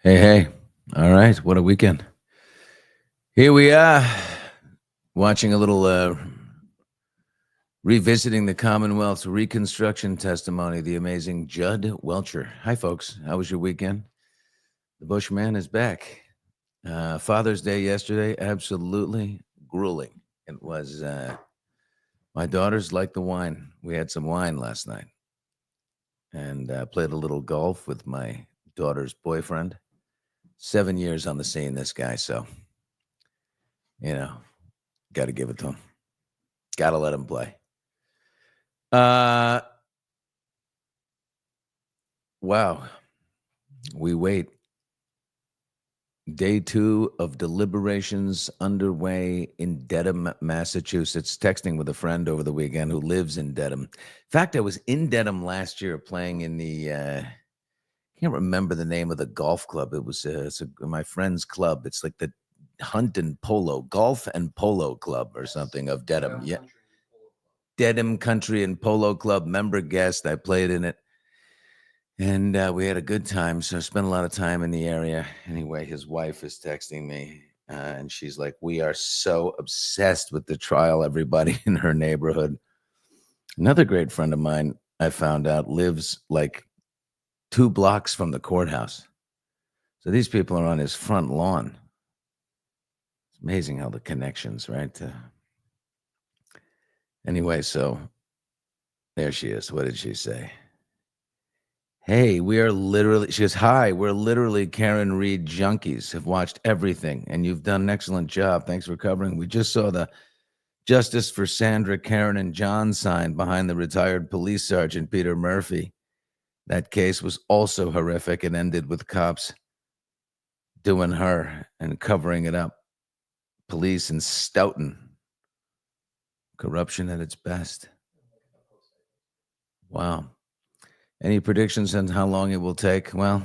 Hey, hey. All right. What a weekend. Here we are watching a little revisiting the Commonwealth's Reconstruction testimony, the amazing Judd Welcher. Hi, folks. How was your weekend? The Bushman is back. Father's Day yesterday, absolutely grueling. It was, my daughters like the wine. We had some wine last night and played a little golf with my daughter's boyfriend. 7 years on the scene, this guy. So, you know, got to give it to him. Got to let him play. Uh, wow. We wait. Day 2 of deliberations underway in Dedham, Massachusetts. Texting with a friend over the weekend who lives in Dedham. In fact, I was in Dedham last year playing in the, can't remember the name of the golf club. It was my friend's club. It's like the Hunt and Polo, Golf and Polo Club or something of Dedham. Yeah. Dedham Country and Polo Club, member guest. I played in it. And we had a good time. So I spent a lot of time in the area. Anyway, his wife is texting me and she's like, we are so obsessed with the trial, everybody in her neighborhood. Another great friend of mine, I found out, lives like 2 blocks from the courthouse. So these people are on his front lawn. It's amazing how the connections, right? Anyway, so there she is. What did she say? Hey, we are literally, she goes, hi, we're literally Karen Reed junkies, have watched everything, and you've done an excellent job. Thanks for covering. We just saw the Justice for Sandra, Karen, and John sign behind the retired police sergeant Peter Murphy. That case was also horrific and ended with cops doing her and covering it up. Police in Stoughton. Corruption at its best. Wow. Any predictions on how long it will take? Well,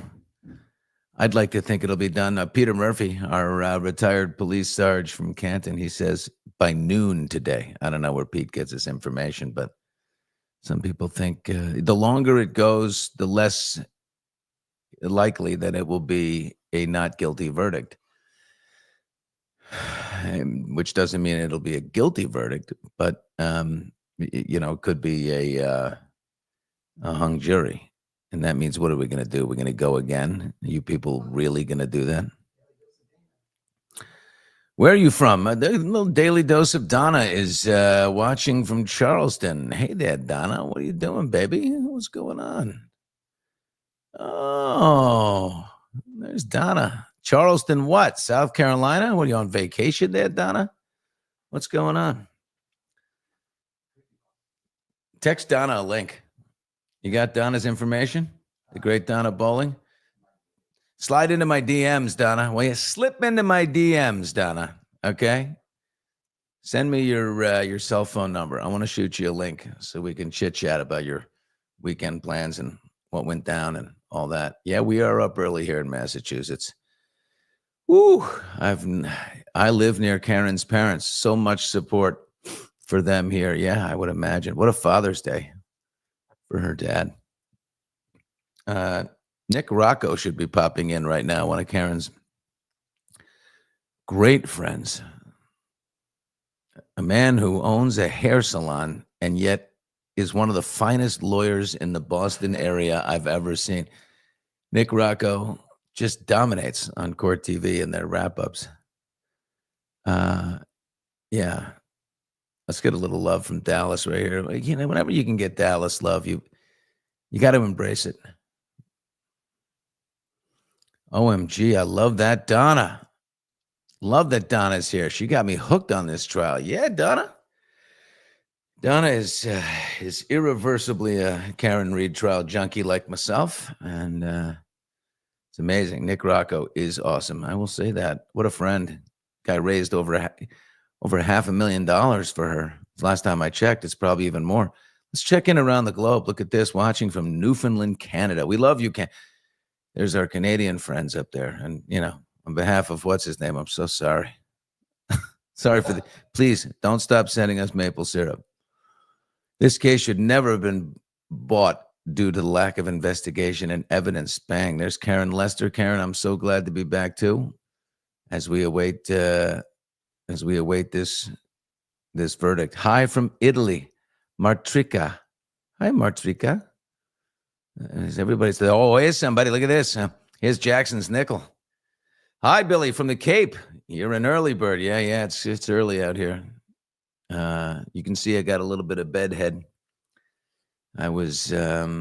I'd like to think it'll be done. Peter Murphy, our retired police sarge from Canton, he says by noon today. I don't know where Pete gets his information, but some people think the longer it goes, the less likely that it will be a not guilty verdict, which doesn't mean it'll be a guilty verdict, but, it could be a hung jury. And that means, what are we going to do? We're going to go again? Are you people really going to do that? Where are you from? The little daily dose of Donna is watching from Charleston. Hey there, Donna. What are you doing, baby? What's going on? Oh, there's Donna. Charleston, what? South Carolina? What are you on vacation there, Donna? What's going on? Text Donna a link. You got Donna's information? The great Donna Bowling? Slide into my DMs, Donna. Well, you slip into my DMs, Donna. Okay? Send me your cell phone number. I want to shoot you a link so we can chit-chat about your weekend plans and what went down and all that. Yeah, we are up early here in Massachusetts. Woo! I live near Karen's parents. So much support for them here. Yeah, I would imagine. What a Father's Day for her dad. Nick Rocco should be popping in right now, one of Karen's great friends. A man who owns a hair salon and yet is one of the finest lawyers in the Boston area I've ever seen. Nick Rocco just dominates on Court TV and their wrap-ups. Yeah. Let's get a little love from Dallas right here. Whenever you can get Dallas love, you got to embrace it. OMG, I love that Donna. Love that Donna's here. She got me hooked on this trial. Yeah, Donna. Donna is irreversibly a Karen Reed trial junkie like myself, and it's amazing. Nick Rocco is awesome. I will say that. What a friend. Guy raised over $500,000 for her. Last time I checked, it's probably even more. Let's check in around the globe. Look at this, watching from Newfoundland, Canada. We love you, There's our Canadian friends up there, and on behalf of what's his name, I'm so sorry. Sorry for please don't stop sending us maple syrup. This case should never have been bought due to the lack of investigation and evidence. Bang, there's Karen Lester. Karen, I'm so glad to be back too. As we await this verdict. Hi from Italy, Martrika. Hi, Martrika. Everybody's there. Oh, here's somebody. Look at this. Here's Jackson's nickel. Hi, Billy from the Cape. You're an early bird. Yeah. It's early out here. You can see I got a little bit of bedhead. I was at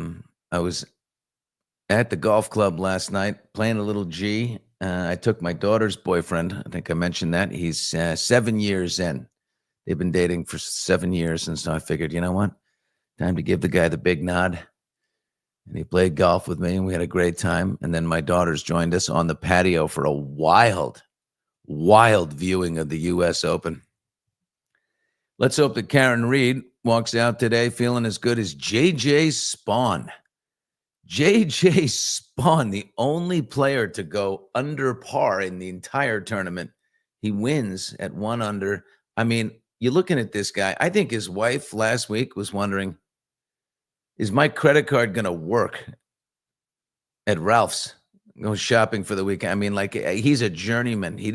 the golf club last night playing a little G. I took my daughter's boyfriend. I think I mentioned that. He's 7 years in. They've been dating for 7 years, and so I figured, you know what? Time to give the guy the big nod. And he played golf with me, and we had a great time. And then my daughters joined us on the patio for a wild viewing of the U.S. Open. Let's hope that Karen Reed walks out today feeling as good as J.J. Spawn. J.J. Spawn, the only player to go under par in the entire tournament. He wins at 1 under. I mean, you're looking at this guy. I think his wife last week was wondering, is my credit card going to work at Ralph's? Go shopping for the weekend. I mean, like, he's a journeyman. He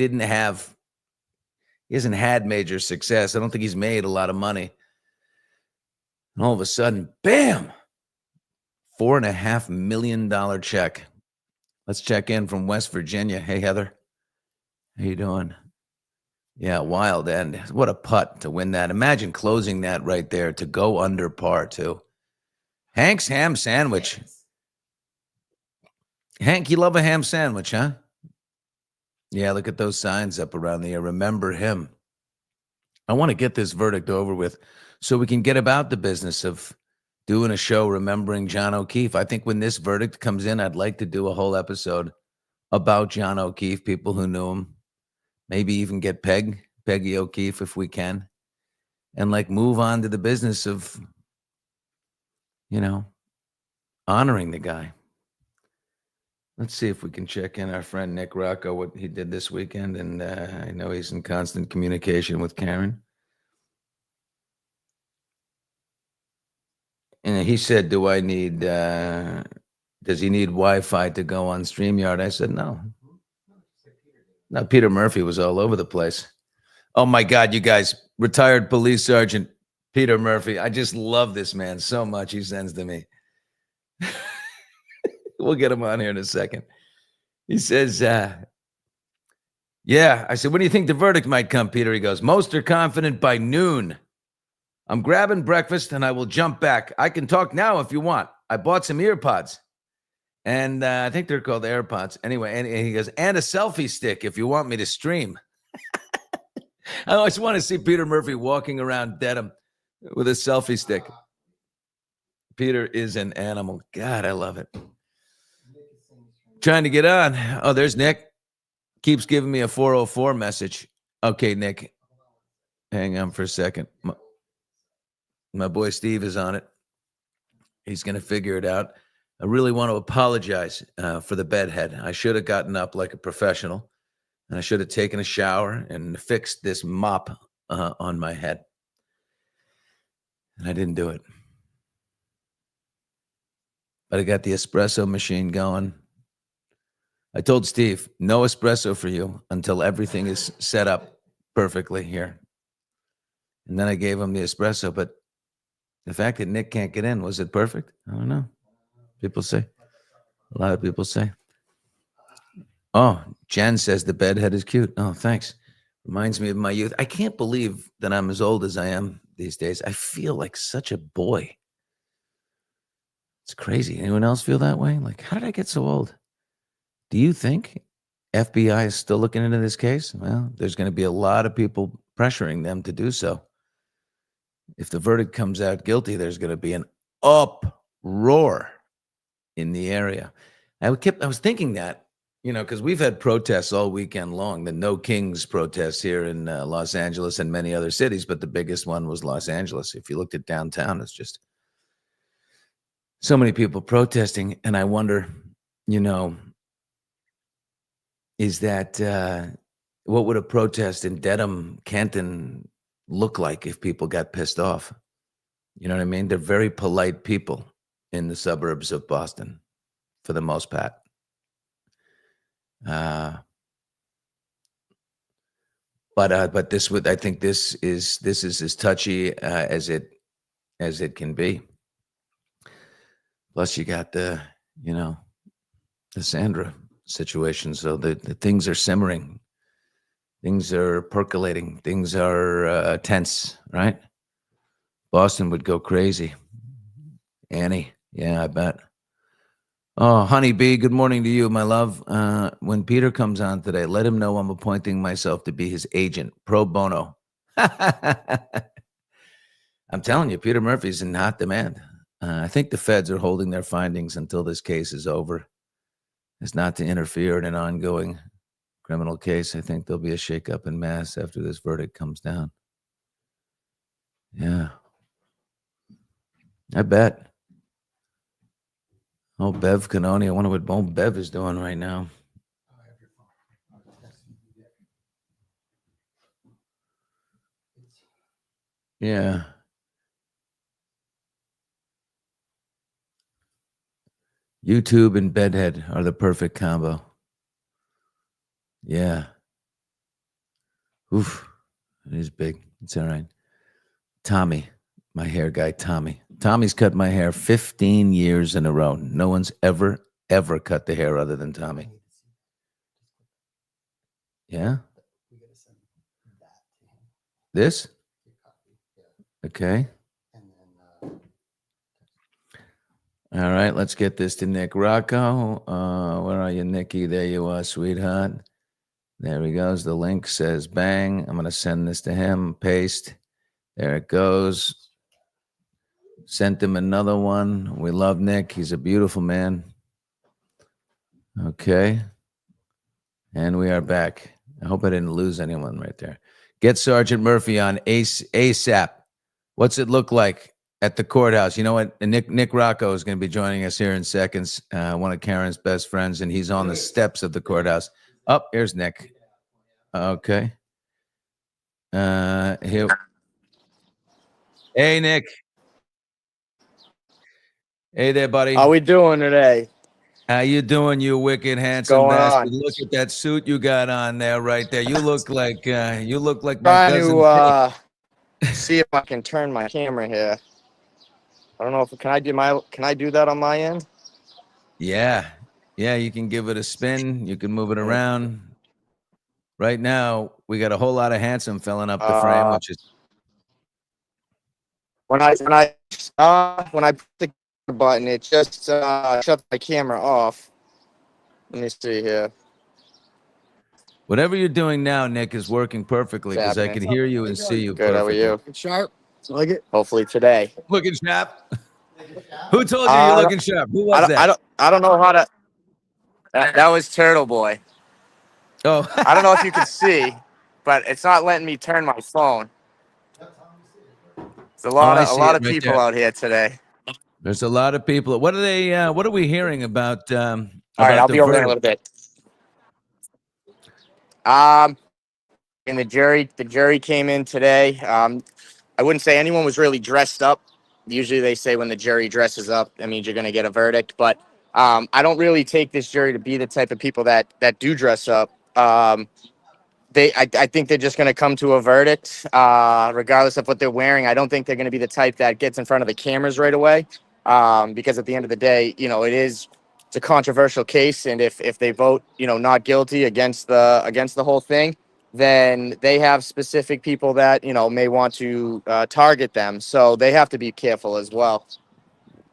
hasn't had major success. I don't think he's made a lot of money. And all of a sudden, bam, $4.5 million check. Let's check in from West Virginia. Hey, Heather. How you doing? Yeah, wild end. What a putt to win that. Imagine closing that right there to go under par, too. Hank's ham sandwich. Hank, you love a ham sandwich, huh? Yeah, look at those signs up around the air. Remember him. I want to get this verdict over with so we can get about the business of doing a show remembering John O'Keefe. I think when this verdict comes in, I'd like to do a whole episode about John O'Keefe, people who knew him. Maybe even get Peggy O'Keefe if we can. And like move on to the business of, honoring the guy. Let's see if we can check in our friend Nick Rocco, what he did this weekend. And I know he's in constant communication with Karen. And he said, does he need Wi-Fi to go on StreamYard? I said, no. No, Peter Murphy was all over the place. Oh my God, you guys, retired police sergeant Peter Murphy. I just love this man so much. He sends to me. We'll get him on here in a second. He says, yeah. I said, when do you think the verdict might come, Peter? He goes, most are confident by noon. I'm grabbing breakfast and I will jump back. I can talk now if you want. I bought some ear pods. And I think they're called AirPods. Anyway, and he goes, and a selfie stick if you want me to stream. I always want to see Peter Murphy walking around Dedham with a selfie stick. Peter is an animal. God, I love it. Trying to get on. Oh, there's Nick. Keeps giving me a 404 message. Okay, Nick. Hang on for a second. My boy Steve is on it. He's going to figure it out. I really want to apologize for the bedhead. I should have gotten up like a professional, and I should have taken a shower and fixed this mop on my head. And I didn't do it. But I got the espresso machine going. I told Steve, no espresso for you until everything is set up perfectly here. And then I gave him the espresso. But the fact that Nick can't get in, was it perfect? I don't know. People say. A lot of people say. Oh, Jen says the bedhead is cute. Oh, thanks. Reminds me of my youth. I can't believe that I'm as old as I am these days. I feel like such a boy. It's crazy. Anyone else feel that way? Like, how did I get so old? Do you think FBI is still looking into this case? Well, there's going to be a lot of people pressuring them to do so. If the verdict comes out guilty, there's going to be an uproar in the area. I was thinking that, because we've had protests all weekend long, the No Kings protests here in Los Angeles and many other cities, but the biggest one was Los Angeles. If you looked at downtown, it's just so many people protesting. And I wonder, is that what would a protest in Dedham, Canton look like if people got pissed off? You know what I mean? They're very polite people. in the suburbs of Boston, for the most part. But I think this is as touchy as it can be. Plus, you got the Sandra situation, so the things are simmering, things are percolating, things are tense, right? Boston would go crazy. Annie, yeah, I bet. Oh, Honey Bee, good morning to you, my love. When Peter comes on today, let him know I'm appointing myself to be his agent, pro bono. I'm telling you, Peter Murphy's in hot demand. I think the feds are holding their findings until this case is over. It's not to interfere in an ongoing criminal case. I think there'll be a shakeup in mass after this verdict comes down. Yeah. I bet. Oh, Bev Canoni. I wonder what old Bev is doing right now. Yeah. YouTube and bedhead are the perfect combo. Yeah. Oof. It is big. It's all right. Tommy, my hair guy, Tommy. Tommy's cut my hair 15 years in a row. No one's ever cut the hair other than Tommy. Yeah? This? Okay. All right, let's get this to Nick Rocco. Where are you, Nikki? There you are, sweetheart. There he goes. The link says bang. I'm going to send this to him. Paste. There it goes. Sent him another one. We love Nick. He's a beautiful man. Okay. And we are back. I hope I didn't lose anyone right there. Get Sergeant Murphy on ASAP. What's it look like at the courthouse? You know what? Nick Rocco is going to be joining us here in seconds. One of Karen's best friends, and he's on the steps of the courthouse. Oh, here's Nick. Okay. Here. Hey, Nick. Hey there, buddy. How we doing today? How you doing, you wicked handsome bastard? Look at that suit you got on there, right there. You look like my cousin. Trying to see if I can turn my camera here. I don't know if can I do that on my end? Yeah, you can give it a spin. You can move it around. Right now, we got a whole lot of handsome filling up the frame, which is when I put the button, it just shut my camera off. Let me see here. Whatever you're doing now, Nick, is working perfectly because I can hear you and see you. Good. Perfectly. How are you? Sharp. Like it. Hopefully today. Looking sharp. Who told you you're looking sharp? Who was that? I don't know how to. That was Turtle Boy. Oh. I don't know if you can see, but it's not letting me turn my phone. There's a lot of people out here today. There's a lot of people. What are they? What are we hearing about? All right, I'll be over there in a little bit. And the jury came in today. I wouldn't say anyone was really dressed up. Usually they say when the jury dresses up, that means you're going to get a verdict. But I don't really take this jury to be the type of people that do dress up. I think they're just going to come to a verdict, regardless of what they're wearing. I don't think they're going to be the type that gets in front of the cameras right away, because at the end of the day, it's a controversial case, and if they vote, not guilty against the whole thing, then they have specific people that may want to target them. So they have to be careful as well.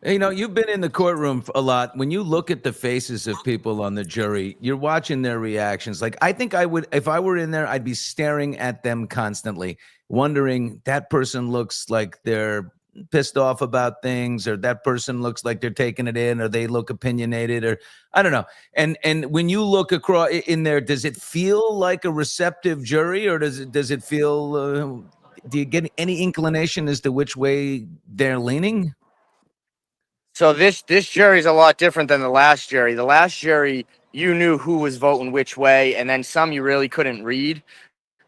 You've been in the courtroom a lot. When you look at the faces of people on the jury, you're watching their reactions. Like, I think I would, if I were in there, I'd be staring at them constantly, wondering that person looks like they're pissed off about things, or that person looks like they're taking it in, or they look opinionated, or I don't know. And when you look across in there, does it feel like a receptive jury, or does it feel? Do you get any inclination as to which way they're leaning? So this jury is a lot different than the last jury. The last jury, you knew who was voting which way, and then some you really couldn't read.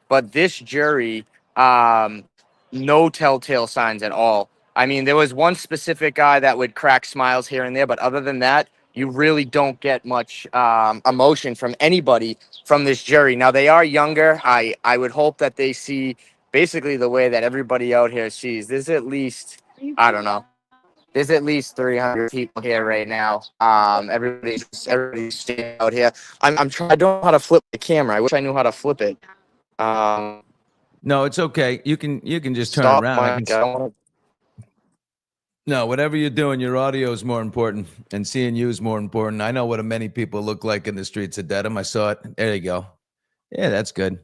But this jury, no telltale signs at all. I mean, there was one specific guy that would crack smiles here and there, but other than that, you really don't get much emotion from anybody from this jury. Now they are younger. I would hope that they see basically the way that everybody out here sees. There's at least, I don't know. There's at least 300 people here right now. Everybody's staying out here. I'm trying. I don't know how to flip the camera. I wish I knew how to flip it. Um, No, it's okay. You can just turn Stop around. I my. can. I don't wanna- No, whatever you're doing, your audio is more important, and seeing you is more important. I know what many people look like in the streets of Dedham. I saw it. There you go. Yeah, that's good.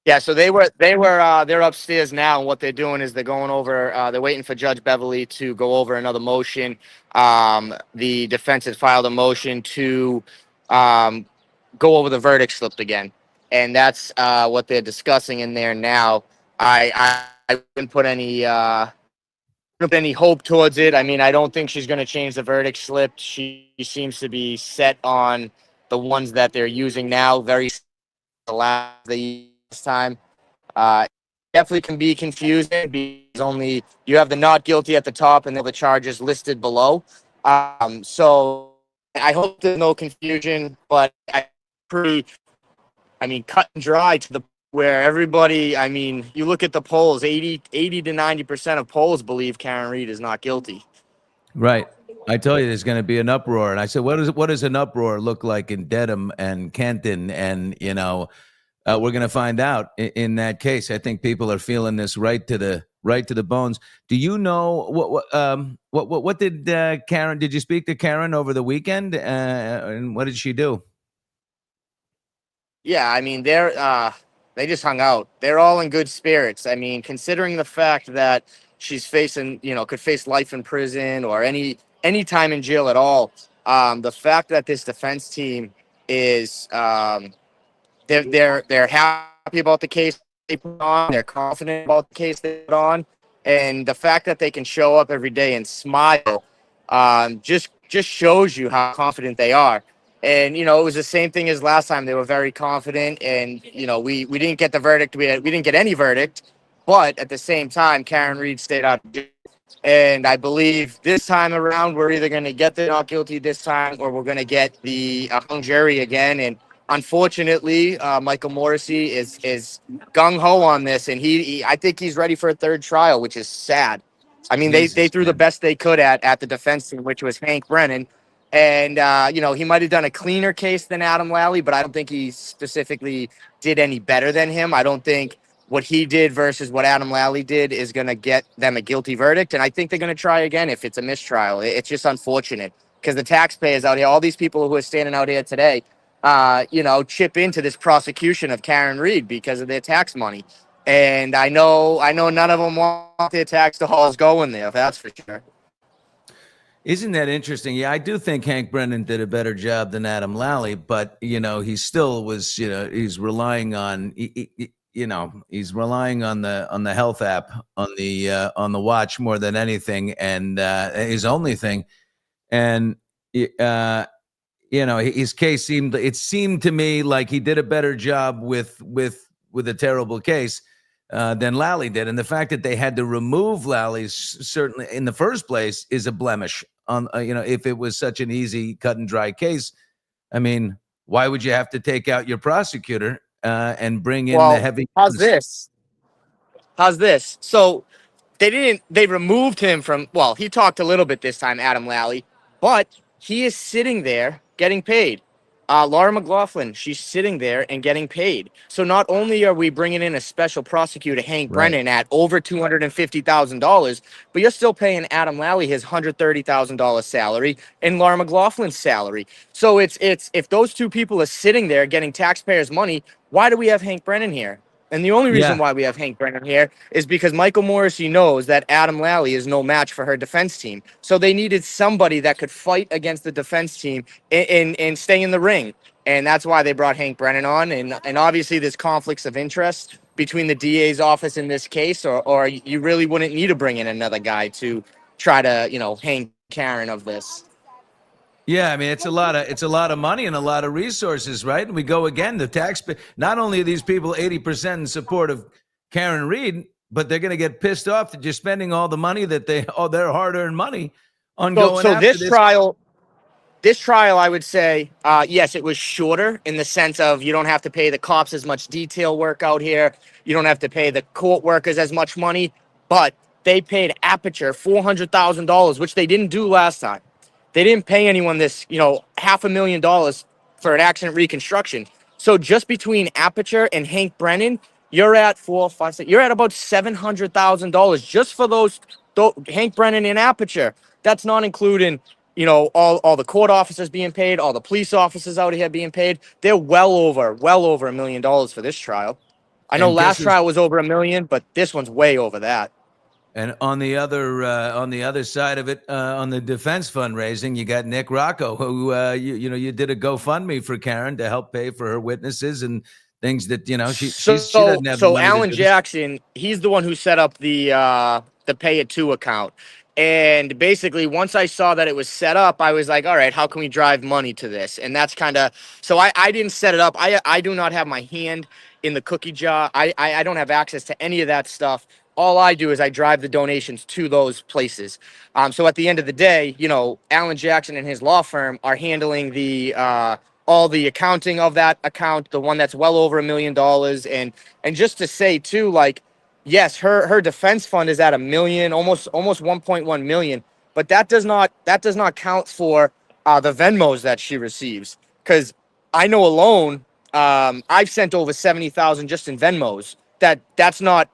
Yeah, so they're upstairs now, and what they're doing is they're going over. They're waiting for Judge Beverly to go over another motion. The defense has filed a motion to um, go over the verdict slip again, and that's what they're discussing in there now. I wouldn't put any hope towards it. I mean, I don't think she's going to change the verdict slip. She seems to be set on the ones that they're using now. Very the last time. Uh, Definitely can be confusing because only you have the not guilty at the top and then the charges listed below. So I hope there's no confusion, but I mean, cut and dry to the where everybody, I mean, you look at the polls, 80 to 90% of polls believe Karen Reed is not guilty. Right. I tell you, there's going to be an uproar, and I said, what does an uproar look like in Dedham and Kenton, and we're going to find out in that case. I think people are feeling this right to the bones. Do you know what did Karen? Did you speak to Karen over the weekend? And what did she do? Yeah, I mean they just hung out. They're all in good spirits. I mean, considering the fact that she's facing, could face life in prison or any time in jail at all. The fact that this defense team is they're happy about the case they put on. They're confident about the case they put on, and the fact that they can show up every day and smile, just shows you how confident they are. And it was the same thing as last time. They were very confident, and we didn't get the verdict. We didn't get any verdict, but at the same time, Karen Reed stayed out of jail. And I believe this time around, we're either going to get the not guilty this time, or we're going to get the hung jury again. And unfortunately, Michael Morrissey is gung ho on this, and I think he's ready for a third trial, which is sad. I mean, they Jesus, threw the man. best they could at the defense team, which was Hank Brennan, and he might have done a cleaner case than Adam Lally, but I don't think he specifically did any better than him. I don't think what he did versus what Adam Lally did is going to get them a guilty verdict, and I think they're going to try again if it's a mistrial. It's just unfortunate because the taxpayers out here, all these people who are standing out here today, chip into this prosecution of Karen Reed because of their tax money. And I know none of them want their tax dollars going there. That's for sure. Isn't that interesting? Yeah, I do think Hank Brennan did a better job than Adam Lally, but he still was. He's relying on. He's relying on the health app on the watch more than anything, and his only thing. And his case seemed to me like he did a better job with a terrible case than Lally did. And the fact that they had to remove Lally's certainly in the first place is a blemish on, if it was such an easy cut and dry case. I mean, why would you have to take out your prosecutor and bring in the heavy? How's this? So they removed him from, well, he talked a little bit this time, Adam Lally, but he is sitting there getting paid. Laura McLaughlin, she's sitting there and getting paid. So not only are we bringing in a special prosecutor, Hank Right. Brennan, at over $250,000, but you're still paying Adam Lally his $130,000 salary and Laura McLaughlin's salary. So it's if those two people are sitting there getting taxpayers' money, why do we have Hank Brennan here? And the only reason Yeah. why we have Hank Brennan here is because Michael Morrissey knows that Adam Lally is no match for her defense team. So they needed somebody that could fight against the defense team and stay in the ring. And that's why they brought Hank Brennan on. And obviously there's conflicts of interest between the DA's office in this case, or you really wouldn't need to bring in another guy to try to, hang Karen of this. Yeah, I mean it's a lot of money and a lot of resources, right? And we go again, the tax. Not only are these people 80% in support of Karen Reed, but they're going to get pissed off that you're spending all the money that their hard-earned money on So, going so after this this. trial, this trial, I would say, yes, it was shorter in the sense of you don't have to pay the cops as much detail work out here. You don't have to pay the court workers as much money, but they paid Aperture $400,000, which they didn't do last time. They didn't pay anyone this, $500,000 for an accident reconstruction. So just between Aperture and Hank Brennan, you're at four, five, six, you're at about $700,000 just for those Hank Brennan and Aperture. That's not including, all the court officers being paid, all the police officers out here being paid. They're well over $1 million for this trial. I know And guess last who's trial was over 1 million, but this one's way over that. And on the other side of it, on the defense fundraising, you got Nick Rocco, who you did a GoFundMe for Karen to help pay for her witnesses and things that she So doesn't have the so money to Alan do this. Jackson, he's the one who set up the Pay It To account. And basically, once I saw that it was set up, I was like, all right, how can we drive money to this? And that's kind of so I didn't set it up. I do not have my hand in the cookie jar. I don't have access to any of that stuff. All I do is I drive the donations to those places. So at the end of the day, Alan Jackson and his law firm are handling the all the accounting of that account, the one that's well over $1 million. And just to say too, like, yes, her defense fund is at 1 million, almost 1.1 million, but that does not count for the Venmos that she receives. Because I know alone, I've sent over 70,000 just in Venmos. That's not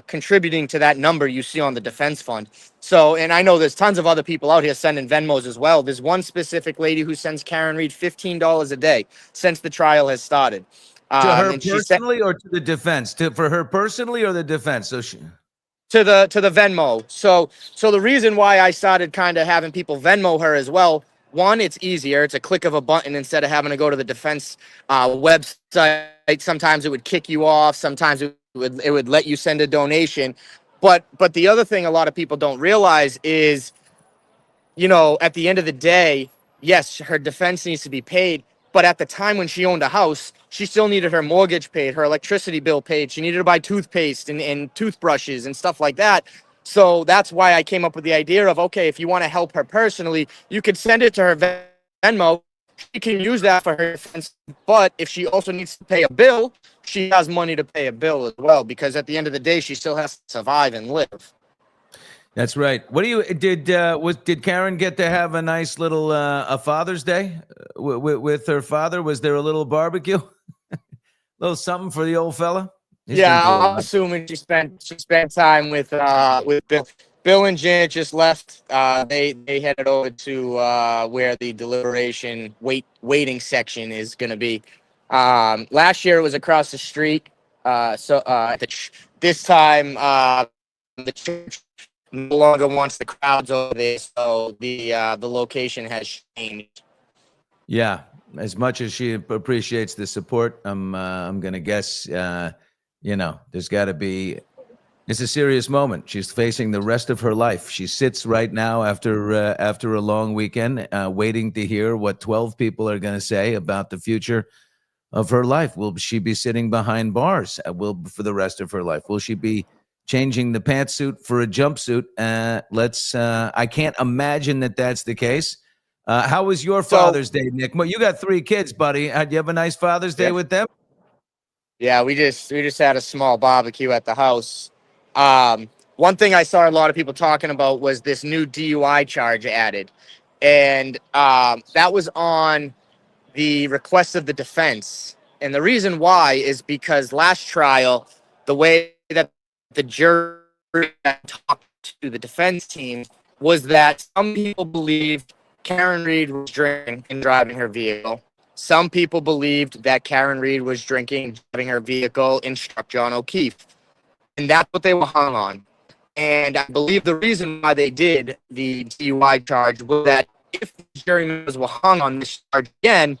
contributing to that number you see on the defense fund. So, and I know there's tons of other people out here sending Venmos as well. There's one specific lady who sends Karen Reed $15 a day since the trial has started. To her And she sent personally or to the defense? For her personally or the defense? to the Venmo. So the reason why I started kind of having people Venmo her as well. One, it's easier. It's a click of a button instead of having to go to the defense website. Sometimes it would kick you off. Sometimes it would let you send a donation. But the other thing a lot of people don't realize is, at the end of the day, yes, her defense needs to be paid. But at the time when she owned a house, she still needed her mortgage paid, her electricity bill paid. She needed to buy toothpaste and toothbrushes and stuff like that. So that's why I came up with the idea of, okay, if you want to help her personally, you could send it to her Venmo. She can use that for her defense. But if she also needs to pay a bill, she has money to pay a bill as well, because at the end of the day, she still has to survive and live. That's right. What do you did Karen get to have a nice little a Father's Day with her father? Was there a little barbecue, little something for the old fella? He's been Yeah, through a I'm lot. assuming she spent time with Bill. Bill and Janet just left. They headed over to where the deliberation waiting section is going to be. Last year it was across the street. This time the church no longer wants the crowds over there, so the location has changed. Yeah, as much as she appreciates the support, I'm gonna guess there's got to be. It's a serious moment. She's facing the rest of her life. She sits right now after a long weekend, waiting to hear what 12 people are going to say about the future of her life. Will she be sitting behind bars? Will for the rest of her life? Will she be changing the pantsuit for a jumpsuit? I can't imagine that that's the case. How was your So Father's Day, Nick? Well, you got 3 kids, buddy. Did you have a nice Father's Day yeah. with them? Yeah, we just had a small barbecue at the house. One thing I saw a lot of people talking about was this new DUI charge added, and that was on the request of the defense. And the reason why is because last trial, the way that the jury talked to the defense team was that some people believed Karen Reed was drinking and driving her vehicle. Some people believed that Karen Reed was drinking and driving her vehicle and struck John O'Keefe. And that's what they were hung on. And I believe the reason why they did the DUI charge was that if the jury members were hung on this charge again,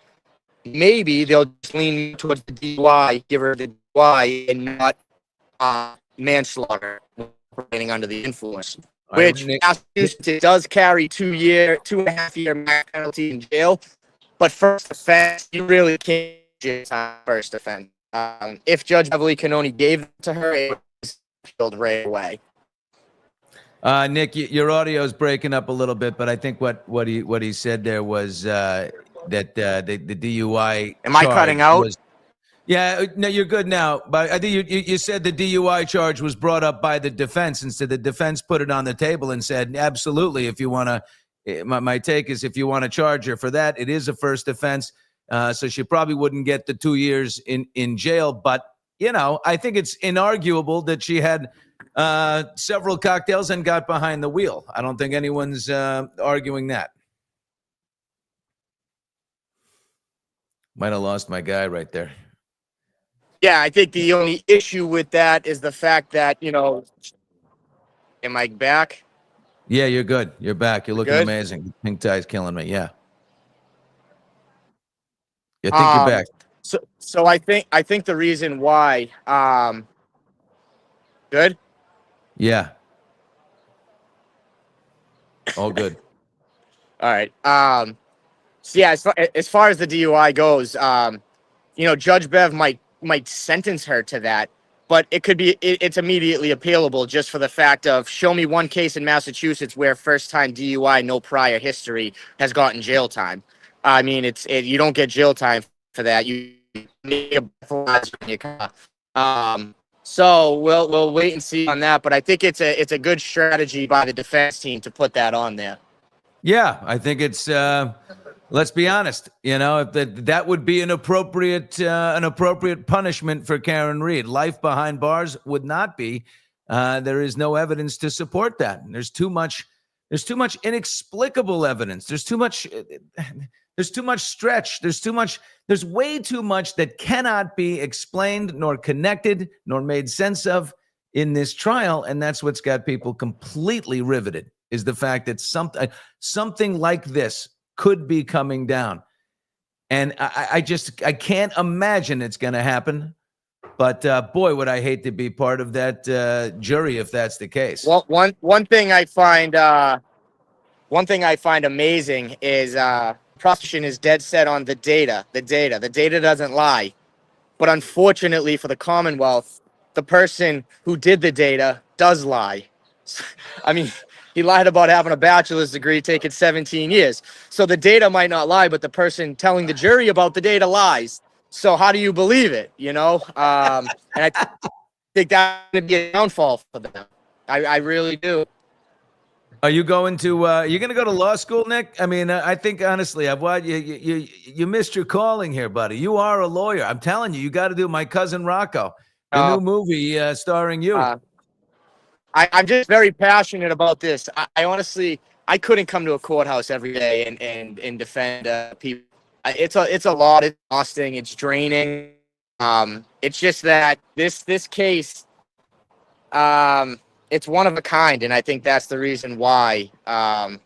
maybe they'll just lean towards the DUI, give her the DUI, and not manslaughter, operating under the influence. All right, Which Nick. Massachusetts, it does carry 2.5 year max penalty in jail, but first offense, you really can't just first offense. If Judge Beverly Canoni gave it to her, it was field right away. Nick, your audio is breaking up a little bit, but I think what he said there was that the DUI Am I charge cutting out? was. Yeah, no, you're good now. But I think you said the DUI charge was brought up by the defense, and so the defense put it on the table and said, absolutely, if you want to, my take is if you want to charge her for that, it is a first offense. So she probably wouldn't get the 2 years in jail. But, I think it's inarguable that she had several cocktails and got behind the wheel. I don't think anyone's arguing that. Might have lost my guy right there. Yeah, I think the only issue with that is the fact that, am I back? Yeah, you're good. You're back. You're looking Good. amazing. Pink tie's killing me. Yeah. I think you're back. So I think the reason why, good. Yeah. All good. All right. So yeah, as far as the DUI goes, Judge Bev might sentence her to that, but it's immediately appealable just for the fact of show me one case in Massachusetts where first time DUI, no prior history, has gotten jail time. I mean, you don't get jail time for that. You need a breathalyzer in your car. So we'll wait and see on that, but I think it's a good strategy by the defense team to put that on there. Yeah, I think it's. Let's be honest. If that would be an appropriate punishment for Karen Reed. Life behind bars would not be. There is no evidence to support that. There's too much inexplicable evidence. There's too much stretch. There's way too much that cannot be explained, nor connected, nor made sense of in this trial. And that's what's got people completely riveted, is the fact that something like this could be coming down. And I can't imagine it's going to happen. But boy, would I hate to be part of that jury if that's the case. Well, one thing I find amazing is prosecution is dead set on the data. The data doesn't lie. But unfortunately for the Commonwealth, the person who did the data does lie. I mean, he lied about having a bachelor's degree taking 17 years. So the data might not lie, but the person telling the jury about the data lies. So how do you believe it? And I think that's going to be a downfall for them. I really do. Are you going to go to law school, Nick? I mean, I think honestly, you missed your calling here, buddy. You are a lawyer. I'm telling you, you got to do My Cousin Rocco, the new movie starring you. I'm just very passionate about this. I honestly, I couldn't come to a courthouse every day and defend people. It's a lot. It's exhausting. It's draining. It's just that this case, it's one of a kind, and I think that's the reason why I'm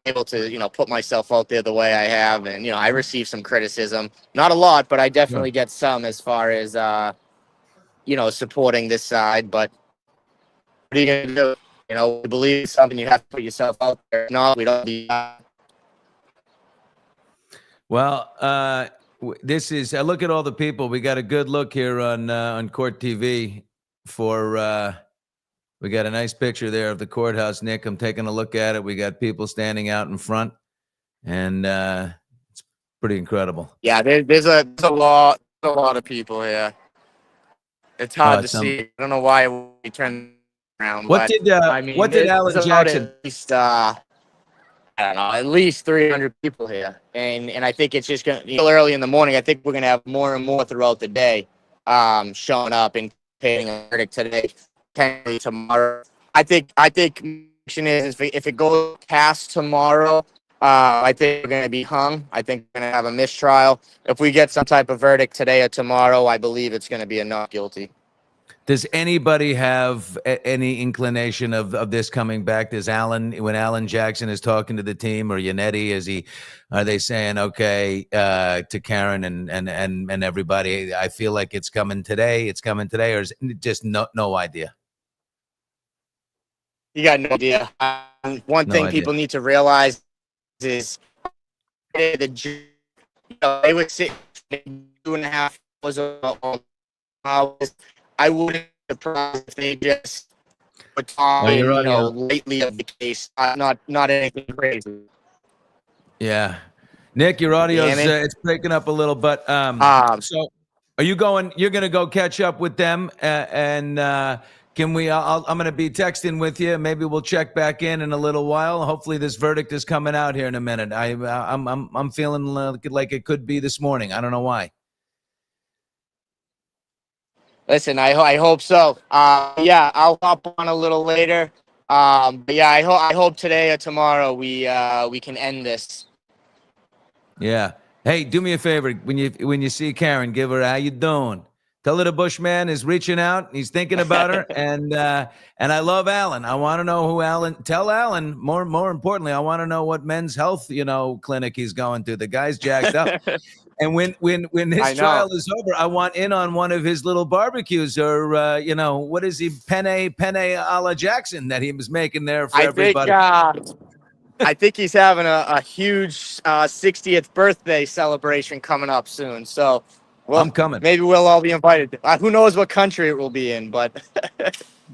able to put myself out there the way I have, and I receive some criticism, not a lot, but I definitely get some as far as supporting this side. But what are you gonna do? You believe something, you have to put yourself out there. No, we don't do that. Well, this is. I look at all the people. We got a good look here on Court TV for. We got a nice picture there of the courthouse, Nick. I'm taking a look at it. We got people standing out in front, and it's pretty incredible. Yeah, there's a lot of people here. It's hard to see. I don't know why we turned around. What did Alan Jackson? At least, I don't know, at least 300 people here, and I think it's just gonna early in the morning. I think we're gonna have more and more throughout the day, showing up and paying a verdict today. Tomorrow, I think is if it goes past tomorrow, I think we're going to be hung. I think we're going to have a mistrial. If we get some type of verdict today or tomorrow, I believe it's going to be a not guilty. Does anybody have any inclination of this coming back? Does when Alan Jackson is talking to the team, or Yannetti, are they saying, okay, to Karen and everybody, I feel like it's coming today, or is it just no idea? You got no idea. One thing people need to realize is they would sit 2.5 hours. I wouldn't surprised if they just were talking, Your audio. lightly of the case, not anything crazy. Yeah. Nick, your You hear audio's me? it's breaking up a little, but Um, so are you going? You're going to go catch up with them, and can we? I'm going to be texting with you. Maybe we'll check back in a little while. Hopefully, this verdict is coming out here in a minute. I'm feeling like it could be this morning. I don't know why. Listen, I hope so. Yeah, I'll hop on a little later. But yeah, I hope today or tomorrow we can end this. Yeah. Hey, do me a favor when you see Karen, give her how you doing. Tell her the Bushman is reaching out. He's thinking about her, and I love Alan. I want to know who Alan. Tell Alan more importantly, I want to know what men's health clinic he's going to. The guy's jacked up. And when his I know. trial is over, I want in on one of his little barbecues, or what is he, penne a la Jackson that he was making there for I think everybody. uh, I think he's having a huge 60th birthday celebration coming up soon. So, well, I'm coming. maybe we'll all be invited. Who knows what country it will be in, but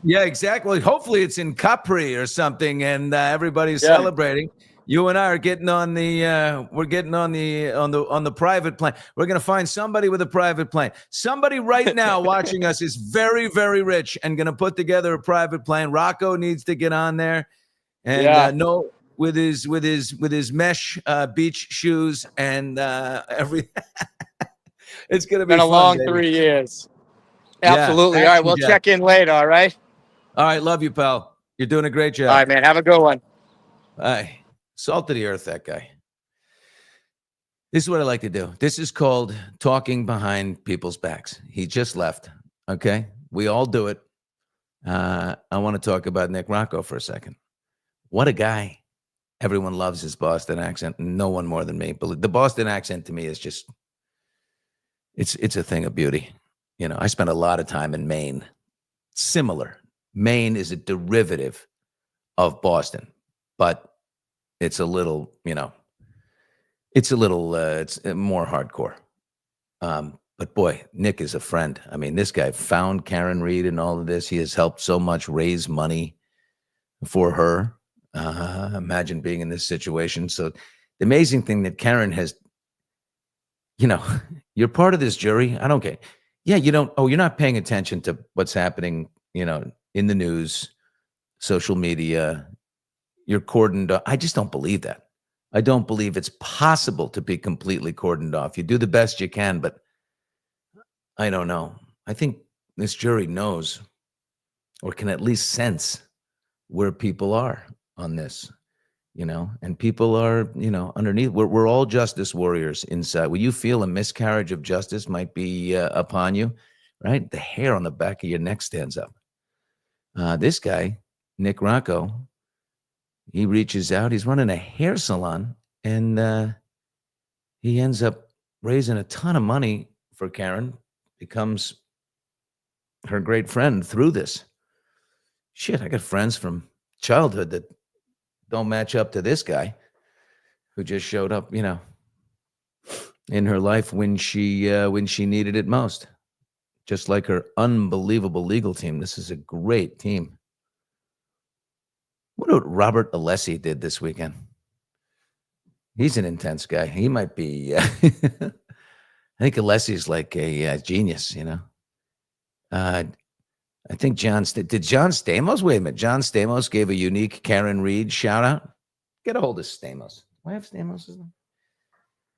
Yeah, exactly. Hopefully, it's in Capri or something, and everybody's yeah. celebrating. You and I are getting on the. We're getting on the private plane. We're going to find somebody with a private plane. Somebody right now watching us is very, very rich and going to put together a private plane. Rocco needs to get on there, and Yeah. no, with his mesh beach shoes and every. It's going to be Been a fun, long baby. 3 years. Yeah, Absolutely. All right, action, we'll Jack. check in later. All right. All right, love you, pal. You're doing a great All job. right, man. Have a good one. Hey, salt of the earth, that guy. This is what I like to do. This is called talking behind people's backs. He just left. Okay. We all do it. I want to talk about Nick Rocco for a second. What a guy. Everyone loves his Boston accent. No one more than me. But the Boston accent to me is just, it's a thing of beauty. I spent a lot of time in Maine. Similar. Maine is a derivative of Boston, but it's a little, it's more hardcore. But boy, Nick is a friend. I mean, this guy found Karen Reed and all of this. He has helped so much raise money for her. Imagine being in this situation. So the amazing thing that Karen has, you're part of this jury. I don't care. Yeah, you don't. Oh, you're not paying attention to what's happening, in the news, social media. You're cordoned off. I just don't believe that. I don't believe it's possible to be completely cordoned off. You do the best you can, but I don't know. I think this jury knows or can at least sense where people are on this, and people are, underneath. We're all justice warriors inside. When you feel a miscarriage of justice might be upon you, right? The hair on the back of your neck stands up. This guy, Nick Rocco, he reaches out. He's running a hair salon, and he ends up raising a ton of money for Karen, becomes her great friend through this. Shit, I got friends from childhood that don't match up to this guy who just showed up, in her life when she needed it most. Just like her unbelievable legal team. This is a great team. What Robert Alessi did this weekend? He's an intense guy. He might be. I think Alessi's like a genius. I think did John Stamos? Wait a minute. John Stamos gave a unique Karen Reed shout out. Get a hold of Stamos. Do I have Stamos?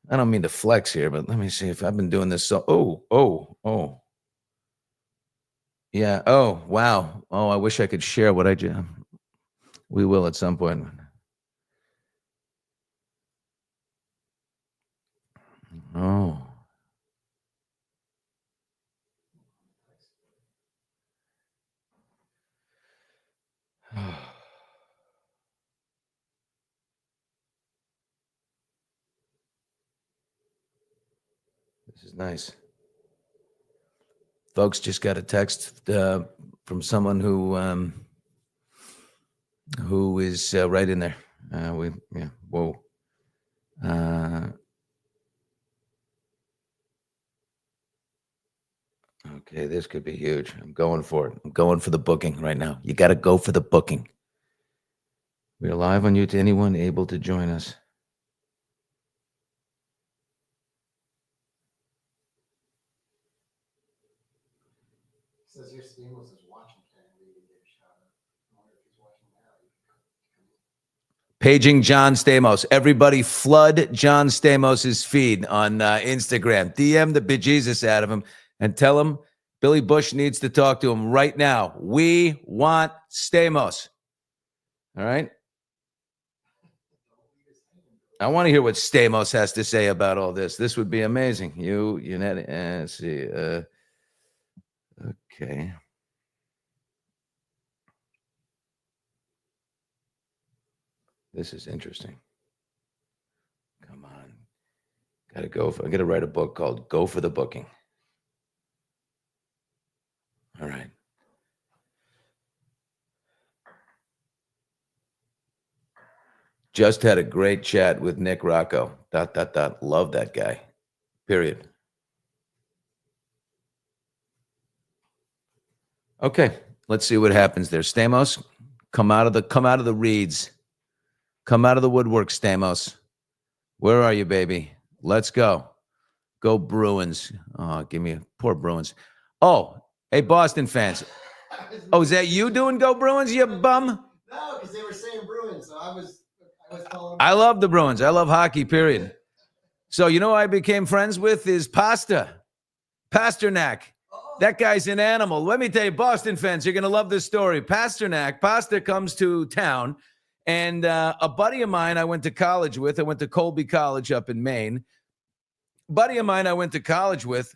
I don't mean to flex here, but let me see if I've been doing this. So, oh. Yeah. Oh, wow. Oh, I wish I could share what I do. We will at some point. Oh. This is nice. Folks, just got a text from someone who is right in there. Whoa. Okay, this could be huge. I'm going for it. I'm going for the booking right now. You got to go for the booking. We're live on YouTube. Anyone able to join us? Says here Stamos is watching. Can I leave and get a shout out? I wonder if he's watching now. Paging John Stamos. Everybody flood John Stamos' feed on Instagram. DM the bejesus out of him and tell him Billy Bush needs to talk to him right now. We want Stamos. All right? I want to hear what Stamos has to say about all this. This would be amazing. Let's see. Okay. This is interesting. Come on. I got to write a book called Go for the Booking. All right. Just had a great chat with Nick Rocco. ... Love that guy. Period. Okay, let's see what happens there. Stamos, come out of the reeds. Come out of the woodwork, Stamos. Where are you, baby? Let's go. Go Bruins. Oh, give me a poor Bruins. Oh, hey, Boston fans. Oh, is that you doing Go Bruins, you bum? No, because they were saying Bruins, so I was calling. I love the Bruins. I love hockey, period. So you know who I became friends with is Pasternak. That guy's an animal. Let me tell you, Boston fans, you're going to love this story. Pasta comes to town, and a buddy of mine I went to college with, I went to Colby College up in Maine. Buddy of mine I went to college with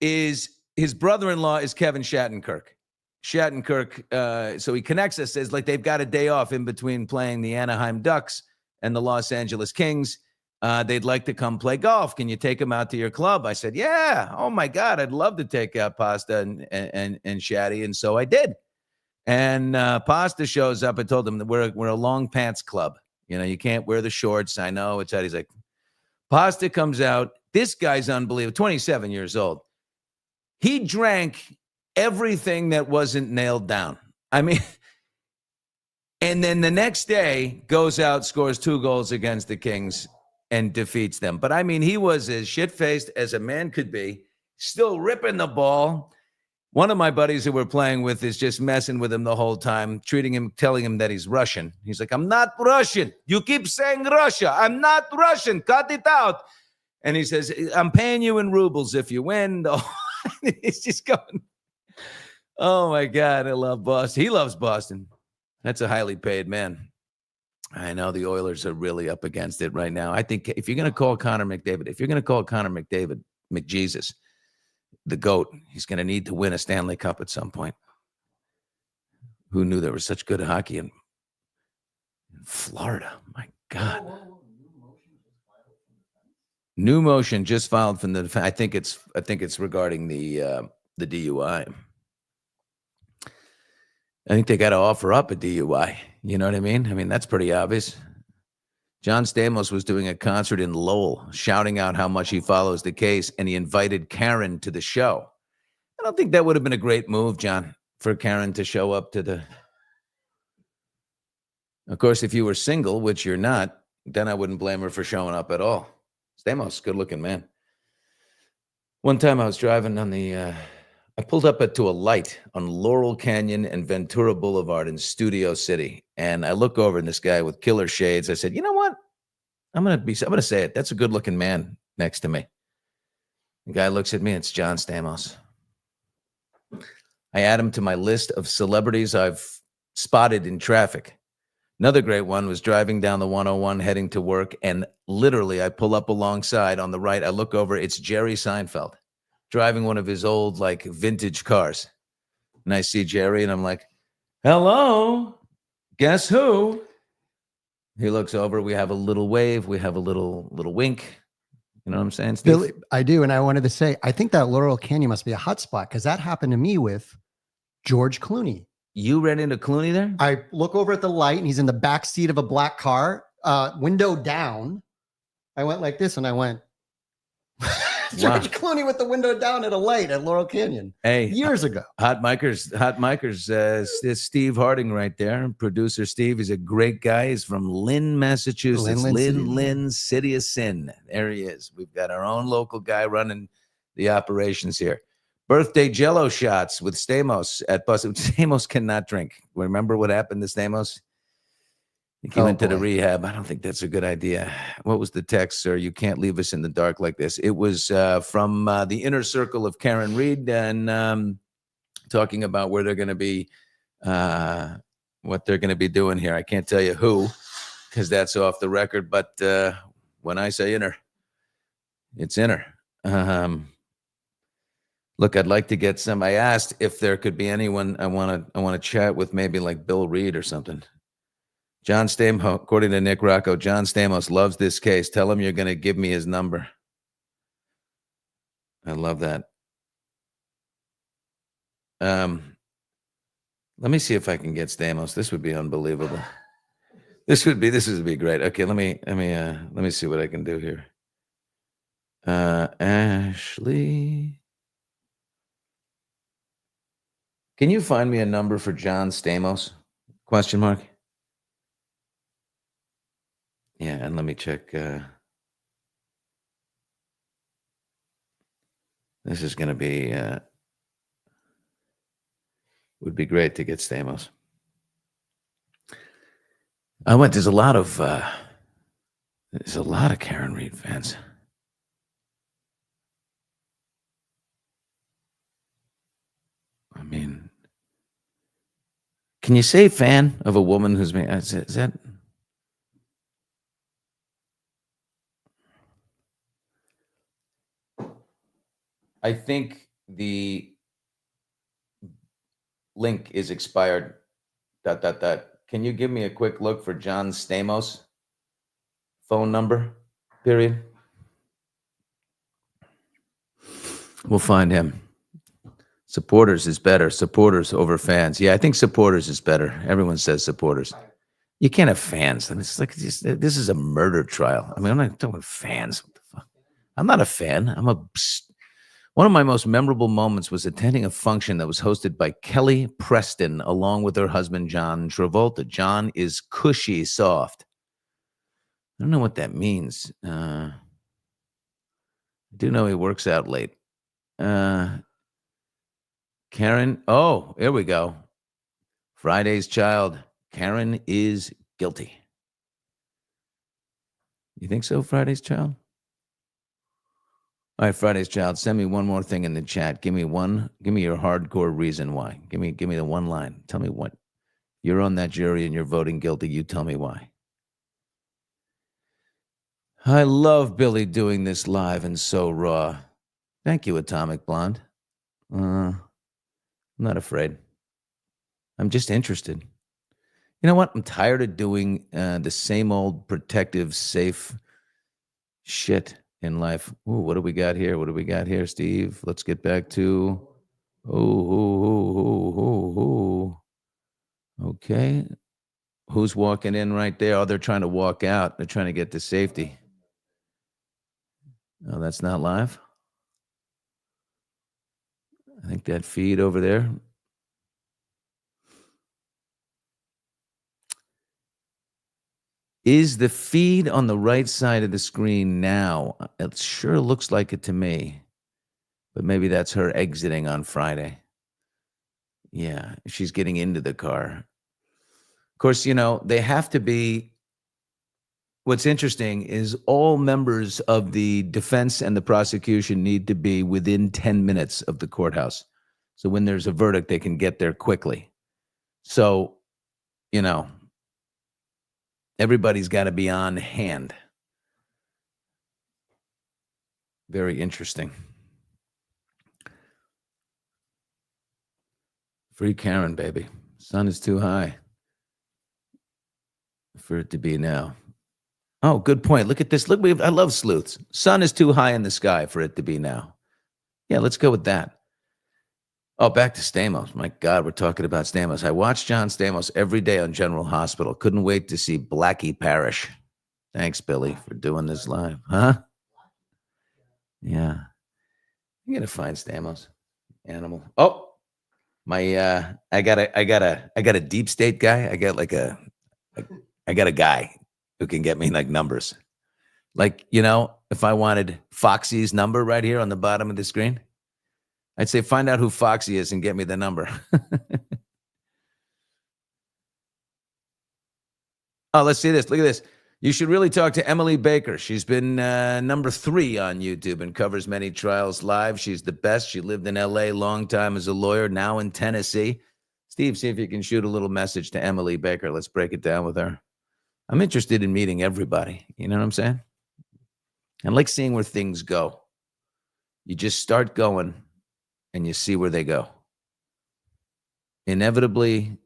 is his brother-in-law is Kevin Shattenkirk. So he connects us, says like they've got a day off in between playing the Anaheim Ducks and the Los Angeles Kings. They'd like to come play golf. Can you take them out to your club? I said, yeah. Oh my God, I'd love to take out Pasta and Shatty. And so I did. And Pasta shows up. I told him that we're a long pants club. You know, you can't wear the shorts. I know it's that. He's like, Pasta comes out. This guy's unbelievable. 27 years old. He drank everything that wasn't nailed down. I mean, and then the next day goes out, scores 2 goals against the Kings and defeats them. But I mean, he was as shit-faced as a man could be, still ripping the ball. One of my buddies who we're playing with is just messing with him the whole time, telling him that he's Russian. He's like, I'm not Russian. You keep saying Russia. I'm not Russian. Cut it out. And he says, I'm paying you in rubles if you win. He's just going, oh my God, I love Boston. He loves Boston. That's a highly paid man. I know the Oilers are really up against it right now. I think if you're going to call Connor McDavid, McJesus, the GOAT, he's going to need to win a Stanley Cup at some point. Who knew there was such good hockey in Florida? My God. New motion just filed from the defense. I think it's regarding the DUI. I think they got to offer up a DUI. You know what I mean? I mean, that's pretty obvious. John Stamos was doing a concert in Lowell, shouting out how much he follows the case, and he invited Karen to the show. I don't think that would have been a great move, John, for Karen to show up to the... Of course, if you were single, which you're not, then I wouldn't blame her for showing up at all. Stamos, good-looking man. One time I was driving on the... I pulled up to a light on Laurel Canyon and Ventura Boulevard in Studio City. And I look over and this guy with killer shades. I said, you know what? I'm going to say it. That's a good looking man next to me. The guy looks at me. It's John Stamos. I add him to my list of celebrities I've spotted in traffic. Another great one was driving down the 101 heading to work. And literally I pull up alongside on the right. I look over. It's Jerry Seinfeld, driving one of his old, like, vintage cars. And I see Jerry, and I'm like, hello, guess who? He looks over. We have a little wave. We have a little wink. You know what I'm saying, Steve? Billy, I do, and I wanted to say, I think that Laurel Canyon must be a hot spot, because that happened to me with George Clooney. You ran into Clooney there? I look over at the light, and he's in the back seat of a black car, window down. I went like this, and I went... George Clooney with the window down at a light at Laurel Canyon. Hey, Years ago. Hot Micers. It's Steve Harding right there. Producer Steve. He's a great guy. He's from Lynn, Massachusetts. Lynn, City of Sin. There he is. We've got our own local guy running the operations here. Birthday Jello shots with Stamos at Bus. Stamos cannot drink. Remember what happened to Stamos? He went to the rehab. I don't think that's a good idea. What was the text, sir? You can't leave us in the dark like this. It was from the inner circle of Karen Reed and talking about where they're going to be, what they're going to be doing here. I can't tell you who, because that's off the record. But when I say inner, it's inner. Look, I'd like to get some. I asked if there could be anyone I want to chat with, maybe like Bill Reed or something. John Stamos, according to Nick Rocco, John Stamos loves this case. Tell him you're going to give me his number. I love that. Let me see if I can get Stamos. This would be unbelievable. This would be great. Okay, let me see what I can do here. Ashley, can you find me a number for John Stamos? Question mark. Yeah, and let me check. This is going to be, would be great to get Stamos. There's a lot of Karen Reed fans. I mean, can you say fan of a woman who's made, is that? I think the link is expired. ... Can you give me a quick look for John Stamos? Phone number, period. We'll find him. Supporters is better. Supporters over fans. Yeah, I think supporters is better. Everyone says supporters. You can't have fans. I mean, it's like this is a murder trial. I mean, I'm not talking fans. What the fuck? I'm not a fan. One of my most memorable moments was attending a function that was hosted by Kelly Preston along with her husband, John Travolta. John is cushy soft. I don't know what that means. I do know he works out late. Karen. Oh, here we go. Friday's Child. Karen is guilty. You think so, Friday's Child? All right, Friday's Child, send me one more thing in the chat. Give me your hardcore reason why. Give me the one line. Tell me what. You're on that jury and you're voting guilty. You tell me why. I love Billy doing this live and so raw. Thank you, Atomic Blonde. I'm not afraid. I'm just interested. You know what? I'm tired of doing the same old protective, safe shit in life. Ooh, what do we got here? What do we got here, Steve? Let's get back to. Okay. Who's walking in right there? Oh, they're trying to walk out. They're trying to get to safety. Oh, that's not live. I think that feed over there. Is the feed on the right side of the screen now? It sure looks like it to me. But maybe that's her exiting on Friday. Yeah, she's getting into the car. Of course, they have to be. What's interesting is all members of the defense and the prosecution need to be within 10 minutes of the courthouse. So when there's a verdict, they can get there quickly. So, everybody's got to be on hand. Very interesting. Free Karen, baby. Sun is too high for it to be now. Oh, good point. Look at this. Look, I love sleuths. Sun is too high in the sky for it to be now. Yeah, let's go with that. Oh, back to Stamos. My God, we're talking about Stamos. I watch John Stamos every day on General Hospital. Couldn't wait to see Blackie Parish. Thanks, Billy, for doing this live. Huh? Yeah. I'm gonna find Stamos. Animal. Oh, I got a deep state guy. I got I got a guy who can get me like numbers. Like, if I wanted Foxy's number right here on the bottom of the screen, I'd say find out who Foxy is and get me the number. Oh, let's see this. Look at this. You should really talk to Emily Baker. She's been number 3 on YouTube and covers many trials live. She's the best. She lived in LA long time as a lawyer, now in Tennessee. Steve, see if you can shoot a little message to Emily Baker. Let's break it down with her. I'm interested in meeting everybody. You know what I'm saying? I like seeing where things go. You just start going and you see where they go. Inevitably.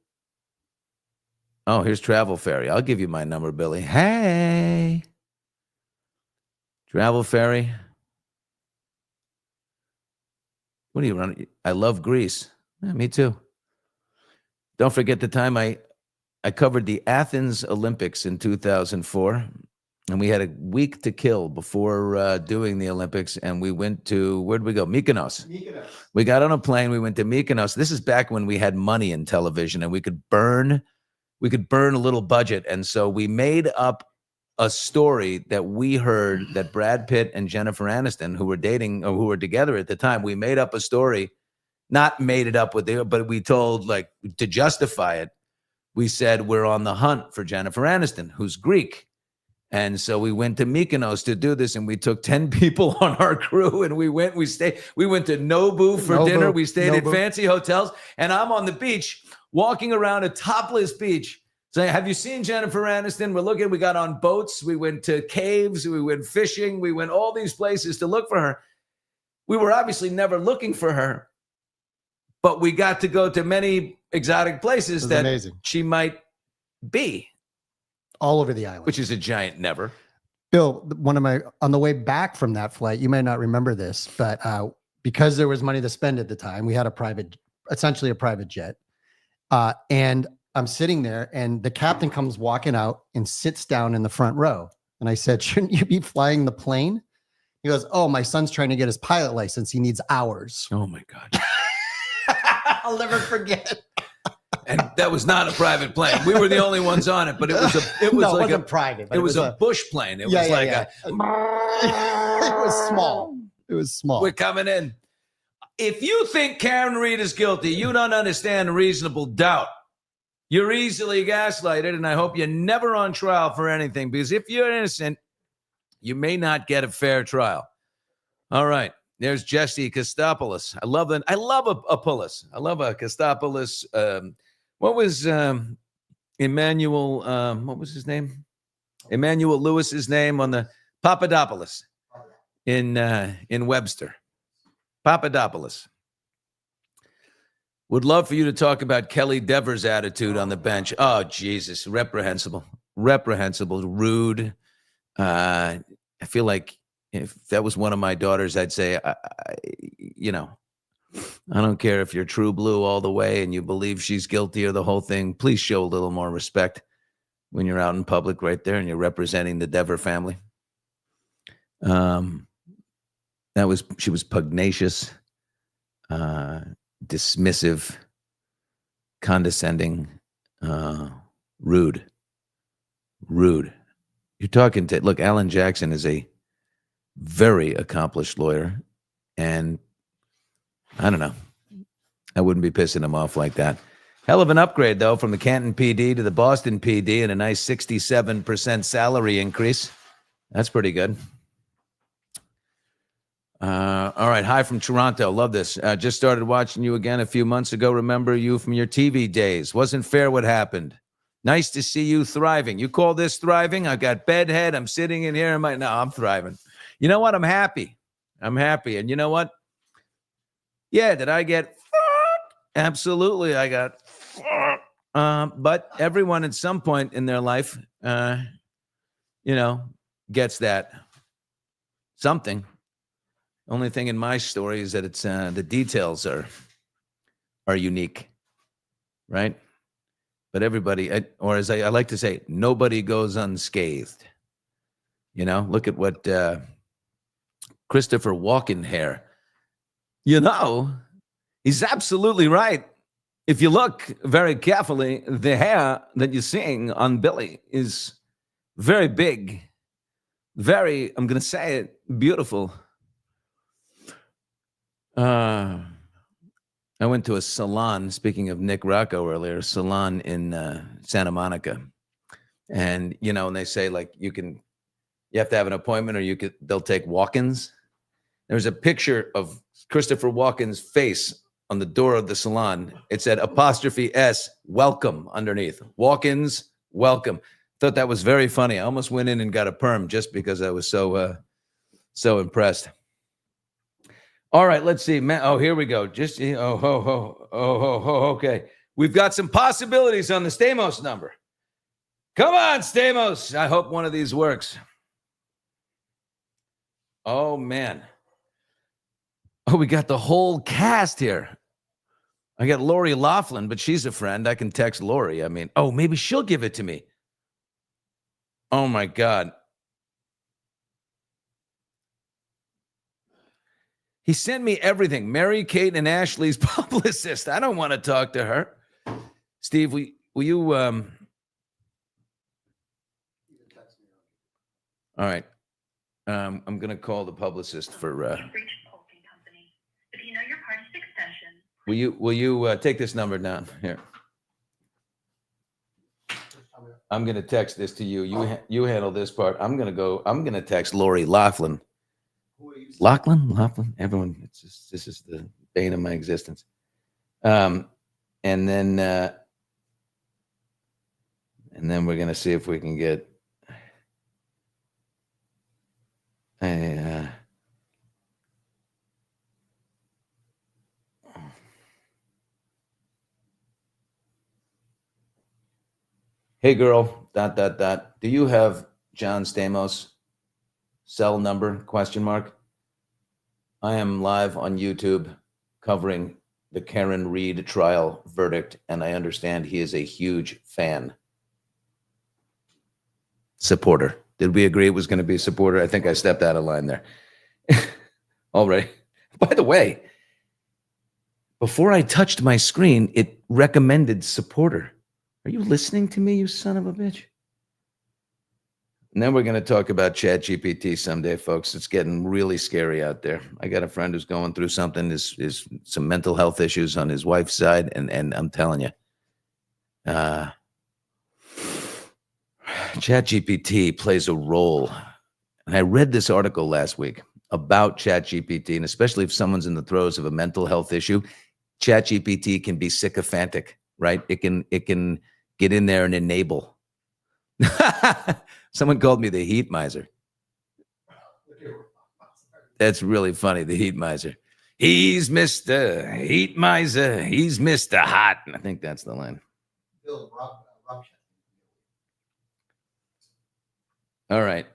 Oh, here's Travel Ferry. I'll give you my number, Billy. Hey. Travel Ferry. What are you running? I love Greece. Yeah, me too. Don't forget the time I covered the Athens Olympics in 2004. And we had a week to kill before doing the Olympics. And we went to, where'd we go? Mykonos. We got on a plane. We went to Mykonos. This is back when we had money in television and we could burn a little budget. And so we made up a story that we heard that Brad Pitt and Jennifer Aniston, who were dating or who were together at the time, we made up a story, not made it up but we told, like, to justify it, we said we're on the hunt for Jennifer Aniston, who's Greek. And so we went to Mykonos to do this, and we took 10 people on our crew, and we went to Nobu for dinner. We stayed at fancy hotels, and I'm on the beach walking around a topless beach saying, have you seen Jennifer Aniston? We're looking, we got on boats. We went to caves. We went fishing. We went all these places to look for her. We were obviously never looking for her, but we got to go to many exotic places that amazing. She might be. All over the island. Which is a giant never. Bill, on the way back from that flight, you may not remember this, but because there was money to spend at the time, we had essentially a private jet. And I'm sitting there and the captain comes walking out and sits down in the front row. And I said, shouldn't you be flying the plane? He goes, oh, my son's trying to get his pilot license. He needs hours. Oh my God. I'll never forget. And that was not a private plane. We were the only ones on it, but it was private. It was a bush plane. It was it was small. It was small. We're coming in. If you think Karen Reed is guilty, you don't understand reasonable doubt. You're easily gaslighted, and I hope you're never on trial for anything, because if you're innocent, you may not get a fair trial. All right. There's Jesse Kostopoulos. I love a Poulos. I love a Kostopoulos. What was Emmanuel? What was his name? Emmanuel Lewis's name on the Papadopoulos in Webster. Papadopoulos. Would love for you to talk about Kelly Devers' attitude on the bench. Oh, Jesus. Reprehensible, rude. I feel like if that was one of my daughters, I'd say, I don't care if you're true blue all the way and you believe she's guilty or the whole thing. Please show a little more respect when you're out in public right there and you're representing the Dever family. She was pugnacious, dismissive, condescending, rude. You're talking to, look, Alan Jackson is a very accomplished lawyer, and I don't know. I wouldn't be pissing him off like that. Hell of an upgrade, though, from the Canton PD to the Boston PD, and a nice 67% salary increase. That's pretty good. All right. Hi from Toronto. Love this. Just started watching you again a few months ago. Remember you from your TV days. Wasn't fair what happened. Nice to see you thriving. You call this thriving? I got bedhead. I'm sitting in here. No, I'm thriving. You know what? I'm happy. And you know what? Yeah, did I get? Absolutely, I got. But everyone at some point in their life, gets that something. Only thing in my story is that it's the details are unique, right? But everybody, or as I like to say, nobody goes unscathed. Look at what Christopher Walken hair He's absolutely right. If you look very carefully, the hair that you're seeing on Billy is very big, very, I'm going to say it, beautiful. I went to a salon, speaking of Nick Rocco earlier, a salon in Santa Monica. And, and they say, like, you have to have an appointment or they'll take walk-ins. There's a picture of Christopher Walken's face on the door of the salon. It said 'S, welcome underneath. Walk-ins, welcome. Thought that was very funny. I almost went in and got a perm just because I was so impressed. All right, let's see. Oh, here we go. Okay. We've got some possibilities on the Stamos number. Come on, Stamos. I hope one of these works. Oh, man. Oh, we got the whole cast here. I got Lori Loughlin, but she's a friend. I can text Lori. I mean, maybe she'll give it to me. Oh, my God. He sent me everything. Mary Kate and Ashley's publicist. I don't want to talk to her. Steve, will you... All right. I'm going to call the publicist for... Will you take this number down here? I'm going to text this to you. You handle this part. I'm going to text Lori Loughlin. Loughlin. Everyone, this is the bane of my existence. And then we're going to see if we can get a... Hey, girl, ... Do you have John Stamos' cell number, ? I am live on YouTube covering the Karen Reed trial verdict, and I understand he is a huge fan. Supporter. Did we agree it was going to be supporter? I think I stepped out of line there. All right. By the way, before I touched my screen, it recommended supporter. Are you listening to me, you son of a bitch? And then we're going to talk about ChatGPT someday, folks. It's getting really scary out there. I got a friend who's going through something, is some mental health issues on his wife's side, and I'm telling you, ChatGPT plays a role. And I read this article last week about ChatGPT, and especially if someone's in the throes of a mental health issue, ChatGPT can be sycophantic, right? It can get in there and enable. Someone called me the heat miser. That's really funny, the heat miser. He's Mr. Heat Miser. He's Mr. Hot. I think that's the line. All right.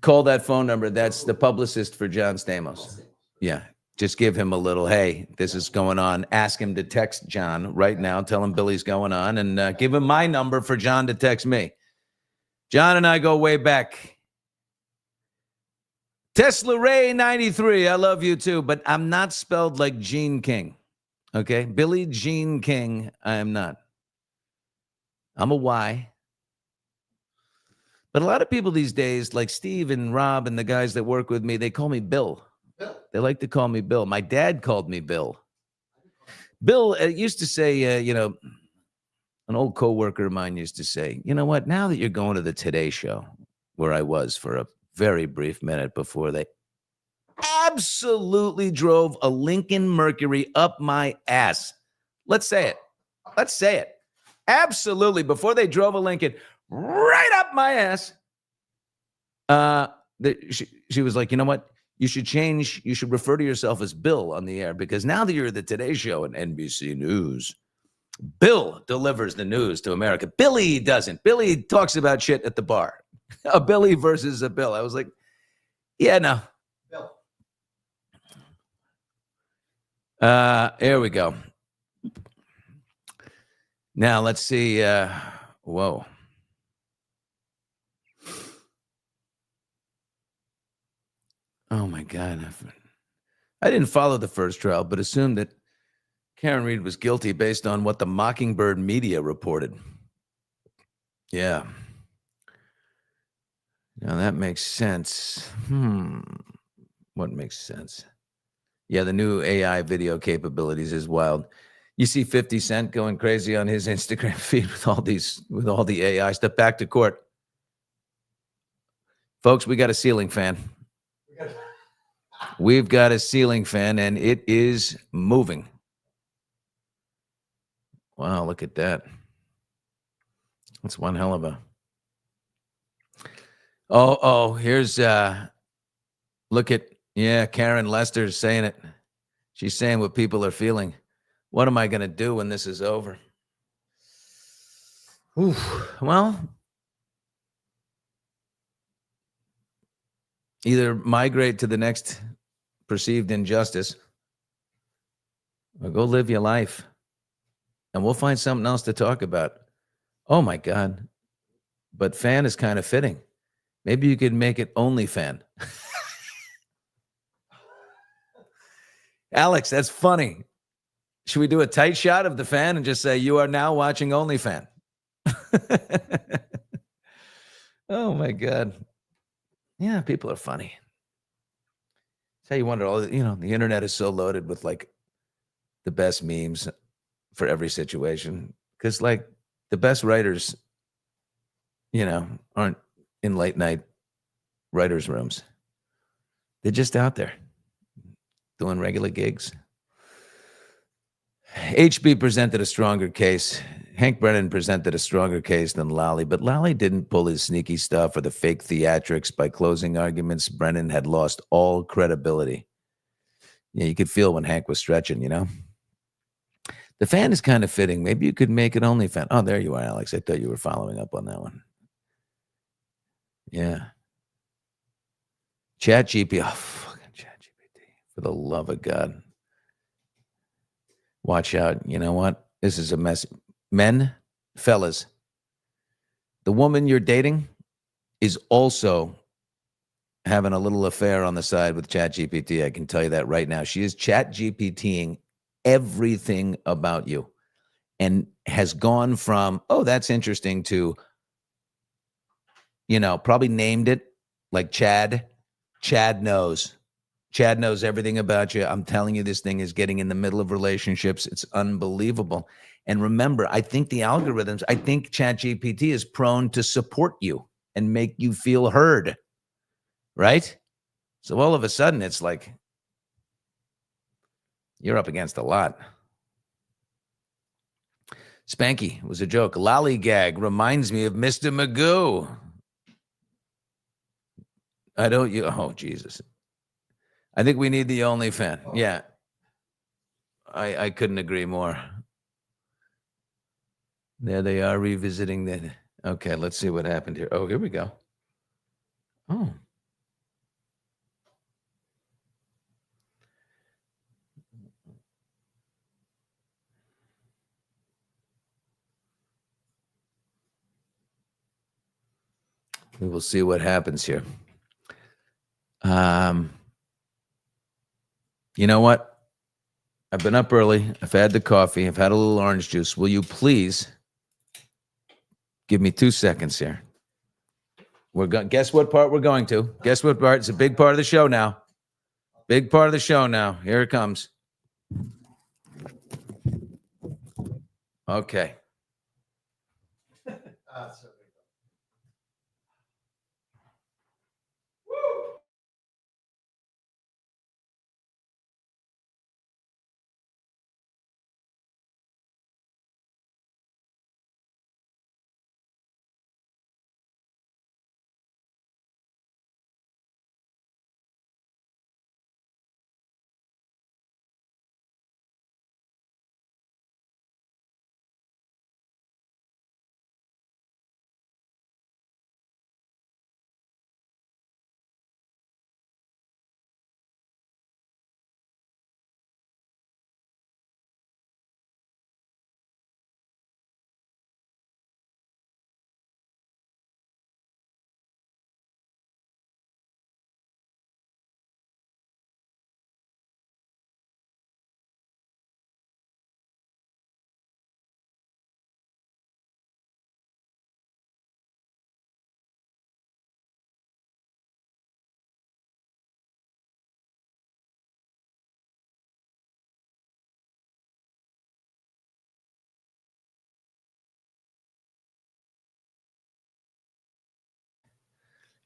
Call that phone number. That's the publicist for John Stamos. Yeah. Just give him a little, hey, this is going on. Ask him to text John right now. Tell him Billy's going on, and give him my number for John to text me. John and I go way back. Tesla Ray 93, I love you too, but I'm not spelled like Gene King. Okay? Billy Gene King, I am not. I'm a Y. But a lot of people these days, like Steve and Rob and the guys that work with me, they call me Bill. They like to call me Bill. My dad called me Bill. Bill used to say, an old coworker of mine used to say, you know what, now that you're going to the Today Show, where I was for a very brief minute before they absolutely drove a Lincoln Mercury up my ass. Let's say it. Absolutely. Before they drove a Lincoln right up my ass, she was like, you know what? You should change. You should refer to yourself as Bill on the air, because now that you're at the Today Show and NBC News, Bill delivers the news to America. Billy doesn't. Billy talks about shit at the bar. A Billy versus a Bill. I was like, yeah, no. Bill. Here we go. Now let's see. Whoa. my God. I didn't follow the first trial, but assumed that Karen Reed was guilty based on what the Mockingbird media reported. Yeah. Now that makes sense. What makes sense? Yeah, the new AI video capabilities is wild. You see 50 Cent going crazy on his Instagram feed with all the AI stuff. Back to court. Folks, we got a ceiling fan. We've got a ceiling fan, and it is moving. Wow, look at that. That's one hell of a. Here's look at Karen Lester's saying it. She's saying what people are feeling. What am I going to do when this is over? Well, either migrate to the next perceived injustice or go live your life. And we'll find something else to talk about. Oh my God. But fan is kind of fitting. Maybe you could make it only fan. Alex, that's funny. Should we do a tight shot of the fan and just say, you are now watching OnlyFan? Oh my God. Yeah, people are funny. That's how you wonder, the internet is so loaded with like the best memes for every situation. Because like the best writers, aren't in late night writers' rooms. They're just out there doing regular gigs. HB presented a stronger case. Hank Brennan presented a stronger case than Lally, but Lally didn't pull his sneaky stuff or the fake theatrics. By closing arguments, Brennan had lost all credibility. Yeah, you could feel when Hank was stretching, The fan is kind of fitting. Maybe you could make it only fan. Oh, there you are, Alex. I thought you were following up on that one. Yeah. ChatGPT. Oh, fucking ChatGPT. For the love of God. Watch out. You know what? This is a mess. Men, fellas, the woman you're dating is also having a little affair on the side with ChatGPT. I can tell you that right now. She is ChatGPTing everything about you and has gone from, oh, that's interesting to, probably named it like Chad. Chad knows. Chad knows everything about you. I'm telling you, this thing is getting in the middle of relationships. It's unbelievable. And remember, I think ChatGPT is prone to support you and make you feel heard, right? So all of a sudden, it's like you're up against a lot. Spanky was a joke. Lollygag reminds me of Mr. Magoo. Oh, Jesus. I think we need the OnlyFan. Yeah. I couldn't agree more. There they are revisiting that. Okay, let's see what happened here. Oh, here we go. Oh. We will see what happens here. You know what? I've been up early. I've had the coffee. I've had a little orange juice. Will you please give me 2 seconds here? Guess what part we're going to? Guess what part? It's a big part of the show now. Big part of the show now. Here it comes. Okay.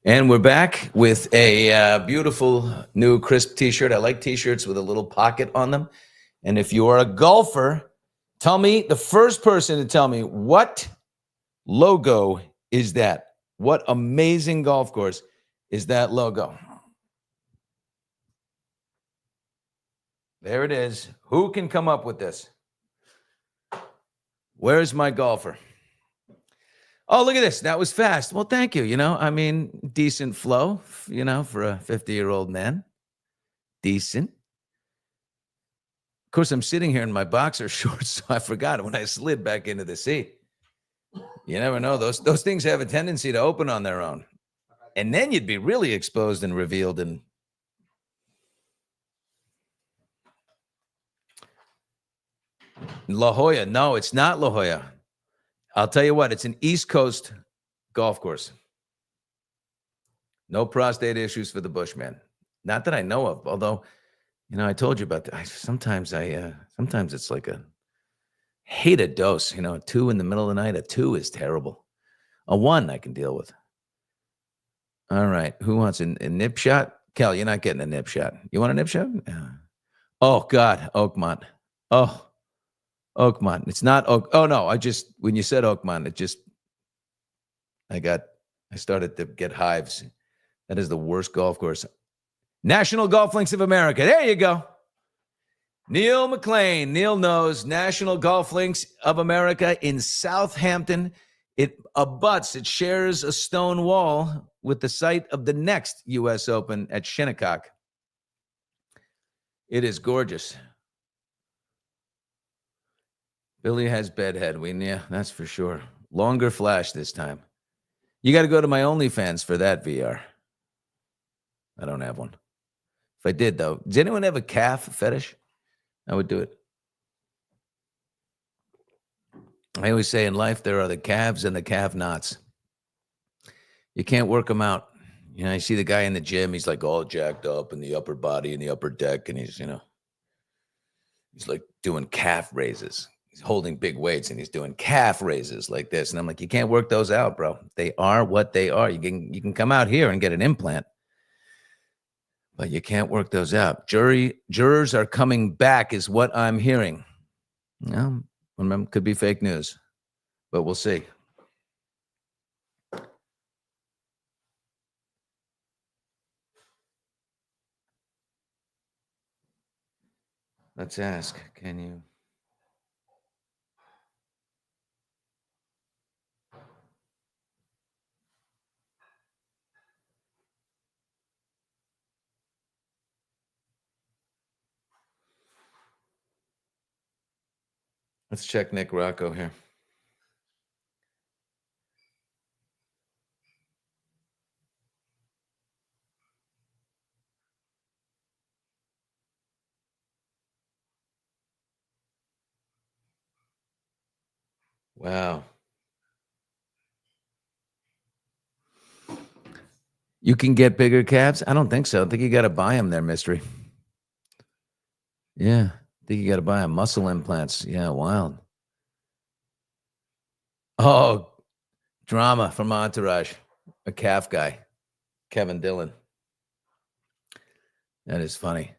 And we're back with a beautiful new crisp t-shirt. I like t-shirts with a little pocket on them. And if you are a golfer, tell me, the first person to tell me, what logo is that? What amazing golf course is that logo? There it is. Who can come up with this? Where's my golfer? Oh, look at this. That was fast. Well, thank you. Decent flow, for a 50-year-old man. Decent. Of course, I'm sitting here in my boxer shorts, so I forgot when I slid back into the seat. You never know. Those things have a tendency to open on their own. And then you'd be really exposed and revealed. And La Jolla. No, it's not La Jolla. I'll tell you what, it's an East Coast golf course. No prostate issues for the Bushman. Not that I know of, although, I told you about that. Sometimes it's like hate a dose. A 2 in the middle of the night. A 2 is terrible. A 1 I can deal with. All right. Who wants a nip shot? Cal, you're not getting a nip shot. You want a nip shot? Oh, God. Oakmont. Oh, Oakmont. It's not Oak. Oh, no. When you said Oakmont, I started to get hives. That is the worst golf course. National Golf Links of America. There you go. Neil McLean. Neil knows National Golf Links of America in Southampton. It shares a stone wall with the site of the next U.S. Open at Shinnecock. It is gorgeous. Billy has bedhead. Yeah, that's for sure. Longer flash this time. You got to go to my OnlyFans for that VR. I don't have one. If I did, though, does anyone have a calf fetish? I would do it. I always say in life, there are the calves and the calf knots. You can't work them out. I see the guy in the gym. He's like all jacked up in the upper body and the upper deck. And he's like doing calf raises. He's holding big weights and he's doing calf raises like this. And I'm like, you can't work those out, bro. They are what they are. You can come out here and get an implant, but you can't work those out. Jurors are coming back is what I'm hearing. Remember, could be fake news, but we'll see. Let's ask, can you? Let's check Nick Rocco here. Wow. You can get bigger calves? I don't think so. I think you got to buy them there, Mystery. Yeah. I think you got to buy them. Muscle implants. Yeah, wild. Oh, drama from Entourage. A calf guy. Kevin Dillon. That is funny.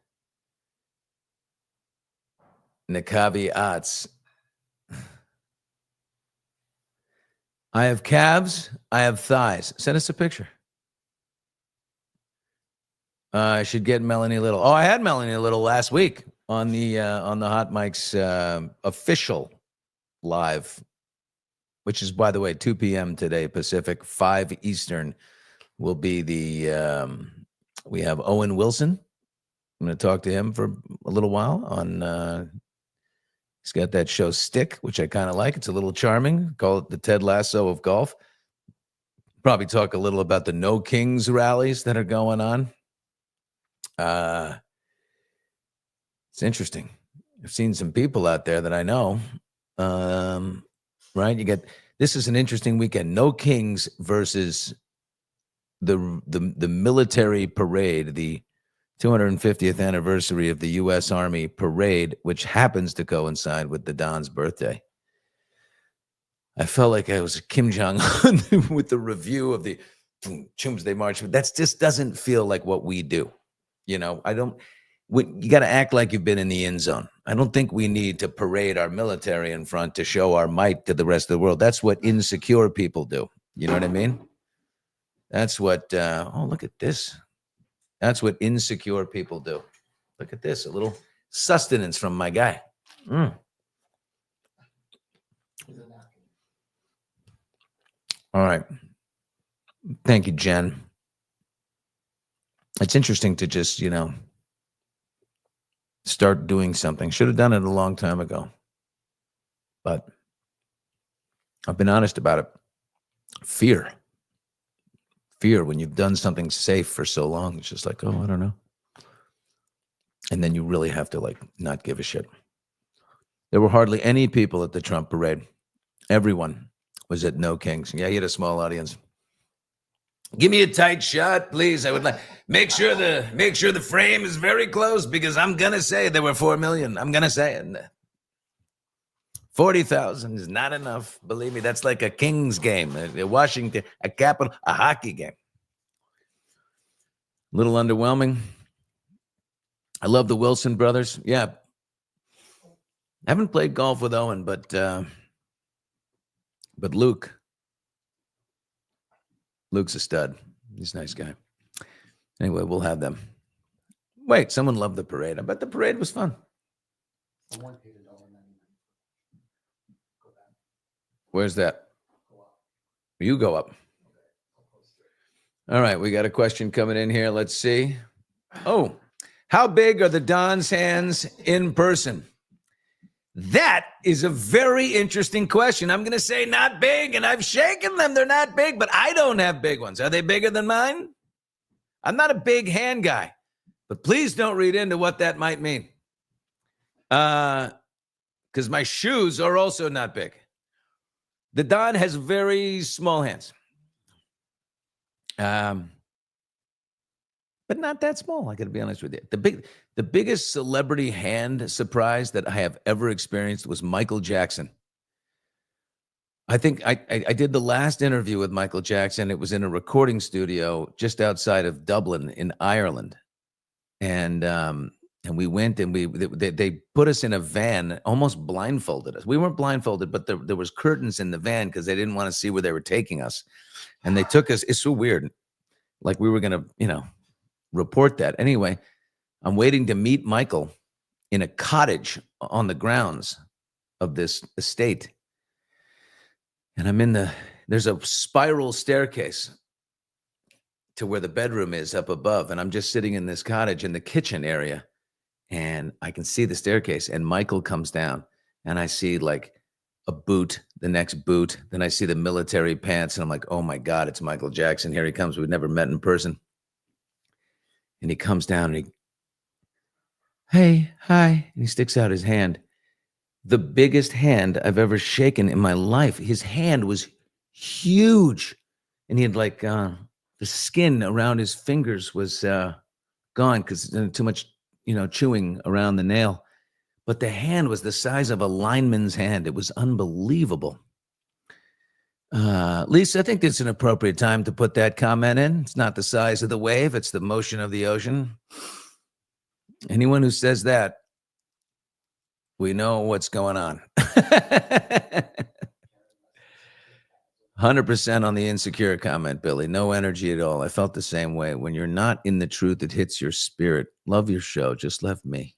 Nakavi Atz. I have calves. I have thighs. Send us a picture. I should get Melanie Little. Oh, I had Melanie Little last week on the Hot Mike's official live, which is, by the way, 2 p.m. today Pacific, 5 Eastern. Will be we have Owen Wilson. I'm going to talk to him for a little while on. He's got that show Stick, which I kind of like. It's a little charming. Call it the Ted Lasso of golf. Probably talk a little about the No Kings rallies that are going on. It's interesting. I've seen some people out there that I know. Right? This is an interesting weekend. No Kings versus the military parade, the 250th anniversary of the U.S. Army parade, which happens to coincide with the Don's birthday. I felt like I was Kim Jong-un with the review of the Tuesday march. That just doesn't feel like what we do. You know, you got to act like you've been in the end zone. I don't think we need to parade our military in front to show our might to the rest of the world. That's what insecure people do. You know what I mean? That's what, oh, look at this. That's what insecure people do. Look at this, a little sustenance from my guy. Mm. All right. Thank you, Jen. It's interesting to just, start doing something. Should have done it a long time ago. But I've been honest about it. Fear when you've done something safe for so long. It's just like, oh, I don't know. And then you really have to like not give a shit. There were hardly any people at the Trump parade. Everyone was at No Kings. Yeah, he had a small audience. Give me a tight shot, please. I would like make sure the frame is very close because I'm gonna say there were 4 million. I'm gonna say it. 40,000 is not enough. Believe me, that's like a Kings game, a Washington, a Capital, a hockey game. A little underwhelming. I love the Wilson brothers. Yeah. I haven't played golf with Owen, but Luke's a stud. He's a nice guy. Anyway, we'll have them. Wait, someone loved the parade. I bet the parade was fun. Where's that? You go up. All right, we got a question coming in here. Let's see. Oh, how big are the Don's hands in person? That is a very interesting question. I'm going to say not big, and I've shaken them. They're not big, but I don't have big ones. Are they bigger than mine? I'm not a big hand guy, but please don't read into what that might mean. Because my shoes are also not big. The Don has very small hands. But not that small, I got to be honest with you. The biggest celebrity hand surprise that I have ever experienced was Michael Jackson. I think I did the last interview with Michael Jackson. It was in a recording studio just outside of Dublin in Ireland. And we went and they put us in a van, almost blindfolded us. We weren't blindfolded, but there was curtains in the van because they didn't want to see where they were taking us. And they took us. It's so weird. Like we were going to, report that. Anyway, I'm waiting to meet Michael in a cottage on the grounds of this estate. And I'm there's a spiral staircase to where the bedroom is up above. And I'm just sitting in this cottage in the kitchen area. And I can see the staircase. And Michael comes down. And I see like a boot, the next boot. Then I see the military pants. And I'm like, oh my God, it's Michael Jackson. Here he comes. We've never met in person. And he comes down and hey, hi. And he sticks out his hand. The biggest hand I've ever shaken in my life. His hand was huge. And he had like the skin around his fingers was gone because too much, chewing around the nail. But the hand was the size of a lineman's hand. It was unbelievable. Lisa, I think it's an appropriate time to put that comment in. It's not the size of the wave. It's the motion of the ocean. Anyone who says that, we know what's going on. 100% on the insecure comment, Billy. No energy at all. I felt the same way. When you're not in the truth, it hits your spirit. Love your show. Just left Maine.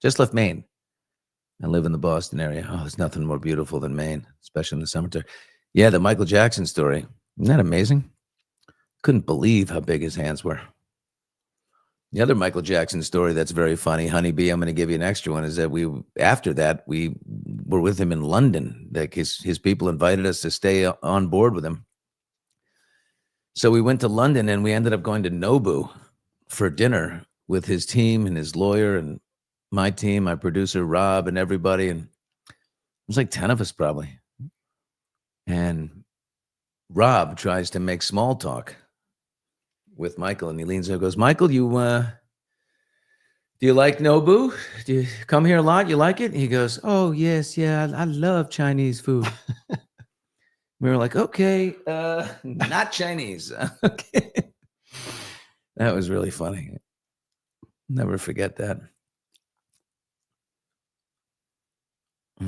I live in the Boston area. Oh, there's nothing more beautiful than Maine, especially in the summertime. Yeah, the Michael Jackson story. Isn't that amazing? Couldn't believe how big his hands were. The other Michael Jackson story that's very funny, Honeybee, I'm going to give you an extra one, is that after that, we were with him in London. Like his people invited us to stay on board with him. So we went to London and we ended up going to Nobu for dinner with his team and his lawyer and my team, my producer, Rob, and everybody. And it was like 10 of us probably. And Rob tries to make small talk with Michael, and he leans over and goes, Michael, do you like Nobu? Do you come here a lot? You like it? And he goes, oh, yes, yeah, I love Chinese food. We were like, okay, not Chinese. Okay. That was really funny. Never forget that.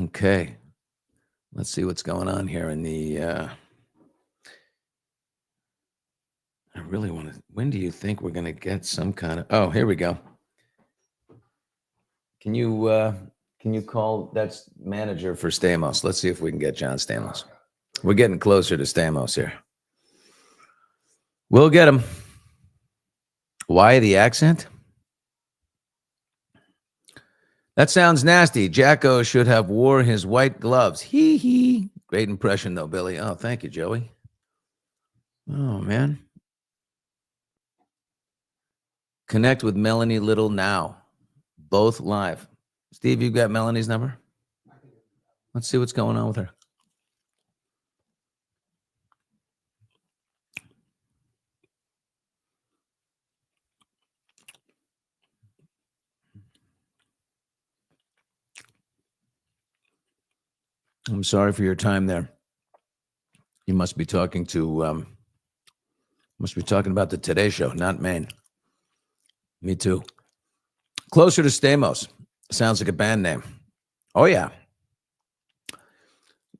Okay. Let's see what's going on here in the I really want to. When do you think we're going to get some kind of? Oh, here we go. Can you call that's manager for Stamos? Let's see if we can get John Stamos. We're getting closer to Stamos here. We'll get him. Why the accent? That sounds nasty. Jacko should have wore his white gloves. Hee hee. Great impression though, Billy. Oh, thank you, Joey. Oh man. Connect with Melanie Little now. Both live. Steve, you've got Melanie's number? Let's see what's going on with her. I'm sorry for your time there. You must be talking to about the Today Show, not Maine. Me too. Closer to Stamos. Sounds like a band name. Oh yeah.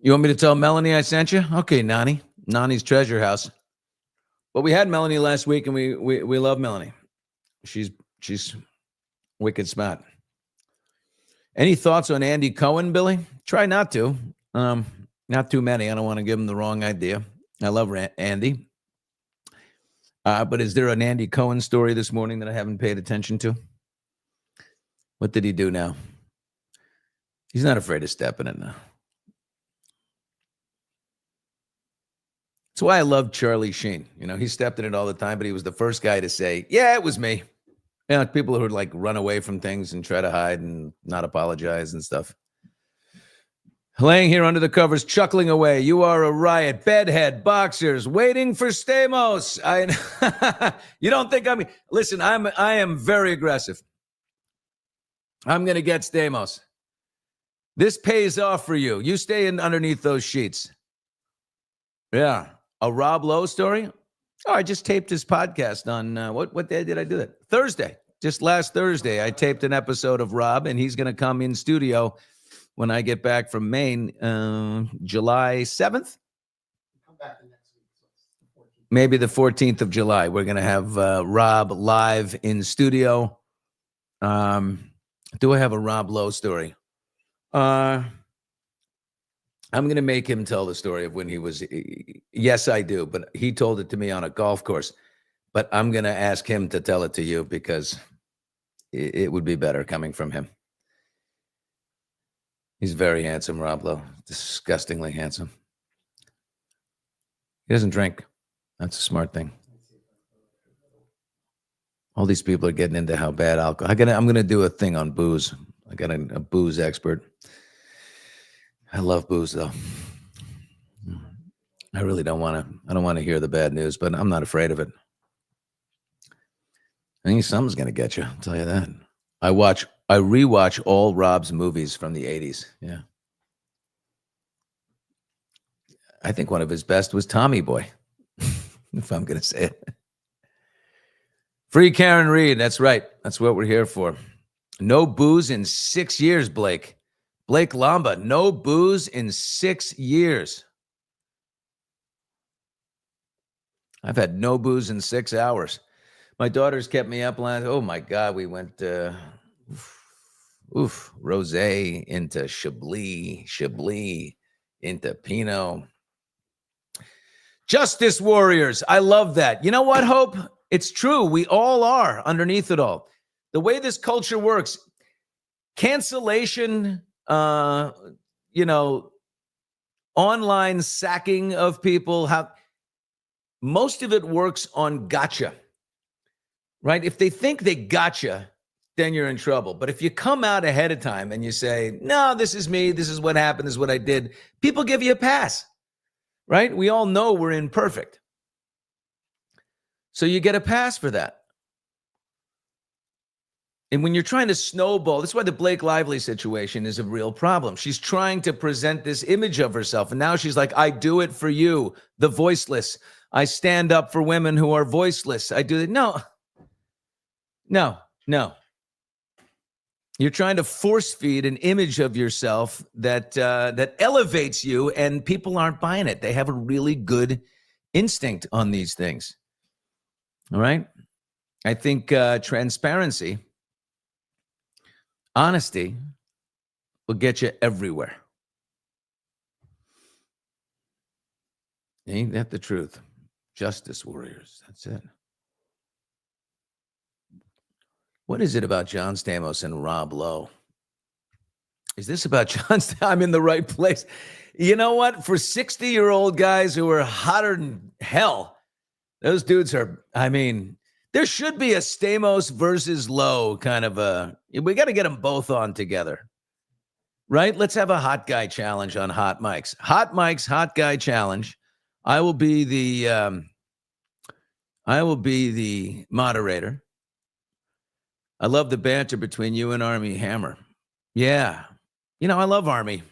You want me to tell Melanie I sent you? Okay, Nani's Treasure House. But we had Melanie last week, and we love Melanie. She's wicked smart. Any thoughts on Andy Cohen, Billy? Try not to. Not too many. I don't want to give him the wrong idea. I love Andy. But is there an Andy Cohen story this morning that I haven't paid attention to? What did he do now? He's not afraid of stepping in now. That's why I love Charlie Sheen. You know, he stepped in it all the time, but he was the first guy to say, yeah, it was me. You know, people who would like run away from things and try to hide and not apologize and stuff. Laying here under the covers, chuckling away. You are a riot. Bedhead, boxers, waiting for Stamos. You don't think I'm... Listen, I am very aggressive. I'm going to get Stamos. This pays off for you. You stay in underneath those sheets. Yeah. A Rob Lowe story? Oh, I just taped his podcast on, what day did I do that? Thursday. Just last Thursday, I taped an episode of Rob, and he's going to come in studio when I get back from Maine, July 7th? Come back the next week. So maybe the 14th of July. We're going to have Rob live in studio. Do I have a Rob Lowe story? I'm going to make him tell the story of when he was... Yes, I do, but he told it to me on a golf course. But I'm going to ask him to tell it to you because it would be better coming from him. He's very handsome, Rob Lowe. Disgustingly handsome. He doesn't drink. That's a smart thing. All these people are getting into how bad alcohol. I'm gonna do a thing on booze. I got a booze expert. I love booze though. I really don't want to. I don't want to hear the bad news, but I'm not afraid of it. I think something's gonna get you. I'll tell you that. I rewatch all Rob's movies from the 80s. Yeah. I think one of his best was Tommy Boy, if I'm going to say it. Free Karen Reed. That's right. That's what we're here for. No booze in 6 years, Blake. Blake Lamba, no booze in 6 years. I've had no booze in 6 hours. My daughters kept me up last. Oh, my God. We went... rosé into Chablis into Pinot. Justice warriors. I love that. You know what, Hope? It's true. We all are underneath it all. The way this culture works, cancellation, online sacking of people, most of it works on gotcha, right? If they think they gotcha, then you're in trouble. But if you come out ahead of time and you say, no, this is me, this is what happened, this is what I did, people give you a pass, right? We all know we're imperfect. So you get a pass for that. And when you're trying to snowball, that's why the Blake Lively situation is a real problem. She's trying to present this image of herself. And now she's like, I do it for you, the voiceless. I stand up for women who are voiceless. I do it. No. You're trying to force feed an image of yourself that elevates you, and people aren't buying it. They have a really good instinct on these things. All right? I think transparency, honesty will get you everywhere. Ain't that the truth? Justice warriors. That's it. What is it about John Stamos and Rob Lowe? Is this about John Stamos? I'm in the right place. You know what? For 60-year-old guys who are hotter than hell, those dudes are, I mean, there should be a Stamos versus Lowe kind of we got to get them both on together. Right? Let's have a hot guy challenge on Hot Mics. Hot Mics, hot guy challenge. I will be the moderator. I love the banter between you and Army Hammer. Yeah. You know, I love Army.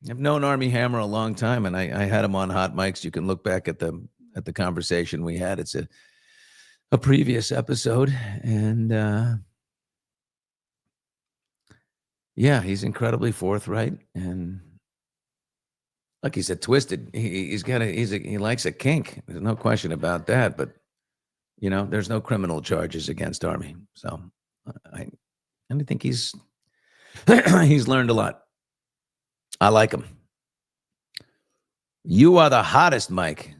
I've known Army Hammer a long time, and I had him on Hot Mics. You can look back at the conversation we had. It's a previous episode. And yeah, he's incredibly forthright, and like he said, twisted. He likes a kink. There's no question about that. But you know, there's no criminal charges against Army. So I think he's he's learned a lot. I like him. You are the hottest, Mike.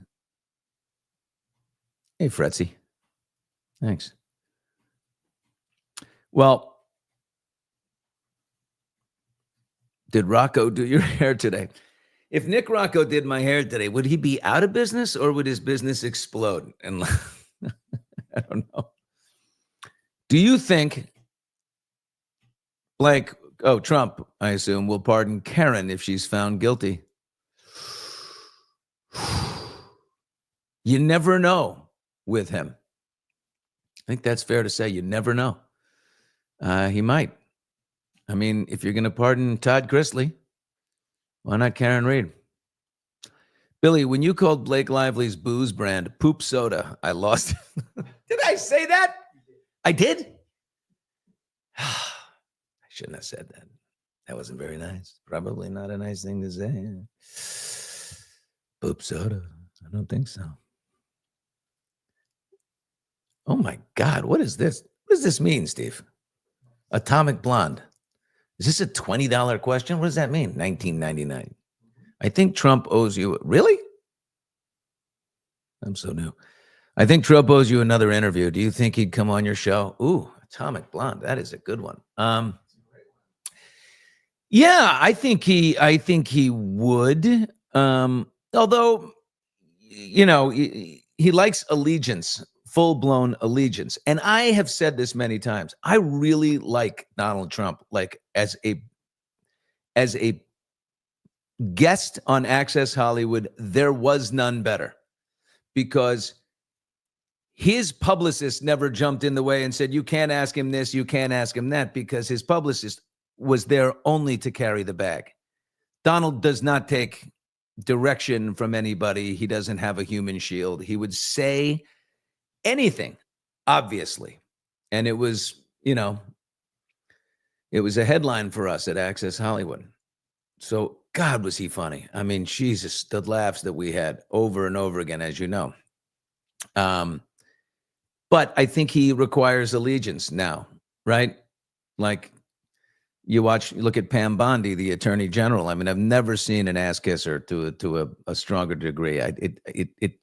Hey, Fretzy. Thanks. Well, did Rocco do your hair today? If Nick Rocco did my hair today, would he be out of business or would his business explode? And I don't know. Do you think, like, Trump, I assume, will pardon Karen if she's found guilty? You never know with him. I think that's fair to say. You never know. He might. I mean, if you're going to pardon Todd Chrisley, why not Karen Reed? Billy, when you called Blake Lively's booze brand Poop Soda, I lost it. Did I say that? I did? I shouldn't have said that. That wasn't very nice. Probably not a nice thing to say. Poop Soda. I don't think so. Oh, my God. What is this? What does this mean, Steve? Atomic Blonde. Is this a $20 question? What does that mean? $19.99. I think Trump owes you. Really? I'm so new. I think Trump owes you another interview. Do you think he'd come on your show? Ooh, Atomic Blonde. That is a good one. Yeah, I think he would. Although, you know, he likes allegiance, full-blown allegiance. And I have said this many times. I really like Donald Trump, like as a guest on Access Hollywood. There was none better, because his publicist never jumped in the way and said, you can't ask him this, you can't ask him that, because his publicist was there only to carry the bag. Donald does not take direction from anybody. He doesn't have a human shield. He would say anything, obviously. And it was, you know, it was a headline for us at Access Hollywood. So, God, was he funny. I mean, Jesus, the laughs that we had over and over again, as you know. But I think he requires allegiance now, right? Like, you look at Pam Bondi, the Attorney General. I mean, I've never seen an ass kisser to a stronger degree. It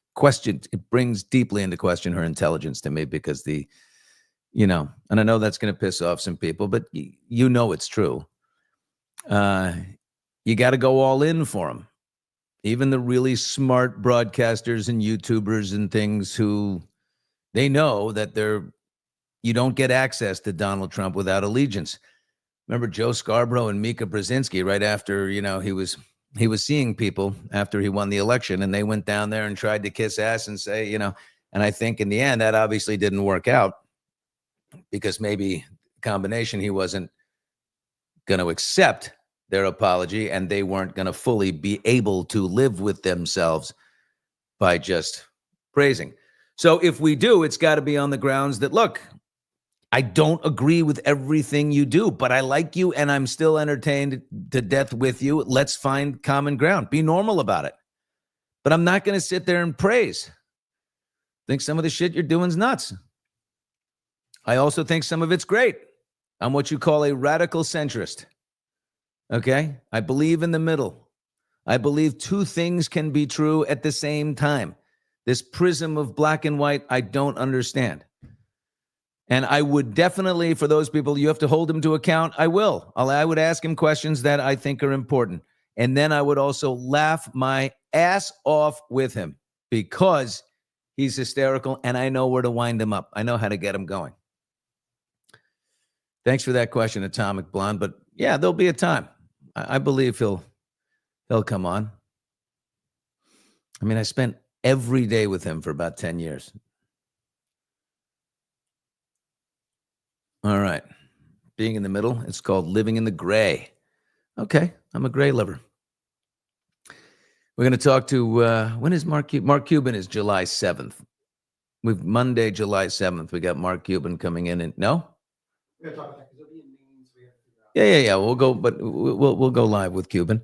brings deeply into question her intelligence to me, because and I know that's going to piss off some people, but you know it's true. You got to go all in for him. Even the really smart broadcasters and YouTubers and things who they know that you don't get access to Donald Trump without allegiance. Remember Joe Scarborough and Mika Brzezinski, right after, he was seeing people after he won the election, and they went down there and tried to kiss ass and say, and I think in the end that obviously didn't work out, because maybe combination. He wasn't going to accept their apology, and they weren't going to fully be able to live with themselves by just praising. So if we do, it's got to be on the grounds that, look, I don't agree with everything you do, but I like you and I'm still entertained to death with you. Let's find common ground. Be normal about it. But I'm not going to sit there and praise. Think some of the shit you're doing is nuts. I also think some of it's great. I'm what you call a radical centrist. Okay? I believe in the middle. I believe two things can be true at the same time. This prism of black and white, I don't understand. And I would definitely, for those people, you have to hold him to account. I will. I would ask him questions that I think are important. And then I would also laugh my ass off with him because he's hysterical and I know where to wind him up. I know how to get him going. Thanks for that question, Atomic Blonde. But yeah, there'll be a time. I believe he'll come on. I mean, I spent every day with him for about 10 years. All right. Being in the middle, it's called living in the gray. Okay, I'm a gray liver. We're going to talk to, when is Mark Cuban? Mark Cuban is July 7th. We've Monday, July 7th. We got Mark Cuban coming in. And no? We're going to talk about that because it'll be in Maine, so we have to figure out. Yeah. We'll go, but we'll go live with Cuban.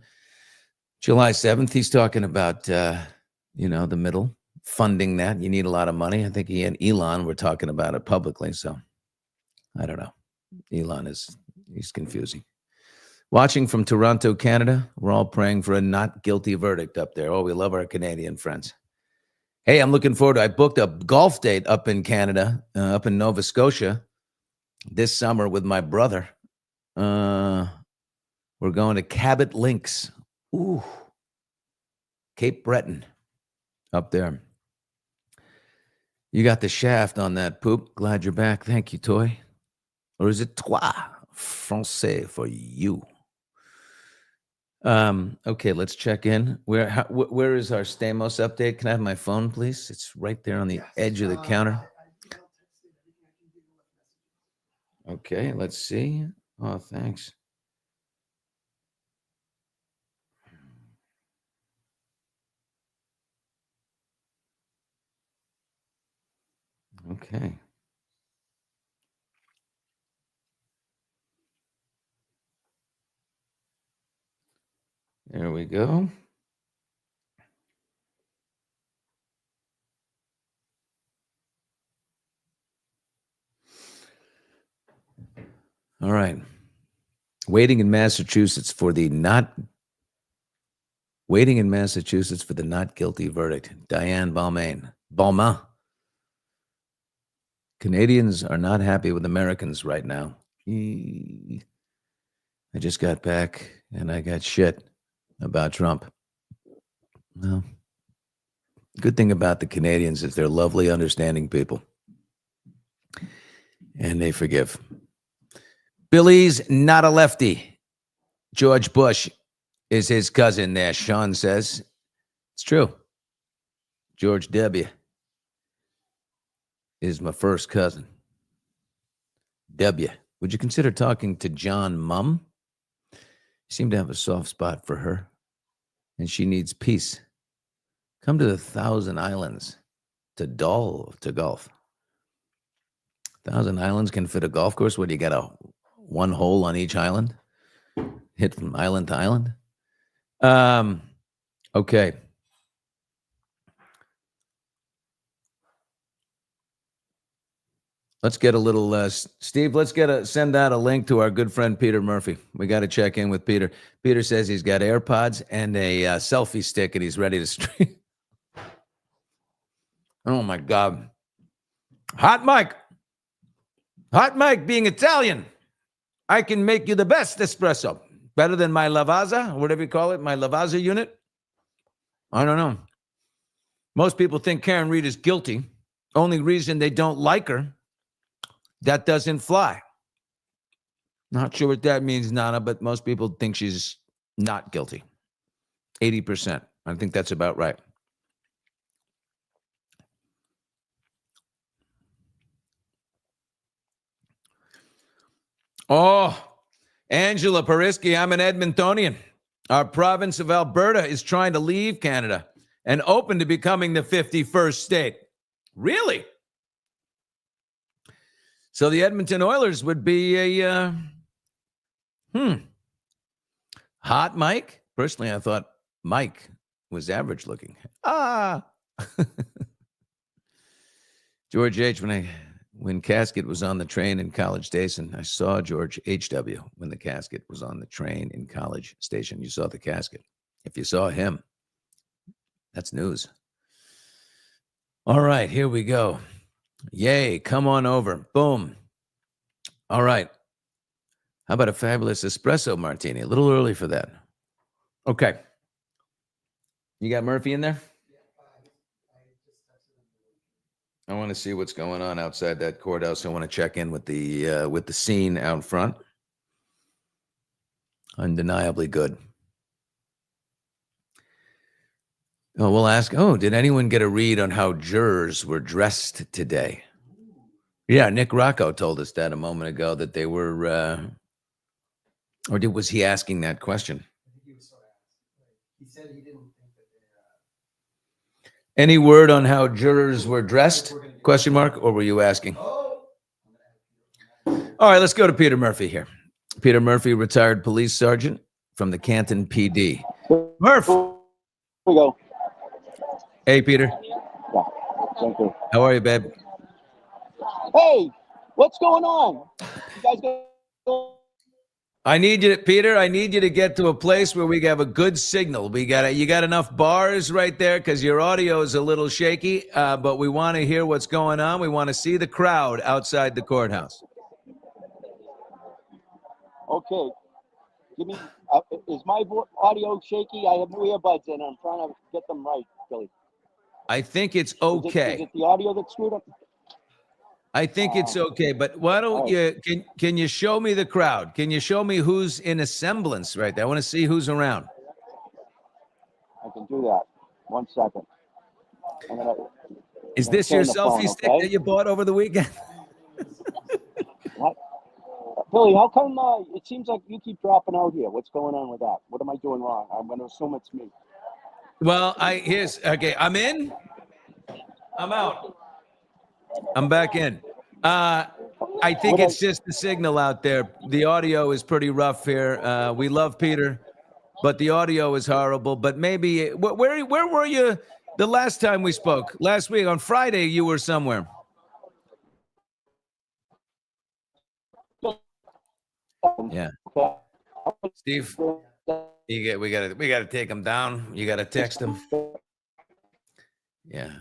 July 7th, he's talking about, the middle, funding that. You need a lot of money. I think he and Elon were talking about it publicly, so I don't know. Elon he's confusing. Watching from Toronto, Canada. We're all praying for a not guilty verdict up there. Oh, we love our Canadian friends. Hey, I'm looking forward to, I booked a golf date up in Canada, up in Nova Scotia this summer with my brother. We're going to Cabot Links. Ooh. Cape Breton up there. You got the shaft on that poop. Glad you're back. Thank you, Toy. Or is it toi? Francais for you. Okay, let's check in. Where is our Stamos update? Can I have my phone, please? It's right there on the edge of the counter. Okay, let's see. Oh, thanks. Okay. There we go. All right. Waiting in Massachusetts for the not guilty verdict. Diane Balmain. Canadians are not happy with Americans right now. I just got back and I got shit about Trump. Well, good thing about the Canadians is they're lovely, understanding people. And they forgive. Billy's not a lefty. George Bush is his cousin there, Sean says. It's true. George W. is my first cousin. W. Would you consider talking to John Mum? You seem to have a soft spot for her. And she needs peace. Come to the Thousand Islands to golf. Thousand Islands can fit a golf course. What do you got? One hole on each island? Hit from island to island? Okay. Let's get a little, Steve, send out a link to our good friend Peter Murphy. We got to check in with Peter. Peter says he's got AirPods and a selfie stick and he's ready to stream. Oh my God. Hot mic being Italian. I can make you the best espresso. Better than my Lavazza, or whatever you call it, my Lavazza unit. I don't know. Most people think Karen Reed is guilty. Only reason they don't like her, that doesn't fly. Not sure what that means, Nana, but most people think she's not guilty. 80%. I think that's about right. Oh, Angela Parisky, I'm an Edmontonian. Our province of Alberta is trying to leave Canada and open to becoming the 51st state. Really? So the Edmonton Oilers would be a hot Mike. Personally, I thought Mike was average looking. George H. When Casket was on the train in College Station, I saw George H.W. when the Casket was on the train in College Station. You saw the Casket. If you saw him, that's news. All right, here we go. Yay, come on over. Boom. All right. How about a fabulous espresso martini? A little early for that. Okay. You got Murphy in there? I want to see what's going on outside that courthouse. I want to check in with the scene out front. Undeniably good. Oh, we'll ask. Oh, did anyone get a read on how jurors were dressed today? Yeah, Nick Rocco told us that a moment ago that they were. Was he asking that question? I think he was so asked. He said he didn't think that Any word on how jurors were dressed? Question mark, or were you asking? All right, let's go to Peter Murphy here. Peter Murphy, retired police sergeant from the Canton PD. Murph. Here we go. Hey, Peter. Yeah, thank you. How are you, babe? Hey, what's going on? You guys go. I need you, Peter. I need you to get to a place where we have a good signal. You got enough bars right there because your audio is a little shaky. But we want to hear what's going on. We want to see the crowd outside the courthouse. Okay. Give me. Is my audio shaky? I have new earbuds in. I'm trying to get them right, Billy. I think it's okay. Is it the audio that's screwed up? I think it's okay, but why don't you can you show me the crowd? Can you show me who's in a semblance right there? I want to see who's around. I can do that. 1 second. Is this your selfie stick that you bought over the weekend? What? Billy, how come it seems like you keep dropping out here? What's going on with that? What am I doing wrong? I'm going to assume it's me. Well, I'm in. I'm out. I'm back in. I think it's just the signal out there. The audio is pretty rough here. We love Peter, but the audio is horrible. But maybe where were you the last time we spoke? Last week on Friday, you were somewhere. Yeah, Steve, we gotta take him down. You gotta text him. Yeah,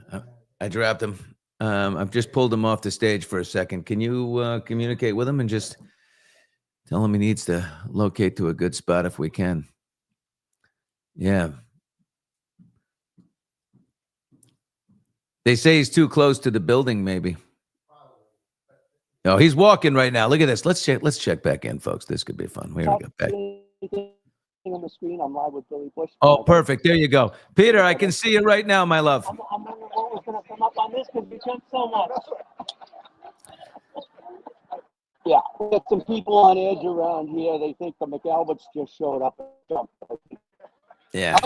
I dropped him. I've just pulled him off the stage for a second. Can you communicate with him and just tell him he needs to locate to a good spot if we can? Yeah. They say he's too close to the building, maybe. No, he's walking right now. Look at this. Let's check back in, folks. This could be fun. Here we go. Back. On the screen, I'm live with Billy Bush. Oh, perfect. There you go. Peter, I can see you right now, my love. I'm wondering what was going to come up on this because we jumped so much. Yeah, we got some people on edge around here. They think the McAlberts just showed up and jumped. Yeah.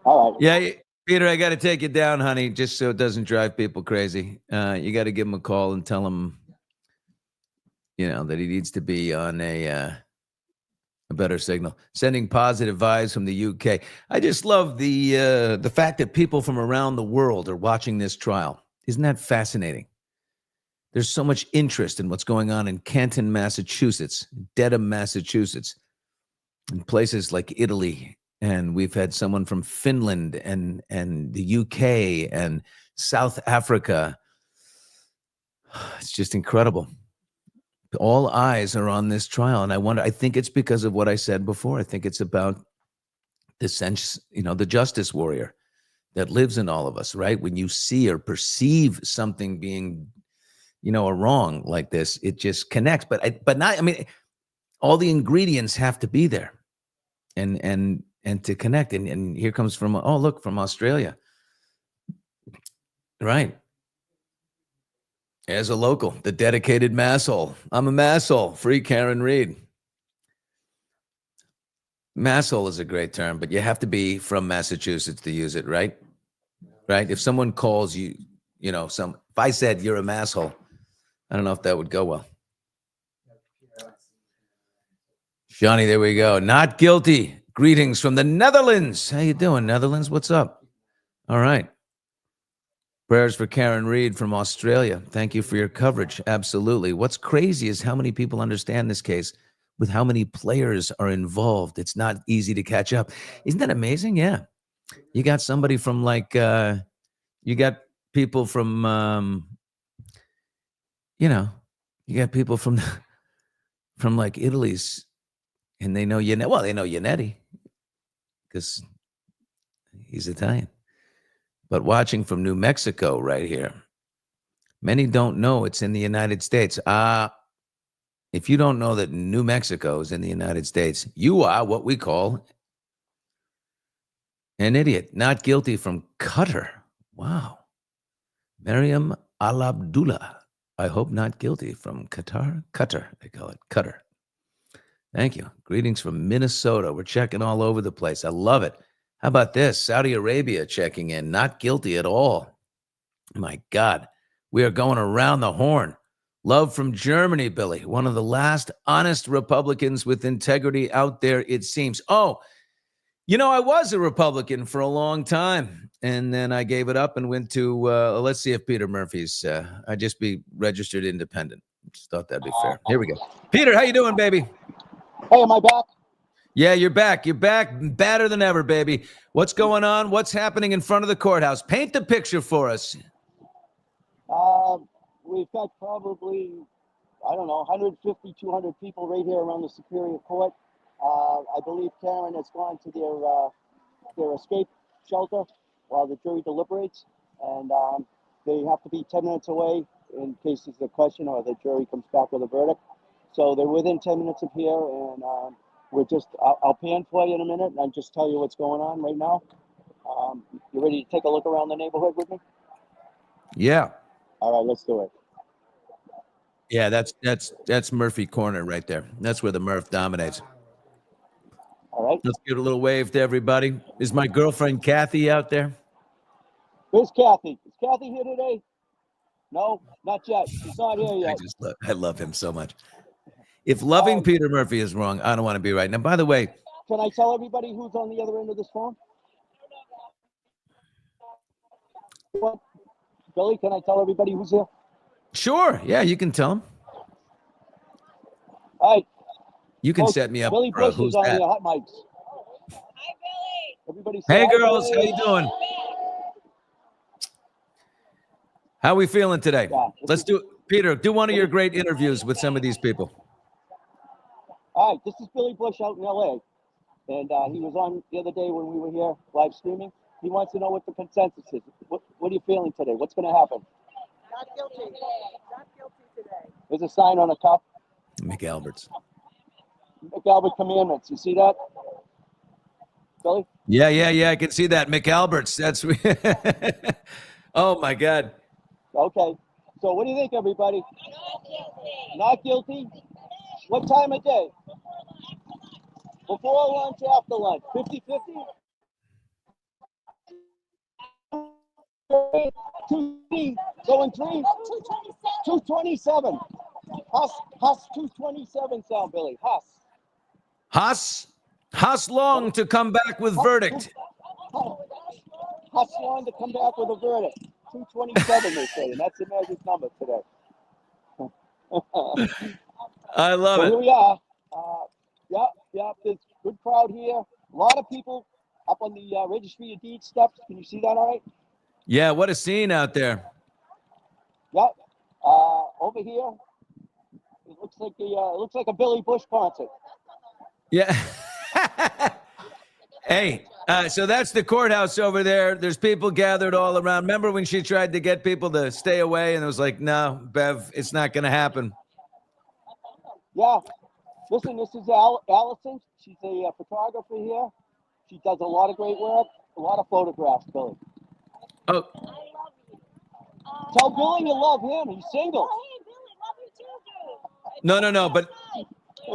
All right. Yeah, Peter, I got to take you down, honey, just so it doesn't drive people crazy. You got to give him a call and tell him, that he needs to be on a better signal. Sending positive vibes from the UK. I just love the fact that people from around the world are watching this trial. Isn't that fascinating? There's so much interest in what's going on in Canton, Massachusetts, Dedham, Massachusetts, and places like Italy. And we've had someone from Finland and the UK and South Africa. It's just incredible. All eyes are on this trial. And I think it's because of what I said before. I think it's about the sense, the justice warrior that lives in all of us, right? When you see or perceive something being, a wrong like this, it just connects. All the ingredients have to be there and to connect. And here comes from Australia. Right. As a local, the dedicated masshole. I'm a masshole. Free Karen Reed. Masshole is a great term, but you have to be from Massachusetts to use it, right? Right? If someone calls you, if I said you're a masshole, I don't know if that would go well. Johnny, there we go. Not guilty. Greetings from the Netherlands. How you doing, Netherlands? What's up? All right. Prayers for Karen Reed from Australia. Thank you for your coverage. Absolutely. What's crazy is how many people understand this case with how many players are involved. It's not easy to catch up. Isn't that amazing? Yeah. You got somebody from you got people from, you got people from like Italy's, and they know Yannetti. Well, they know Yannetti because he's Italian. But watching from New Mexico right here, many don't know it's in the United States. If you don't know that New Mexico is in the United States, you are what we call an idiot. Not guilty from Qatar. Wow. Miriam Al-Abdullah. I hope not guilty from Qatar. Qatar, they call it. Qatar. Thank you. Greetings from Minnesota. We're checking all over the place. I love it. How about this? Saudi Arabia checking in. Not guilty at all. My God. We are going around the horn. Love from Germany, Billy. One of the last honest Republicans with integrity out there, it seems. Oh, I was a Republican for a long time, and then I gave it up and went to, let's see if Peter Murphy's, I'd just be registered independent. Just thought that'd be fair. Here we go. Peter, how you doing, baby? Hey, am I back? Yeah, you're back. You're back badder than ever, baby. What's going on? What's happening in front of the courthouse? Paint the picture for us. We've got probably, 150, 200 people right here around the Superior Court. I believe Karen has gone to their escape shelter while the jury deliberates, and they have to be 10 minutes away in case there's a question or the jury comes back with a verdict. So they're within 10 minutes of here, and I'll pan for you in a minute, and I'll just tell you what's going on right now. You ready to take a look around the neighborhood with me? Yeah. All right, let's do it. Yeah, that's Murphy Corner right there. That's where the Murph dominates. All right. Let's give a little wave to everybody. Is my girlfriend Kathy out there? Where's Kathy? Is Kathy here today? No, not yet. She's not here yet. I love him so much. If loving Peter Murphy is wrong, I don't want to be right. Now, by the way, can I tell everybody who's on the other end of this phone? What? Billy, can I tell everybody who's here? Sure. Yeah, you can tell him. All right. You can set me up. Billy Bush Who's is on that? the hot mics. Hi, Billy. Everybody say Hey, hi, girls. Billy. How you doing? How are we feeling today? Yeah, Let's do it. Peter, do one of your great interviews with some of these people. All right, this is Billy Bush out in L.A. And he was on the other day when we were here live streaming. He wants to know what the consensus is. What are you feeling today? What's going to happen? Not guilty. Not guilty today. There's a sign on the cup. McAlbert's. McAlbert Commandments. You see that? Billy? Yeah. I can see that. McAlbert's. That's. Oh, my God. Okay. So what do you think, everybody? Not guilty. Not guilty? What time of day? Before lunch, after lunch? 50-50? 2 going 3? 227. Huss 227 sound, Billy. Haas long to come back with verdict. Huss long to come back with a verdict. 227, they say, and that's the magic number today. I love So it. here we are. There's a good crowd here. A lot of people up on the Registry of Deeds steps. Can you see that all right? Yeah, what a scene out there. Yep. Over here, it looks like a Billy Bush concert. Yeah. Hey, so that's the courthouse over there. There's people gathered all around. Remember when she tried to get people to stay away and it was like, no, Bev, it's not going to happen. Yeah. Listen, this is Allison. She's a photographer here. She does a lot of great work, a lot of photographs, Billy. Oh, Tell Billy you love him. He's single. Oh, hey, Billy, love you too, dude. No. But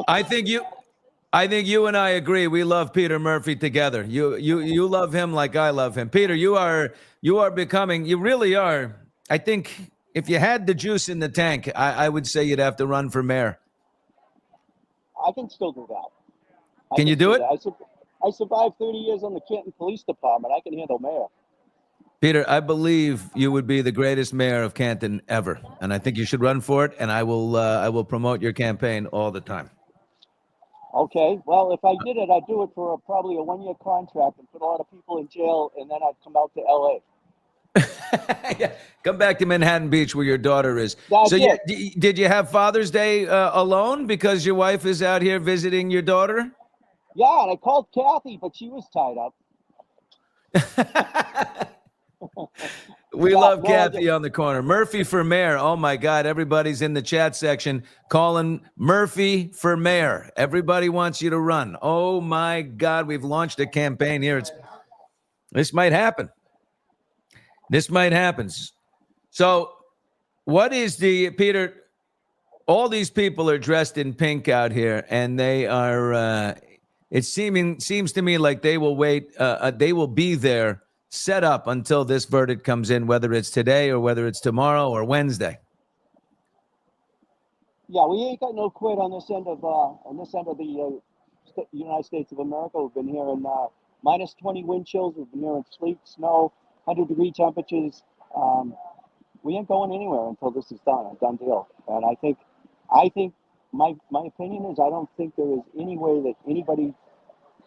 I think you and I agree. We love Peter Murphy together. You love him like I love him. Peter, you are becoming. You really are. I think if you had the juice in the tank, I would say you'd have to run for mayor. I can still do that. Can you do it? I survived 30 years on the Canton Police Department. I can handle mayor. Peter, I believe you would be the greatest mayor of Canton ever, and I think you should run for it. And I will promote your campaign all the time. Okay. Well, if I did it, I'd do it for probably a 1-year contract and put a lot of people in jail, and then I'd come out to LA. Yeah. Come back to Manhattan Beach where your daughter is. That's So it. did you have Father's Day alone because your wife is out here visiting your daughter? Yeah, and I called Kathy, but she was tied up. We Yeah, love no, I Kathy on the corner. Murphy for mayor. Oh my God. Everybody's in the chat section calling Murphy for mayor. Everybody wants you to run. Oh my God. We've launched a campaign here. This might happen. This might happen. So what is Peter, all these people are dressed in pink out here, and they are, it seems to me like they will wait, they will be there set up until this verdict comes in, whether it's today or whether it's tomorrow or Wednesday. Yeah, we ain't got no quit on this end of the United States of America. We've been here in minus 20 wind chills. We've been here in sleet, snow, 100-degree temperatures. We ain't going anywhere until this is done. A done deal. And I think my opinion is I don't think there is any way that anybody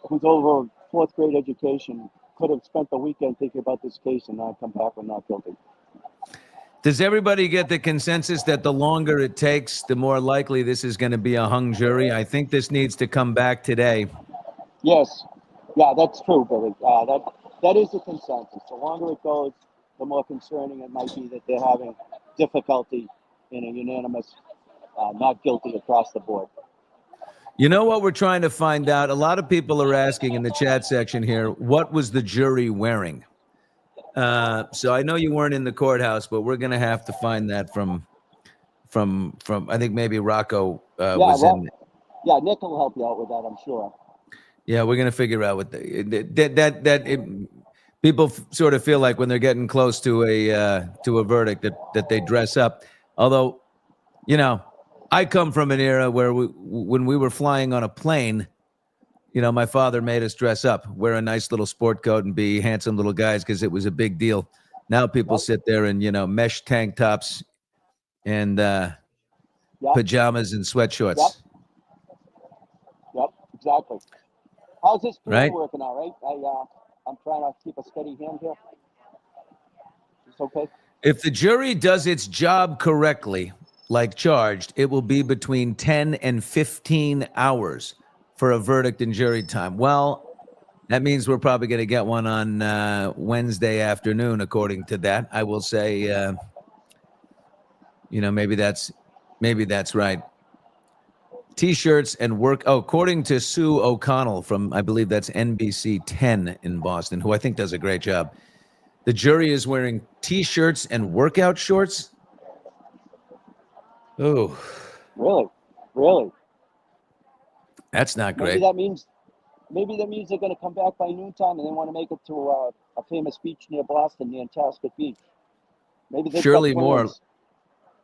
who's over fourth grade education could have spent the weekend thinking about this case and not come back with not guilty. Does everybody get the consensus that the longer it takes, the more likely this is going to be a hung jury? I think this needs to come back today. Yes. Yeah, that's true, Billy. That is the consensus. The longer it goes, the more concerning it might be that they're having difficulty in a unanimous not guilty across the board. You know what we're trying to find out? A lot of people are asking in the chat section here, what was the jury wearing? So I know you weren't in the courthouse, but we're going to have to find that from I think maybe Rocco was in. Yeah, Nick will help you out with that, I'm sure. Yeah, we're going to figure out what people sort of feel like when they're getting close to a verdict that they dress up. Although, you know, I come from an era where when we were flying on a plane, you know, my father made us dress up, wear a nice little sport coat and be handsome little guys because it was a big deal. Now people sit there in, you know, mesh tank tops and pajamas and sweatshorts. Yep, exactly. How's this right? working out, right? I'm trying to keep a steady hand here. It's okay. If the jury does its job correctly, like charged, it will be between 10 and 15 hours for a verdict in jury time. Well, that means we're probably going to get one on Wednesday afternoon, according to that. I will say, you know, maybe that's right. T-shirts and work. Oh, according to Sue O'Connell from, I believe that's NBC 10 in Boston, who I think does a great job. The jury is wearing T-shirts and workout shorts. Oh, really? That's not great. Maybe that means they're going to come back by noontime and they want to make it to a famous beach near Boston, the Nantasket Beach. Maybe Shirley Moore.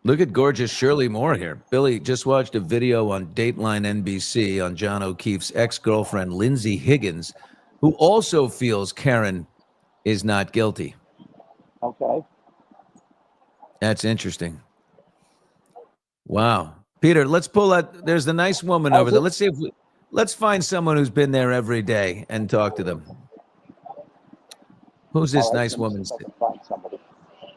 Look at gorgeous Shirley Moore here. Billy just watched a video on Dateline NBC on John O'Keefe's ex-girlfriend, Lindsay Higgins, who also feels Karen is not guilty. Okay. That's interesting. Wow. Peter, let's pull out. There's the nice woman over there. Let's see if let's find someone who's been there every day and talk to them. Who's this nice woman? Find somebody.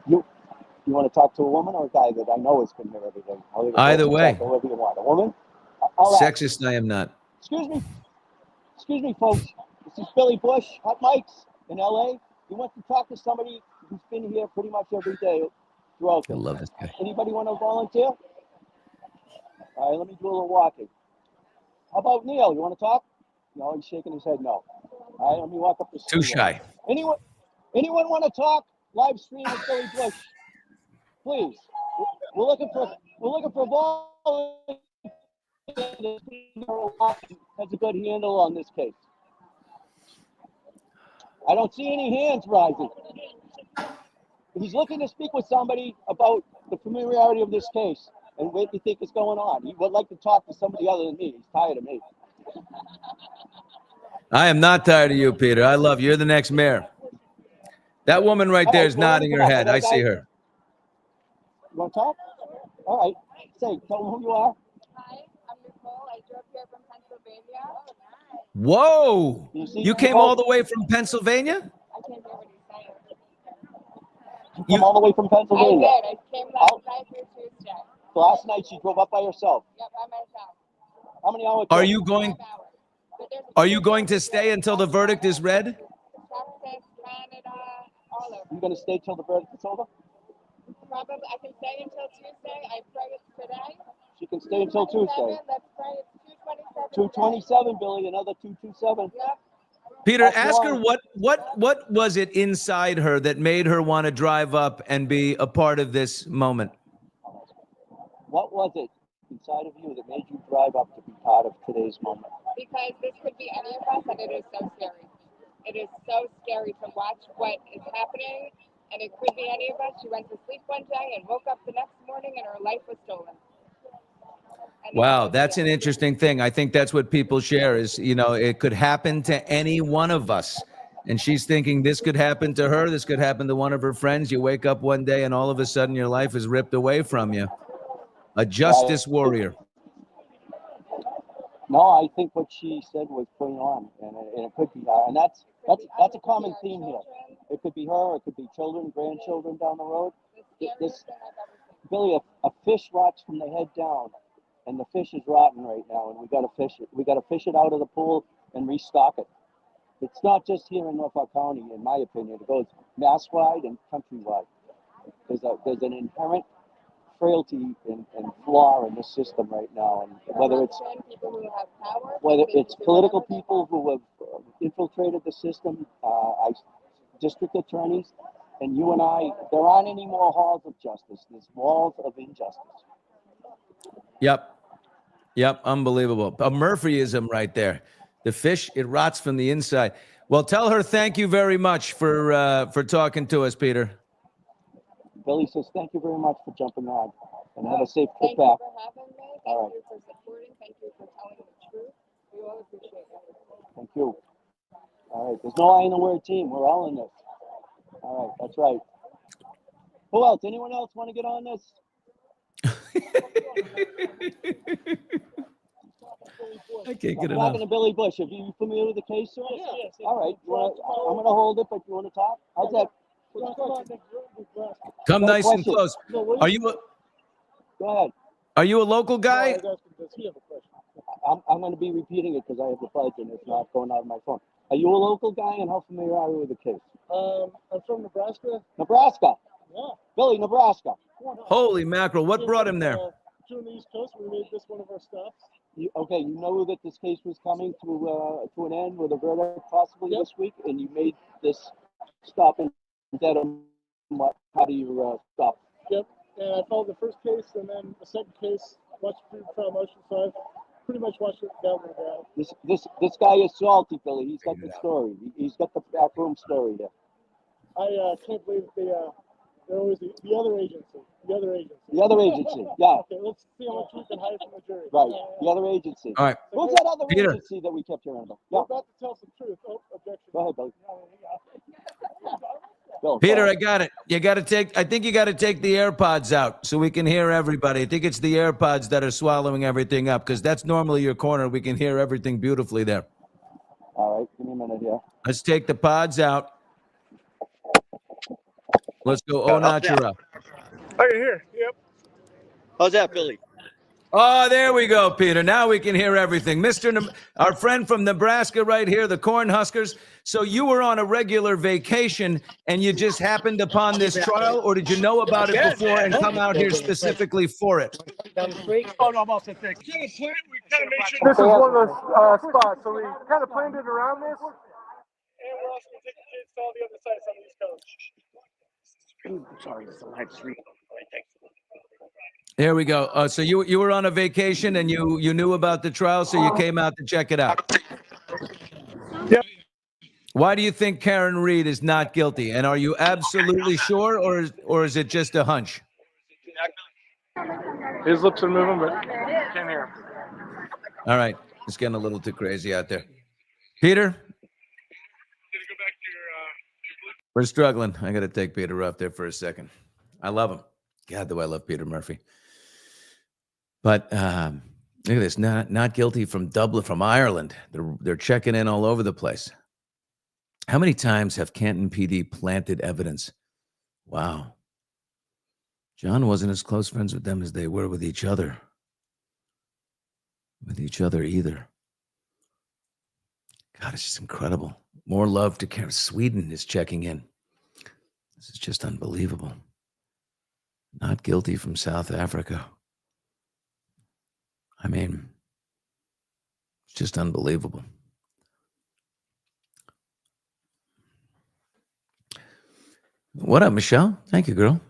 You want to talk to a woman or a guy that I know has been here every day? Either way. Whoever you want. A woman? Sexist, I am not. Excuse me, folks. This is Billy Bush, Hot Mics in LA. You want to talk to somebody who's been here pretty much every day throughout. I love this guy. Anybody want to volunteer? All right, let me do a little walking. How about Neil? You want to talk? No, he's shaking his head no. All right, let me walk up the street. Too shy. Anyone want to talk? Live stream with Billy Bush. please. We're looking for volunteers has a good handle on this case. I don't see any hands rising. He's looking to speak with somebody about the familiarity of this case and what you think is going on. He would like to talk to somebody other than me. He's tired of me. I am not tired of you, Peter. I love you. You're the next mayor. That woman right there is nodding her head. I see her. You want to talk? All right. Say, tell them who you are. Hi, I'm Nicole. I drove here from Pennsylvania. Whoa! You came all the way from Pennsylvania? I can't hear what he's saying. You come all the way from Pennsylvania. I did. I came last night through Tuesday. So last night she drove up by herself. Yep, by myself. How many hours? Are you going? 5 hours. But there's Are you going to stay until the verdict is read? Texas, Canada, all over. You going to stay till the verdict is over? Probably, I can stay until Tuesday. I pray it's today. She can stay until Tuesday. Let's pray it's 227. 227, Billy. Another 227. Yep. Peter, That's ask her wrong. what was it inside her that made her want to drive up and be a part of this moment? What was it inside of you that made you drive up to be part of today's moment? Because this could be any of us, and it is so scary. It is so scary to watch what is happening, and it could be any of us. She went to sleep one day and woke up the next morning, and her life was stolen. And Wow, that's an interesting thing. I think that's what people share is, you know, it could happen to any one of us. And she's thinking this could happen to her. This could happen to one of her friends. You wake up one day and all of a sudden your life is ripped away from you. A justice warrior. No, I think what she said was point on, and it could be her. And that's a common theme here. It could be her. It could be children, grandchildren down the road. This Billy, a fish rots from the head down, and the fish is rotten right now, and we got to fish it. We got to fish it out of the pool and restock it. It's not just here in Norfolk County, in my opinion. It goes mass-wide and countrywide. There's an inherent frailty and flaw in this system right now, and whether it's political people who have infiltrated the system, district attorneys, and you and I, there aren't any more halls of justice. There's walls of injustice. Yep, unbelievable. A Murphyism right there. The fish, it rots from the inside. Well, tell her thank you very much for talking to us, Peter. Billy says thank you very much for jumping on, and have a safe trip Thank you back. for having me. Thank All right. you for supporting. Thank you for telling the truth. We all appreciate it. Thank you. All right, there's no I in the word team. We're all in this. All right, that's right. Who else? Anyone else want to get on this? I can't get I'm enough. talking to Billy Bush. Are you familiar with the case, sir? Yes. All right. I'm going to hold it, but you want to talk? How's that? Come No nice and question. close. Are you Go ahead. are you a local guy? Does he have a question? I'm going to be repeating it because I have the pledge and it's not going out of my phone. Are you a local guy, and how familiar are you with the case? I'm from Nebraska. Nebraska. Yeah. Billy, Nebraska. Holy mackerel. What brought him there? Two on the East Coast. We made this one of our stops. You know that this case was coming to an end with a verdict possibly Yep. this week, and you made this stop in Dedham. How do you stop? Yep. And I followed the first case and then the second case, watched through trial motion. So I've pretty much watched it down and down. This guy is salty, Billy. He's got the story. He's got the backroom story there. I can't believe they're always the other agency. The other agency. The other agency, yeah, Okay, let's see how much we can hide from the jury. right. The other agency. All right. Who's that other Peter. agency that we kept hearing about? We're Yeah, about to tell some truth. Oh, objection. go ahead, Billy. Bill, Peter, go I got it. I think you got to take the AirPods out so we can hear everybody. I think it's the AirPods that are swallowing everything up because that's normally your corner. We can hear everything beautifully there. All right, give me a minute here. Let's take the pods out. Let's go au naturel. I can hear. Yep. How's that, Billy? Oh, there we go, Peter. Now we can hear everything. Our friend from Nebraska right here, the Cornhuskers. So you were on a regular vacation and you just happened upon this trial, or did you know about it before and come out here specifically for it? Oh, no, I'm all set. Thank you. This is one of those spots, so we kind of planned it around this. And we're also going to take the kids to all the other sites on the East Coast. Sorry, it's a live stream. There we go. So you were on a vacation and you knew about the trial, so you came out to check it out. Yeah. Why do you think Karen Reed is not guilty? And are you absolutely sure, or is it just a hunch? His lips are moving, but can't hear him. All right, it's getting a little too crazy out there. Peter, we're struggling. I got to take Peter off there for a second. I love him. God, do I love Peter Murphy. But look at this, not guilty from Dublin, from Ireland. They're checking in all over the place. How many times have Canton PD planted evidence? Wow. John wasn't as close friends with them as they were with each other. With each other either. God, it's just incredible. More love to Karen. Sweden is checking in. This is just unbelievable. Not guilty from South Africa. I mean, it's just unbelievable. What up, Michelle? Thank you, girl.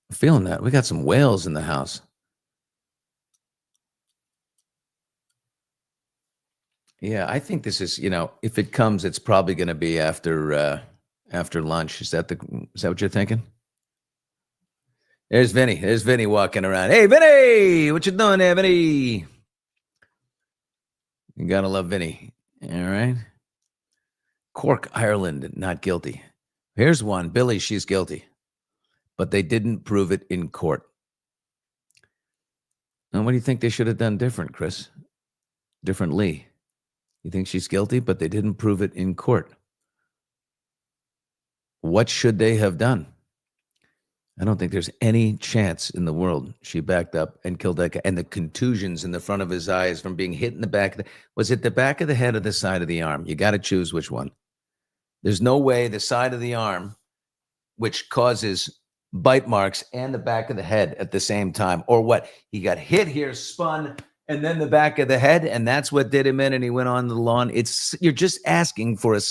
I'm feeling that. We got some whales in the house. Yeah, I think this is, if it comes, it's probably going to be after lunch. Is that what you're thinking? There's Vinny. There's Vinny walking around. Hey, Vinny, what you doing there, Vinny? You gotta love Vinny. All right. Cork, Ireland, not guilty. Here's one. Billy, she's guilty. But they didn't prove it in court. Now, what do you think they should have done different, Chris? Differently? You think she's guilty, but they didn't prove it in court? What should they have done? I don't think there's any chance in the world she backed up and killed that guy. And the contusions in the front of his eyes from being hit in the back. Was it the back of the head or the side of the arm? You got to choose which one. There's no way the side of the arm, which causes bite marks, and the back of the head at the same time. Or what? He got hit here, spun, and then the back of the head, and that's what did him in, and he went on the lawn. You're just asking for a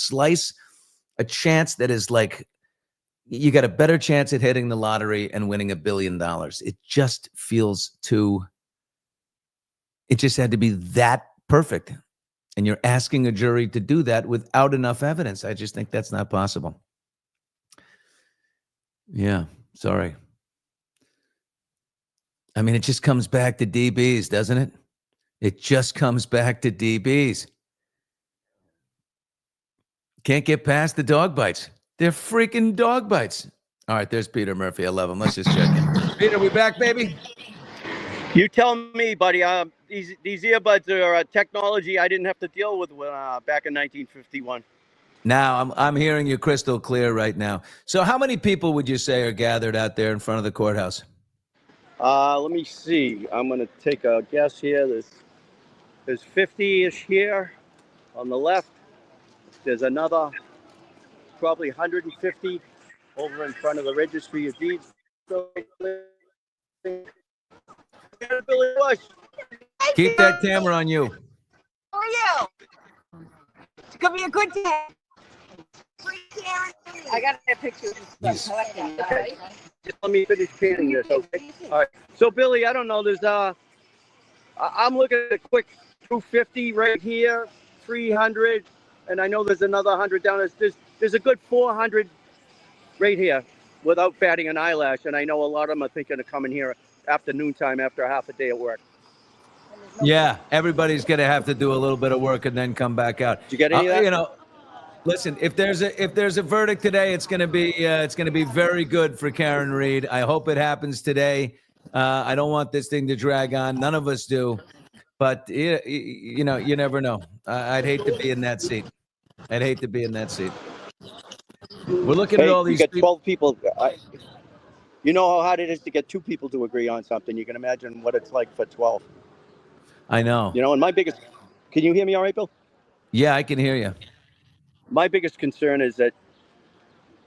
chance that is like, you got a better chance at hitting the lottery and winning $1 billion. It just feels it just had to be that perfect. And you're asking a jury to do that without enough evidence. I just think that's not possible. Yeah, sorry. I mean, it just comes back to DBs, doesn't it? It just comes back to DBs. Can't get past the dog bites. They're freaking dog bites. All right, there's Peter Murphy. I love him. Let's just check in. Peter, we back, baby? You tell me, buddy. These earbuds are technology I didn't have to deal with back in 1951. Now, I'm hearing you crystal clear right now. So how many people would you say are gathered out there in front of the courthouse? Let me see. I'm going to take a guess here. There's 50-ish here on the left. There's another probably 150 over in front of the Registry of Deeds. Billy Bush. Keep that camera on you. How are you? It's gonna be a good day. I got a picture of this stuff. Okay. Just let me finish painting this, okay? All right. So, Billy, I don't know. I'm looking at a quick 250 right here, 300, and I know there's another 100 down there. There's a good 400 right here without batting an eyelash, and I know a lot of them are thinking of coming here after noontime after half a day at work. Yeah, everybody's going to have to do a little bit of work and then come back out. Did you get any of that? Listen, if there's a verdict today, it's going to be very good for Karen Reed. I hope it happens today. I don't want this thing to drag on. None of us do. But you never know. I'd hate to be in that seat. We're looking at all these. You get 12 people. You know how hard it is to get 2 people to agree on something. You can imagine what it's like for 12. I know. And can you hear me all right, Bill? Yeah, I can hear you. My biggest concern is that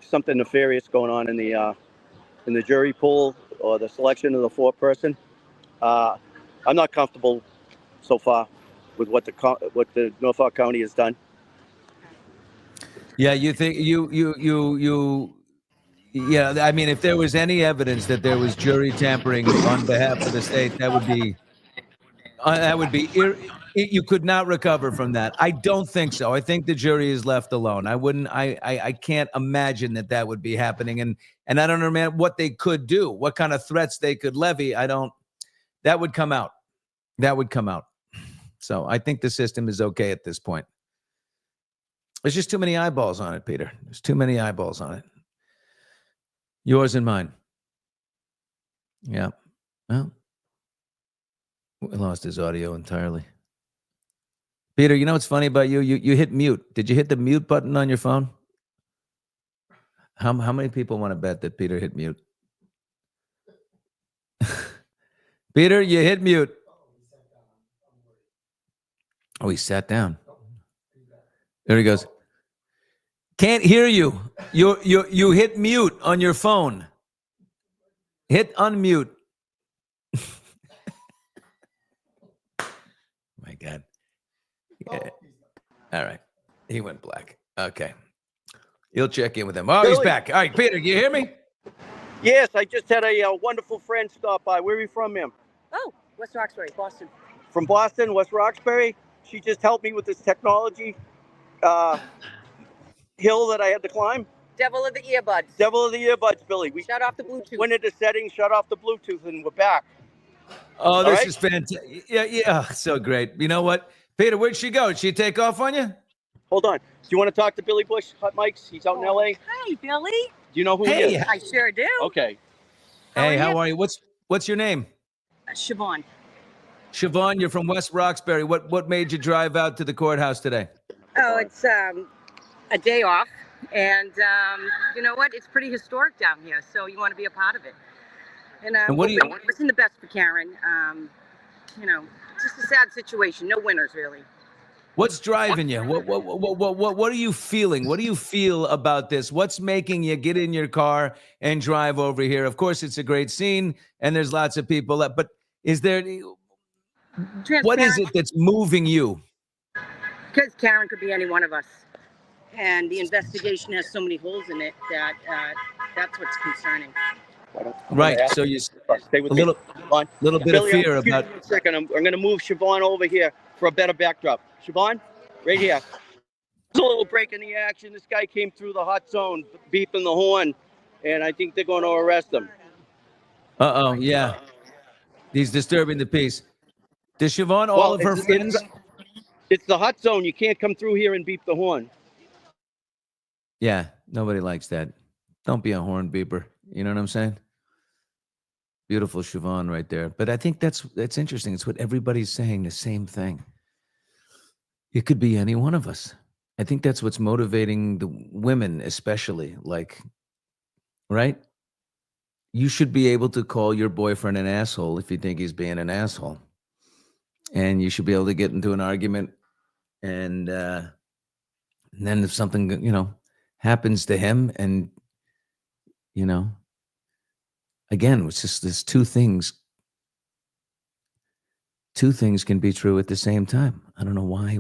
something nefarious going on in the jury pool or the selection of the 4th person. I'm not comfortable so far with what the Norfolk County has done. Yeah, you think Yeah, I mean, if there was any evidence that there was jury tampering on behalf of the state, that would be you could not recover from that. I don't think so. I think the jury is left alone. I can't imagine that would be happening. And I don't know, man, what they could do, what kind of threats they could levy. That would come out. That would come out. So I think the system is okay at this point. There's just too many eyeballs on it, Peter. There's too many eyeballs on it. Yours and mine. Yeah. Well, we lost his audio entirely. Peter, you know what's funny about you? You hit mute. Did you hit the mute button on your phone? How many people want to bet that Peter hit mute? Peter, you hit mute. Oh, he sat down. There he goes. Can't hear you. You hit mute on your phone. Hit unmute. My God. Yeah. All right. He went black. Okay. You'll check in with him. Oh, Billy. he's back. All right, Peter, you hear me? Yes, I just had a wonderful friend stop by. Where are you from, ma'am? Oh, West Roxbury, Boston. From Boston, West Roxbury. She just helped me with this technology hill that I had to climb. Devil of the earbuds. Devil of the earbuds, Billy. We Shut off the Bluetooth. went into settings, shut off the Bluetooth, and we're back. Oh, this right? is fantastic. Yeah, so great. You know what? Peter, where'd she go? Did she take off on you? Hold on. Do you want to talk to Billy Bush, Hot Mics? He's out in L.A. Hi, Billy. Do you know who he Hey. is? I sure do. Okay. Hey, how are you? What's your name? Siobhan. Siobhan, you're from West Roxbury. What made you drive out to the courthouse today? Oh, it's a day off. And you know what? It's pretty historic down here, so you want to be a part of it. And what do you- wishing the best for Karen. You know, it's just a sad situation. No winners, really. What's driving you? What are you feeling? What do you feel about this? What's making you get in your car and drive over here? Of course, it's a great scene, and there's lots of people. But is there? What is it that's moving you? Because Karen could be any one of us. And the investigation has so many holes in it that that's what's concerning. Right. So you Stay with a me. little bit Billy, of fear excuse about. me a second. I'm going to move Siobhan over here for a better backdrop. Siobhan, right here. There's a little break in the action. This guy came through the hot zone, beeping the horn, and I think they're going to arrest him. Yeah. He's disturbing the peace. Does Siobhan, all of her friends? It's the hot zone. You can't come through here and beep the horn. Yeah, nobody likes that. Don't be a horn beeper. You know what I'm saying? Beautiful Siobhan right there. But I think that's interesting. It's what everybody's saying, the same thing. It could be any one of us. I think that's what's motivating the women, especially. Like, right? You should be able to call your boyfriend an asshole if you think he's being an asshole. And you should be able to get into an argument. And then if something, happens to him and, again, it's just there's two things. Two things can be true at the same time. I don't know why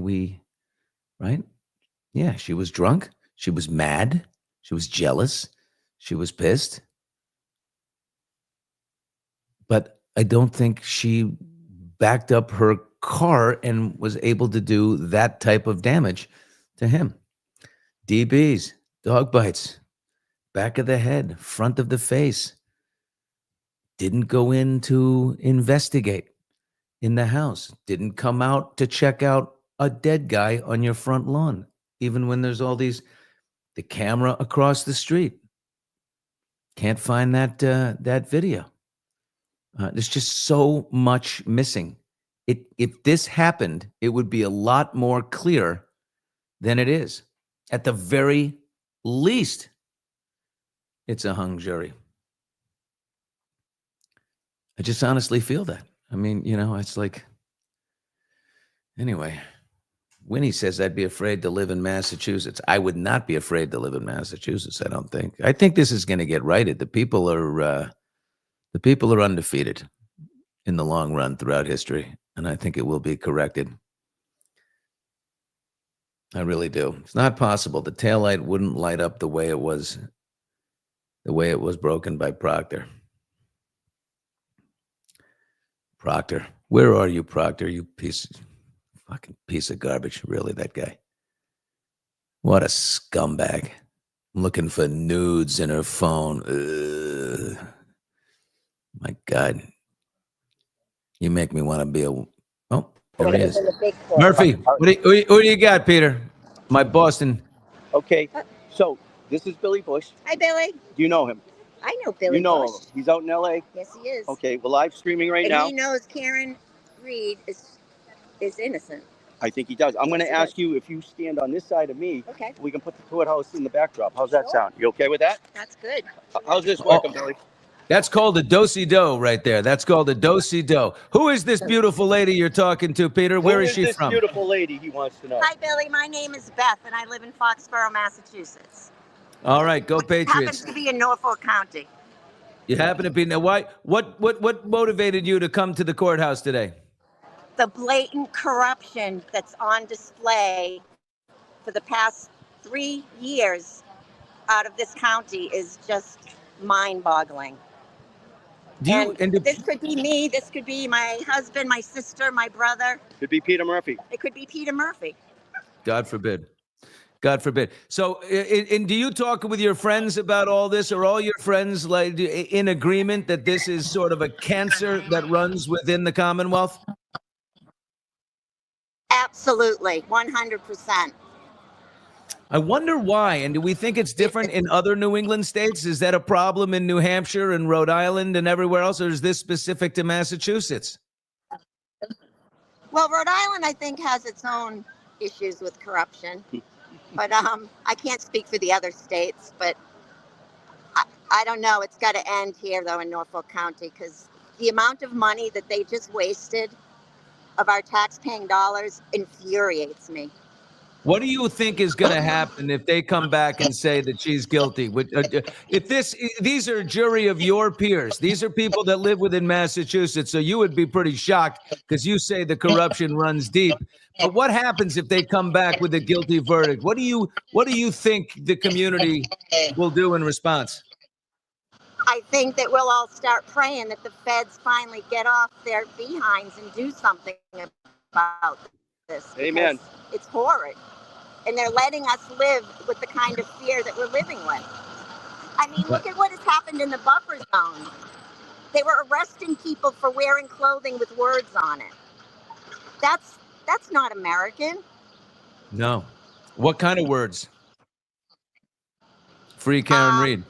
right? Yeah, she was drunk. She was mad. She was jealous. She was pissed. But I don't think she backed up her car and was able to do that type of damage to him. DBs, dog bites, back of the head, front of the face. Didn't go in to investigate in the house. Didn't come out to check out a dead guy on your front lawn, even when there's all the camera across the street. Can't find that video. There's just so much missing. If this happened, it would be a lot more clear than it is. At the very least, it's a hung jury. I just honestly feel that. I mean, it's like, anyway, Winnie says I'd be afraid to live in Massachusetts. I would not be afraid to live in Massachusetts, I don't think. I think this is going to get righted. The people are undefeated in the long run throughout history, and I think it will be corrected. I really do. It's not possible. The taillight wouldn't light up the way it was the way it was broken by Proctor. Proctor, where are you, Proctor? You fucking piece of garbage. Really, that guy? What a scumbag. I'm looking for nudes in her phone. Ugh. My God. You make me want to be a... Oh, there he is. Murphy, who do you got, Peter? My Boston. Okay, so this is Billy Bush. Hi, Billy. Do you know him? I know Billy You know Bush. him. He's out in L.A.? Yes, he is. Okay, we're live streaming right And now. he knows Karen Reed is innocent. I think he does. I'm going to Yes, he ask does. you if you stand on this side of me. Okay. We can put the courthouse in the backdrop. How's that sound? You okay with that? That's good. How's this working, Billy? That's called a do-si-do right there. That's called a do-si-do. Who is this beautiful lady you're talking to, Peter? Where is she this from? beautiful lady? He wants to know. Hi, Billy. My name is Beth, and I live in Foxborough, Massachusetts. All right, go Happens Patriots. to be in Norfolk County. You happen to be now. Why? What motivated you to come to the courthouse today? The blatant corruption that's on display for the past 3 years out of this county is just mind-boggling. This could be me. This could be my husband, my sister, my brother. Could be Peter Murphy. It could be Peter Murphy. God forbid. God forbid. So, and do you talk with your friends about all this? Are all your friends like in agreement that this is sort of a cancer that runs within the Commonwealth? Absolutely, 100%. I wonder why. And do we think it's different in other New England states? Is that a problem in New Hampshire and Rhode Island and everywhere else? Or is this specific to Massachusetts? Well, Rhode Island, I think, has its own issues with corruption. But I can't speak for the other states. But I don't know. It's got to end here, though, in Norfolk County, because the amount of money that they just wasted of our tax-paying dollars infuriates me. What do you think is going to happen if they come back and say that she's guilty? If these are a jury of your peers, these are people that live within Massachusetts, so you would be pretty shocked because you say the corruption runs deep. But what happens if they come back with a guilty verdict? What do you think the community will do in response? I think that we'll all start praying that the feds finally get off their behinds and do something about this. Amen. It's horrid. And they're letting us live with the kind of fear that we're living with. I mean, look at what has happened in the buffer zone. They were arresting people for wearing clothing with words on it. That's not American. No. What kind of words? Free Karen Reed.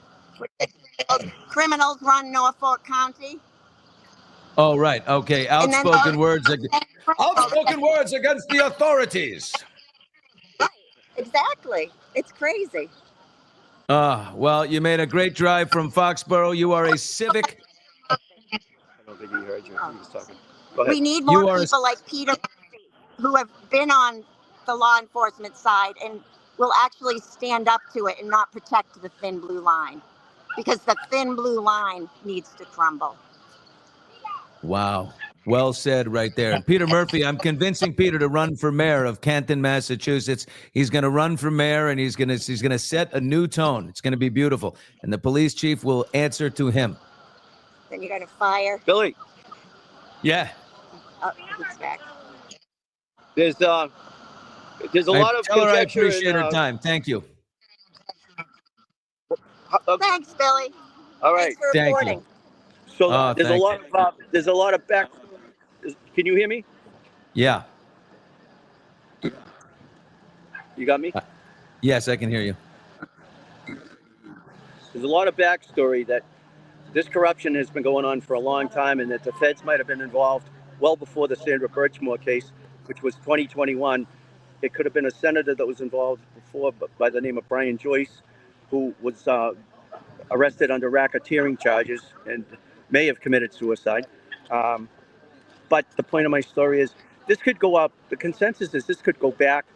Criminals run Norfolk County. Oh, right. Okay. Outspoken words. Outspoken words against the authorities. Right. Exactly. It's crazy. Well, you made a great drive from Foxborough. You are a civic. I don't think he heard you. He was talking. Go ahead. We need more people like Peter who have been on the law enforcement side and will actually stand up to it and not protect the thin blue line, because the thin blue line needs to crumble. Wow. Well said right there. And Peter Murphy, I'm convincing Peter to run for mayor of Canton, Massachusetts. He's going to run for mayor and he's going to set a new tone. It's going to be beautiful. And the police chief will answer to him. Then you're going to fire. Billy. Yeah. Oh, he's back. There's a lot of tell her I conjecture. appreciate her time. Thank you. Thanks, Billy. All right. Thanks for reporting. So there's a lot of back. Can you hear me? Yeah. You got me? Yes, I can hear you. There's a lot of backstory that this corruption has been going on for a long time, and that the feds might have been involved well before the Sandra Birchmore case, which was 2021. It could have been a senator that was involved before, by the name of Brian Joyce, who was arrested under racketeering charges and may have committed suicide. But the point of my story is this could go up. The consensus is this could go back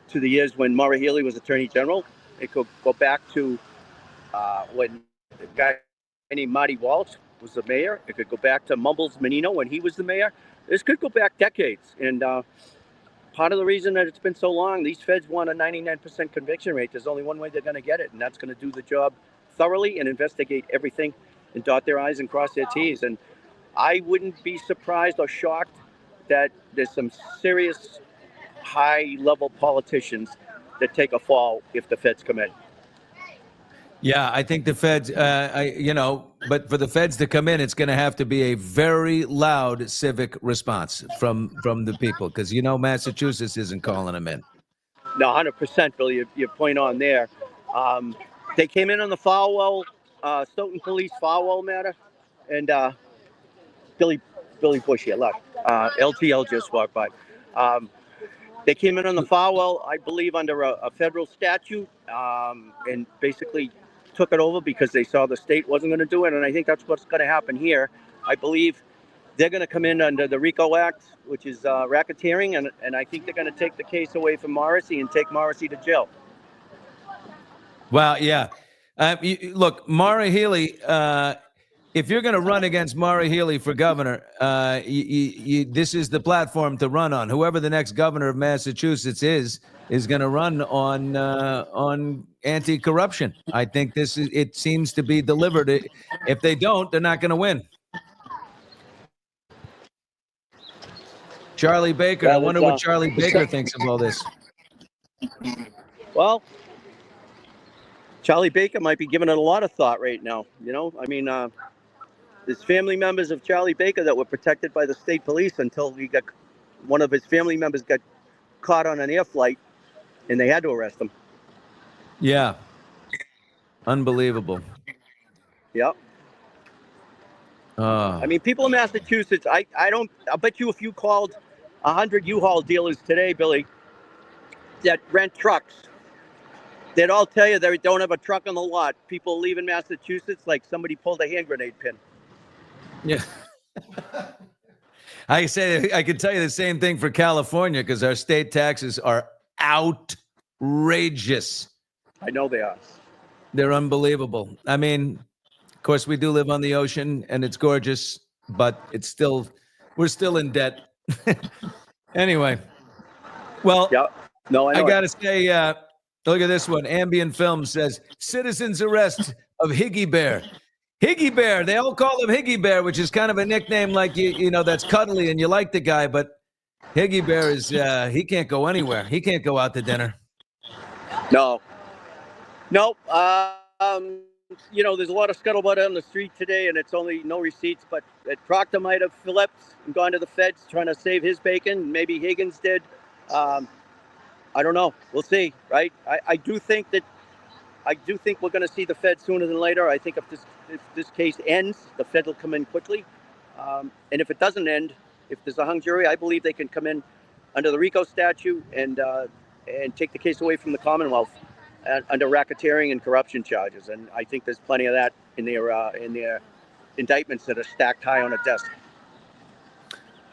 to the years when Maura Healey was Attorney General. It could go back to when the guy named Marty Walsh was the mayor. It could go back to Mumbles Menino when he was the mayor. This could go back decades. And part of the reason that it's been so long, these feds want a 99% conviction rate. There's only one way they're going to get it, and that's going to do the job thoroughly and investigate everything and dot their I's and cross their T's. And I wouldn't be surprised or shocked that there's some serious high-level politicians that take a fall if the feds come in. Yeah, I think the feds, but for the feds to come in, it's going to have to be a very loud civic response from the people, because Massachusetts isn't calling them in. No, 100%, Bill. Your point on there. They came in on the Falwell, Stoughton Police Falwell matter, and Billy Bush here left. LTL just walked by. They came in on the Falwell, I believe, under a federal statute, and basically took it over because they saw the state wasn't going to do it. And I think that's what's going to happen here. I believe they're going to come in under the RICO Act, which is racketeering, and I think they're going to take the case away from Morrissey and take Morrissey to jail. Well, yeah. Look, Maura Healey, if you're going to run against Maura Healey for governor, this is the platform to run on. Whoever the next governor of Massachusetts is going to run on anti-corruption. I think it seems to be delivered. If they don't, they're not going to win. Charlie Baker. I wonder what Charlie Baker thinks of all this. Well, Charlie Baker might be giving it a lot of thought right now. There's family members of Charlie Baker that were protected by the state police until one of his family members got caught on an air flight, and they had to arrest him. Yeah. Unbelievable. Yep. People in Massachusetts, I'll bet you if you called 100 U-Haul dealers today, Billy, that rent trucks, they'd all tell you they don't have a truck on the lot. People leaving Massachusetts like somebody pulled a hand grenade pin. Yeah. I could tell you the same thing for California, because our state taxes are outrageous. I know they are. They're unbelievable. Of course, we do live on the ocean and it's gorgeous, but we're still in debt. Anyway, well, yep. No, I got to say, look at this one. Ambient Film says, citizens arrest of Higgy Bear. Higgy Bear. They all call him Higgy Bear, which is kind of a nickname like, that's cuddly and you like the guy. But Higgy Bear is, he can't go anywhere. He can't go out to dinner. No. Nope. There's a lot of scuttlebutt on the street today, and it's only no receipts. But Proctor might have flipped and gone to the feds trying to save his bacon. Maybe Higgins did. I don't know. We'll see, right? I do think we're going to see the Fed sooner than later. I think if this case ends, the Fed will come in quickly. And if it doesn't end, if there's a hung jury, I believe they can come in under the RICO statute and take the case away from the Commonwealth under racketeering and corruption charges. And I think there's plenty of that in their indictments that are stacked high on a desk.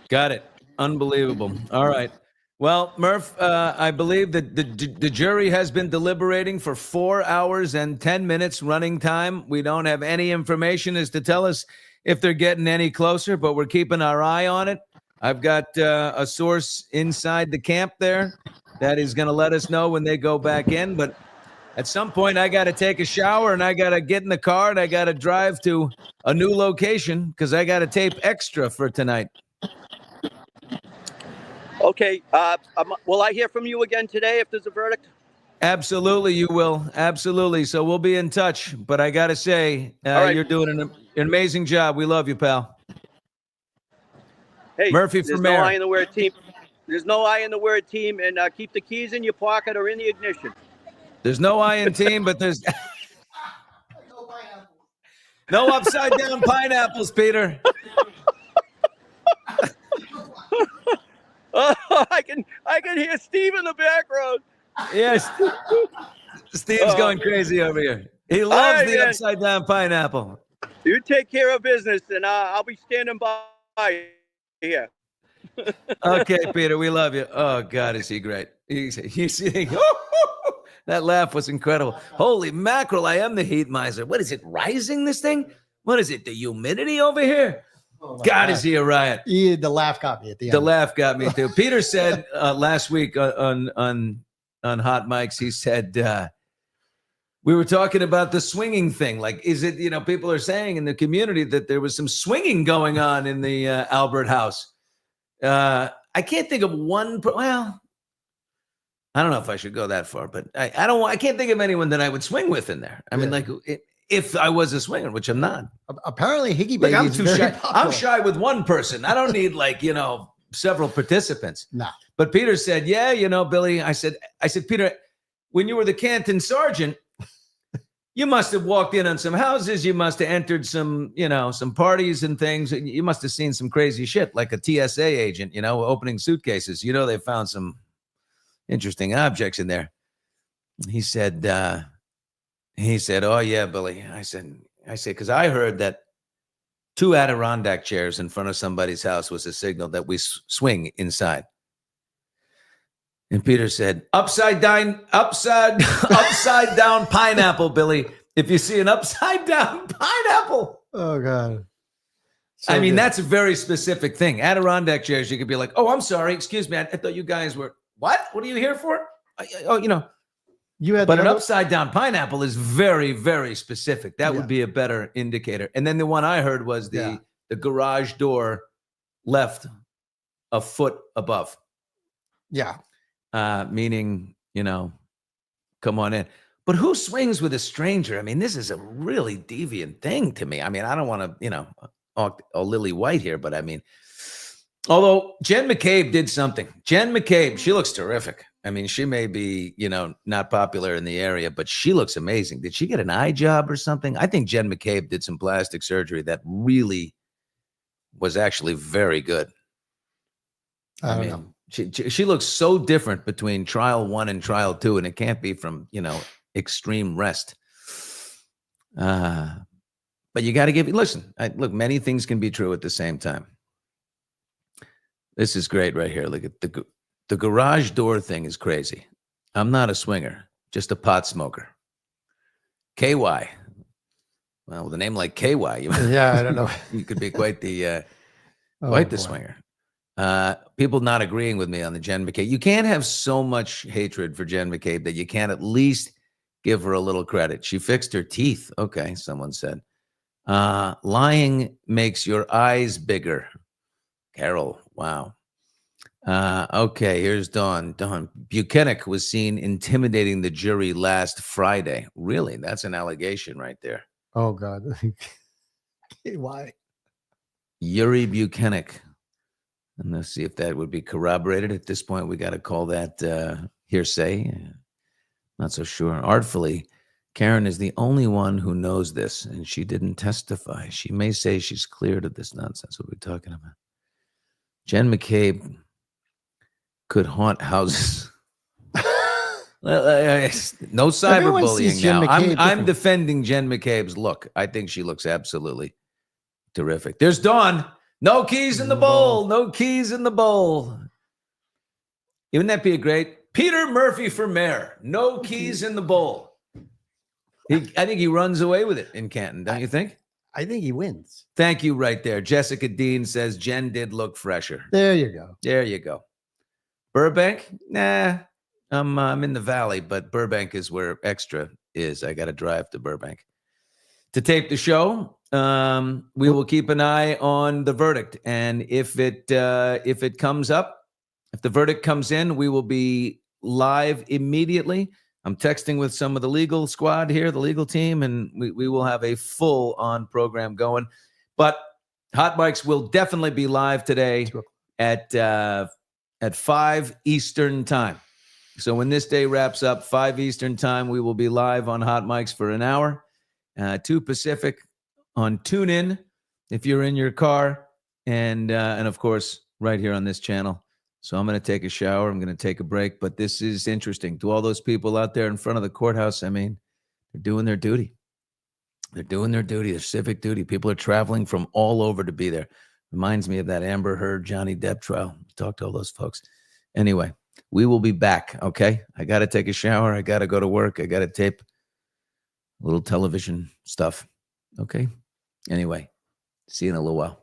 Got it. Unbelievable. All right. Well, Murph, I believe that the jury has been deliberating for 4 hours and 10 minutes running time. We don't have any information as to tell us if they're getting any closer, but we're keeping our eye on it. I've got a source inside the camp there that is going to let us know when they go back in. But at some point, I got to take a shower and I got to get in the car and I got to drive to a new location because I got to tape extra for tonight. Okay. Will I hear from you again today if there's a verdict? Absolutely, you will. Absolutely. So we'll be in touch. But I got to say, right. You're doing an amazing job. We love you, pal. Hey, Murphy for mayor. No I in the word team. There's no I in the word team, and keep the keys in your pocket or in the ignition. There's no I in team, but there's no upside down pineapples, Peter. I can hear Steve in the background. Yes, Steve's going crazy over here. He loves the upside down pineapple. You take care of business, and I'll be standing by here. Okay, Peter, we love you. Oh God, is he great? He's that laugh was incredible. Holy mackerel, I am the heat miser. What is it, rising, this thing? What is it, the humidity over here? Oh God, is he a riot? The laugh got me at the end. The laugh got me too. Peter said last week on Hot Mics, he said, We were talking about the swinging thing. Like, is it, people are saying in the community that there was some swinging going on in the Albert House. I can't think of one. Well, I don't know if I should go that far, but I can't think of anyone that I would swing with in there. I mean, like, if I was a swinger, which I'm not. Apparently, Higgy Like, Baby I'm is too very shy. popular. I'm shy with one person. I don't need several participants. No. But Peter said, yeah, Billy. I said, Peter, when you were the Canton sergeant, you must have walked in on some houses. You must have entered some parties and things. You must have seen some crazy shit, like a TSA agent, opening suitcases. They found some interesting objects in there. He said, oh yeah, Billy. I said, because I heard that 2 Adirondack chairs in front of somebody's house was a signal that we swing inside. And Peter said, upside down pineapple, Billy. If you see an upside down pineapple. Oh, God. So that's a very specific thing. Adirondack chairs, you could be like, oh, I'm sorry. Excuse me. I thought you guys were, what? What are you here for? You had but an upside down pineapple is very, very specific. That would be a better indicator. And then the one I heard was the garage door left a foot above. Yeah. Meaning, come on in. But who swings with a stranger? I mean, this is a really deviant thing to me. I mean, I don't want to, Lily White here, but I mean, although Jen McCabe did something. Jen McCabe, she looks terrific. I mean, she may be, not popular in the area, but she looks amazing. Did she get an eye job or something? I think Jen McCabe did some plastic surgery that really was actually very good. I don't know. She looks so different between trial 1 and trial 2, and it can't be from, extreme rest. But you got to listen, look, many things can be true at the same time. This is great right here. Look at the garage door thing is crazy. I'm not a swinger, just a pot smoker. KY. Well, with a name like KY, I don't know. You could be quite the boy. swinger. People not agreeing with me on the Jen McCabe. You can't have so much hatred for Jen McCabe that you can't at least give her a little credit. She fixed her teeth. Okay, someone said. Lying makes your eyes bigger. Carol, wow. Okay, here's Dawn. Dawn Buchanan was seen intimidating the jury last Friday. Really? That's an allegation right there. Oh, God. Why? Yuri Buchanan. And let's see if that would be corroborated. At this point, we got to call that hearsay. Not so sure. Artfully, Karen is the only one who knows this, and she didn't testify. She may say she's cleared of this nonsense. What are we talking about? Jen McCabe could haunt houses. No cyberbullying now. I'm defending Jen McCabe's look. I think she looks absolutely terrific. There's Dawn. No keys in the bowl. No keys in the bowl. Wouldn't that be a great Peter Murphy for mayor? No keys in the bowl. I think he runs away with it in Canton. Don't you think? I think he wins. Thank you right there. Jessica Dean says Jen did look fresher. There you go. There you go. Burbank? Nah. I'm in the valley, but Burbank is where Extra is. I got to drive to Burbank to tape the show. We will keep an eye on the verdict, and if it comes up, if the verdict comes in, we will be live immediately. I'm texting with some of the legal squad here, the legal team, and we will have a full-on program going. But Hot Mics will definitely be live today at 5 Eastern time. So when this day wraps up, 5 Eastern time, we will be live on Hot Mics for an hour, 2 Pacific on TuneIn if you're in your car, and of course, right here on this channel. So I'm going to take a shower. I'm going to take a break. But this is interesting. To all those people out there in front of the courthouse, I mean, they're doing their duty. They're doing their duty, their civic duty. People are traveling from all over to be there. Reminds me of that Amber Heard, Johnny Depp trial. Talk to all those folks. Anyway, we will be back, okay? I got to take a shower. I got to go to work. I got to tape a little television stuff, okay? Anyway, see you in a little while.